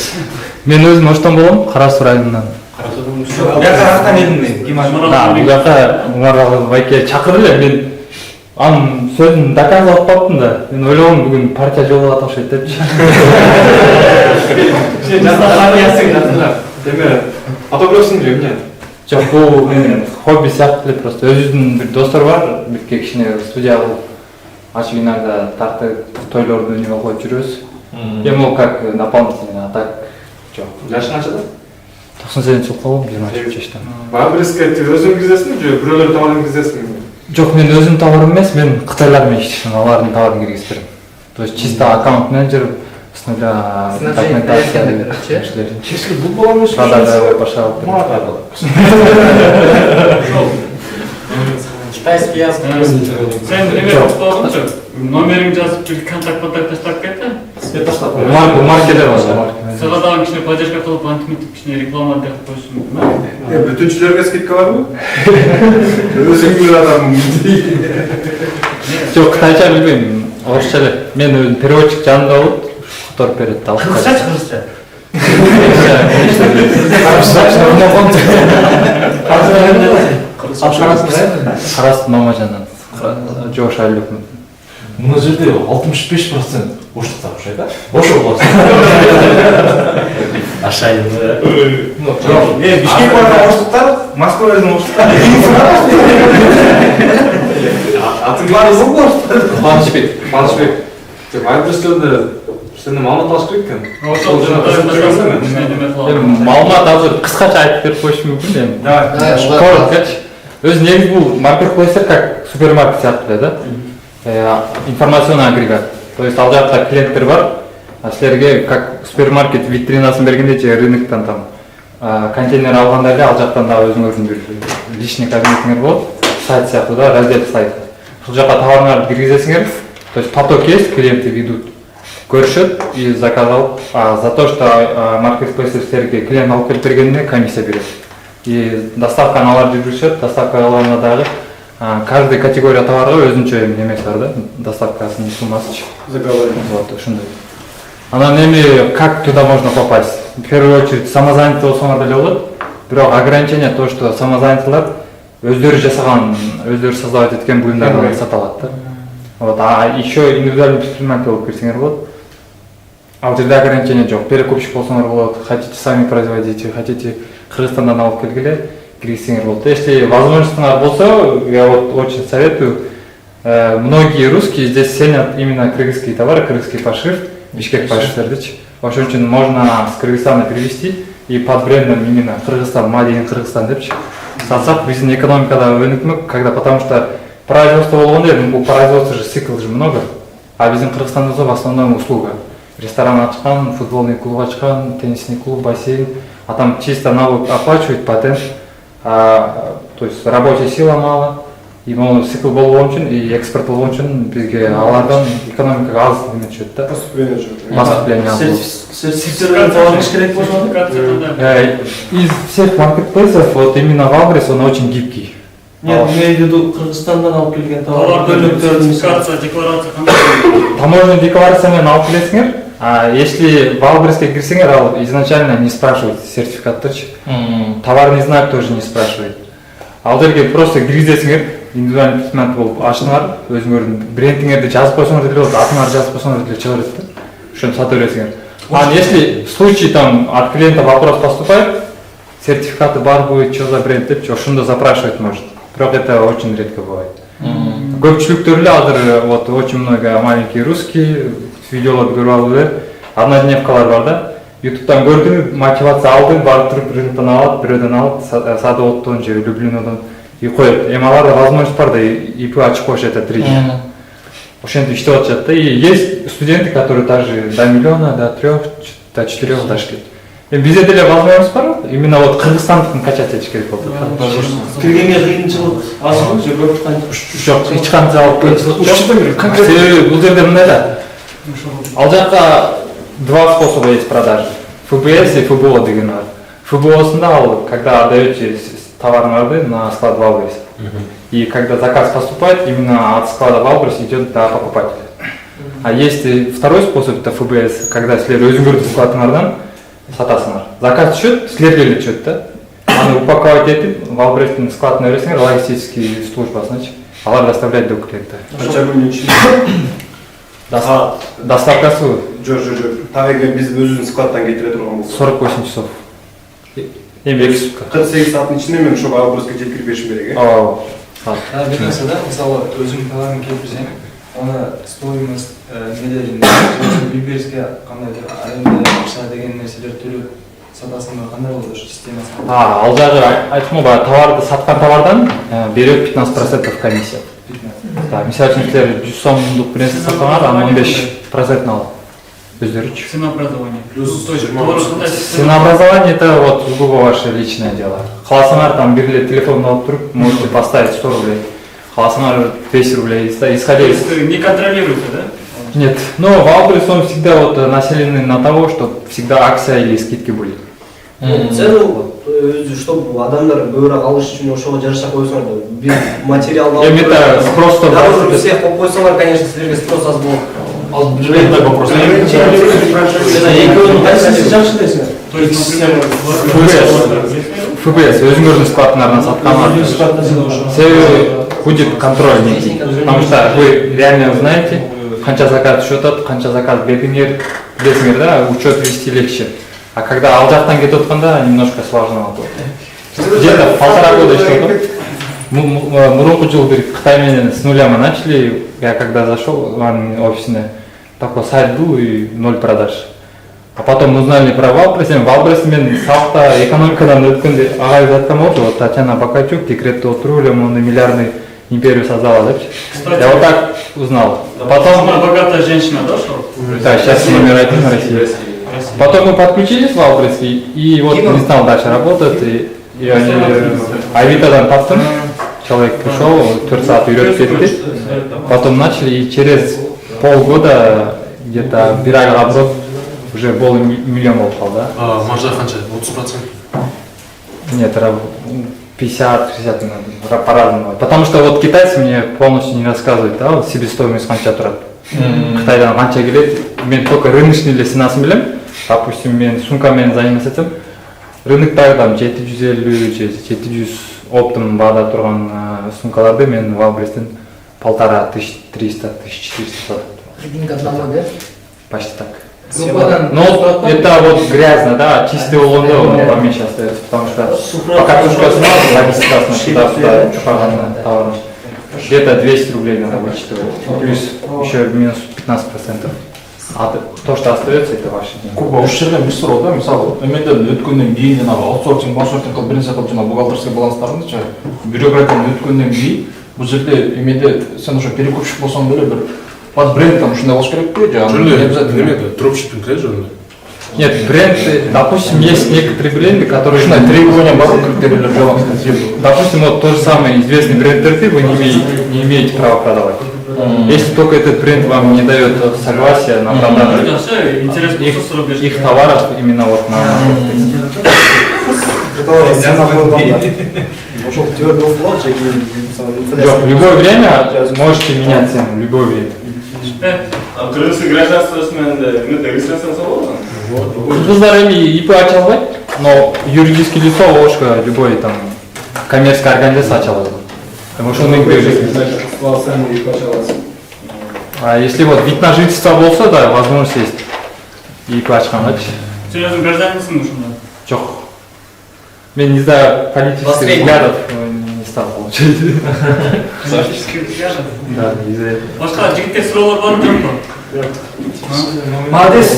Мен өзүм Оштон болом, Кара Суу районунан. Каяктан келдиң мен? Ким Бул жака уңарга байке чакырды эле, мен анын сөзүн доказывать кылыптым да. Мен ойлогом бүгүн партия жолугат окшойт депчи. Сен жастар партиясың да. Деме, фотографсың же эмне? Жок, бул менин хобби сыяктуу эле, просто өзүбүздүн бир достор бар, бирке кичине студия кылып, ачык винарда тартып, тойлорду неме кылып жүрөбүз. Эми ол как дополнительно, а так жок. Жашың канчада? 98 жылкы болом, 23 жаштамын. Бабриске өзүң киргизесиңби же бирөөлөр товарын киргизесиңби? Жок, мен өзүм товарым эмес, мен кытайлар менен иштешем, алардын товарын киргизип берем. То есть чисто аккаунт менеджер, с нуля документация иштер. Число бул болом эмес. Да, пошел. Китайский язык. Сен неме топтогончу? Номериңди жазып, бир контакт таштап кетти. Таштап. Маркелер бар. Сага дагы кичине поддержка кылып, антимитип кичине реклама деп коюшум мүмкүнбү? Бүтүнчүлөргө скидка барбы? Өзүң билген адам. Жок, кытайча билбейм. Орусча эле. Мен өзүм переводчик жанында болуп, которуп берет да. Кыргызчачы, кыргызча. Карас Мамажандан. Жош Айлыкмын. Мына жерде 65% оштукта окшойт да? Ошо болот. Ашайын. Жок, Бишкек барган оштуктар, Москвадагы оштуктар. Атың бары болду. Кубанычбек. Жок, Альберстонда сени маалымат алыш керек экен. Ошол жана Маалымат азыр кыскача айтып берип коюшум мүмкүн эми. Давай. Короткочу. Өзү негизи бул маркетплейстер как супермаркет сыяктуу эле да. Информационный агрегат. То есть ал жакта клиенттер бар, а силерге как супермаркет витринасын бергендечи рыноктон там контейнер алганда эле ал жактан да өзүңөрдүн бир личный кабинетиңер болот, сайт сыяктуу да, раздел сайт. Ушул жака товарыңарды киргизесиңер, то есть поток есть, клиенты ведут, көрүшөт и заказ алып, за то, что маркетплейстер силерге клиент алып келип бергенде комиссия берет. И доставканы алар жүргүзүшөт, доставка алганда дагы каждый категория товарга өзүнчө немеси бар да, доставкасынын суммасы. Заговорим. Вот, ушундай. Анан эми как туда можно попасть? В первую очередь самозанятый болсоңор деле болот. Бирок ограничение то, что самозанятыйлар өздөрү жасаган, өздөрү создавать эткен буюмдарды сата алат да. Вот, а еще индивидуальный предприниматель болуп кирсеңер болот. А вот тогда ограничения жок. Перекупщик болсоңор болот, хотите сами производите, хотите Кыргызстандан алып келгиле, киргизсеңер болот. Если возможностьңар болсо, я вот очень советую. Многие русские здесь ценят именно кыргызские товары, кыргызский пошрифт, Бишкек пошрифтердичи. Ошон үчүн можно с Кыргызстана перевести и под брендом именно Кыргызстан, Мадин Кыргызстан депчи. Сатсак биздин экономикада өнүкмөк, когда потому что производство болгондо бул производство же цикл же много, а биздин Кыргызстанда в основном услуга. Ресторан ачкан, футбольный клуб ачкан, теннисный клуб, бассейн, а там чисто налог оплачивают, патент, то есть рабочая сила мало, И могу цикл болгон үчүн и экспорт болгон үчүн бизге алардан экономикага аз неме түшөт да. Поступление аз. Сертификат керек болот. Из всех маркетплейсов вот именно Валбрис он очень гибкий. Нет, имею в виду Кыргызстандан алып келген товар Сертификация, декларация кандай? Таможенный декларация менен алып келесиңер. А если Валбриске кирсеңер, ал изначально не спрашивает сертификаттырчы. Товарный знак тоже не спрашивает. Ал жерге просто киргизесиңер, индивидуальный предприниматель болуп ачтыңар, өзүңөрдүн брендиңерди жазып койсоңор деле болот, атыңарды жазып койсоңор деле чыга берет да. Ошону сата бересиңер. А если в случае там от клиента вопрос поступает, сертификаты бар будет, что за бренд деп, ошондо запрашивать может. Бирок это очень редко бывает. Көпчүлүктөр эле азыр вот очень много маленькие русские видеолорду көрүп алып эле однодневкалар бар да. YouTube'дан көрдүм, мотивация алдым, барып туруп рынктан алат, бирөөдөн алат, Садоводдон же Люблинодон и коет. Эми аларда возможность бар да, ИП ачып коюшат 3 дня. Ошентип иштеп атышат да. И есть студенты, которые даже до миллиона, до 3, до 4 дошли. Bizde деле возможность бар, именно вот Кыргызстандыкын качать этиш керек болду. Киргенге кыйынчылык азбы же көп Жок, эч кандай жабап койбойт. Себеби бул жерде мындай да. Ал жакка два способа есть продажи. ФБС и ФБО деген бар. ФБОсунда ал когда отдаете товарыңарды на склад Валбрис. И когда заказ поступает, именно от склада Валбрис идет до покупателя. А есть и второй способ, это ФБС, когда силер өзүңөрдүн складыңардан сатасыңар. Заказ түшөт, силерге эле түшөт да. Аны упаковать этип, Валбристин складына бересиңер, логистический службасына. Алар доставляет до клиента. Канча күнүн ичинде? Доставкасы жок. Так эгер биз өзүбүздүн складдан кетире турган болсок 48 часов. Эми 2 сутка. 48 сааттын ичинде мен ошо Валбриске жеткирип беришим керек, э? Бир нерсе да, мисалы өзүң товарын келтирсең, аны стоимость нелерин Валбриске кандайдыр аренда акча деген нерселер төлөп сатасың ба, кандай болот ошо системасы? Ал жагы айттым го, товарды саткан товардан берет 15% комиссия. Да, мисалы үчүн силер 100 сомдук бир нерсе саткандар, анын 15% алат. Өздөрүчү. Ценообразование. Ценообразование это вот сугубо ваше личное дело. Кааласаңар там бир эле телефон алып туруп, можете поставить 100 рублей. Кааласаңар 200 рублей, исходя из... Не контролируете, да? Нет, но Валбрис он всегда вот нацеленный на того, чтобы всегда акция или скидки были. Цену чтобы адамдар көбүрөөк алыш үчүн ошого жараша койсоңор да, бир материалды алып. Это спрос даже всех коюп койсоңор, конечно, силерге спрос аз болот. Ал бюджетный вопрос. То есть, ФБС, өзүңөрдүн складыңардан саткандар. Себеби будет контроль некий. Потому что вы реально знаете, канча заказ түшүп атат, канча заказ бердиңер, билесиңер да, учет вести легче. А когда ал жактан кетип атканда немножко сложновато. Где-то 1,5 года иштеп атам. Мурунку жылы бир Кытай менен с нуля мы начали. Я когда зашел в офисне, такой сайт был и 0 продаж. А потом узнали про Валбрис, Валбрис мен салта экономикадан өткөндө агайып аткан болчу. Вот Татьяна Бакачук декретте отуруп эле мондай миллиардный империю создала депчи. Я вот так узнал. Потом самая богатая женщина, да, что? Да, сейчас номер 1 в России. Потом мы подключились в Валбрис, и вот не стал дальше работать, и они Авитадан таптым, человек пришел, 4 саат үйрөтүп кетти. Потом начали, и через полгода, где-то бир айга оборот уже был миллион болуп калды, да? Маржа канча? 30%? Нет, 50-60 по-разному. Потому что вот китайцы мне полностью не рассказывают, да, вот себестоимость канча турат. Кытайдан канча келет, мен только рыночный эле ценасын билем. Допустим, мен сумка менен заниматься этем. Рыноктагы там 750 же 700 оптом баада турган сумкаларды мен Валбристен 1500-300-1400 сатып. Один одного, да? Почти так. Но это вот грязно, да, чистый болгондо он поменьше остается, потому что пока тушкасын алып, логистикасын туда-сюда чупаган товар. Где-то 200 рублей надо вычитывать, плюс еще минус 15%. А то, что остается, это ваши деньги. Куба, осы жерден бір сұрау да, мысалы, өмеден өткеннен кейін жаңағы аутсорсинг, маутсорсинг қылып бірінші қылып жаңағы бухгалтерский баланстарыңды бюрократияны өткеннен кейін, бұл жерде өмеде сен уже перекупщик болсаң беле бір под брендтан ушундай болуш керек пе? Жөнүндө неме дропшиппинг кіреді жөнүндө? Нет, бренд, допустим, есть некоторые бренды, которые требования допустим, вот тот же самый известный бренд ТРТ вы не имеете права продавать. Если только этот бренд вам не дает согласия на продажу их товаров именно вот на в любое время можете менять цену, в любое время. Кыргызский гражданствосымен регистрация салона? Кыргыздар эми ИП ача албайт, но юридическое лицо ошко любой там коммерческая организация ача алат. Ошону а если вот вид на жительство болсо, да, возможность есть ИП ачкангач. Сен өзүң граждансың ушунда? Жок. Мен не знаю политических взглядов, не стал получать. Политических взглядов? Да, из-за этого. Башка жигиттер суроолор барбы жокпу? Молодец.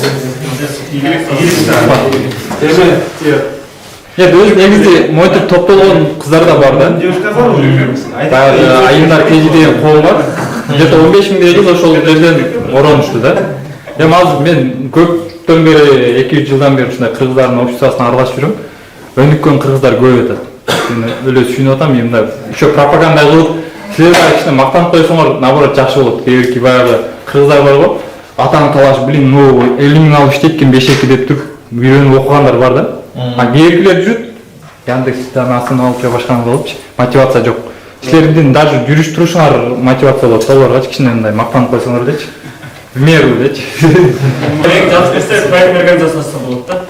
Нет, өзү негизде монтип топтолгон кыздар да бар да. Баягы айымдар кежи деген коом бар. Где-то 15 миң эле ошол жерден оронушту да. Эми азыр мен көптөн бери 2-3 жылдан бери ушундай кыргыздардын обществосуна аралашып жүрөм. Өнүккөн кыргыздар көп өтөт. Мен өлө сүйүнүп атам, эми мындай еще пропаганда кылып, силер кичине мактанып койсоңор, наоборот жакшы болот. Кээ баягы кыргыздар бар го, атаң талаш, блин, ну 50 миң алып иштейт экен 5-2 деп туруп үйрөнүп окугандар бар да. А кээкилер жүрүт, Яндекстен астын алып же башканы кылыпчы, мотивация жок. Силердин даже жүрүш турушуңар мотивация болот, солорго кичине мындай мактанып койсоңор дечи. В меру дечи. Эң жакшы нерсе проект организациясы болот да.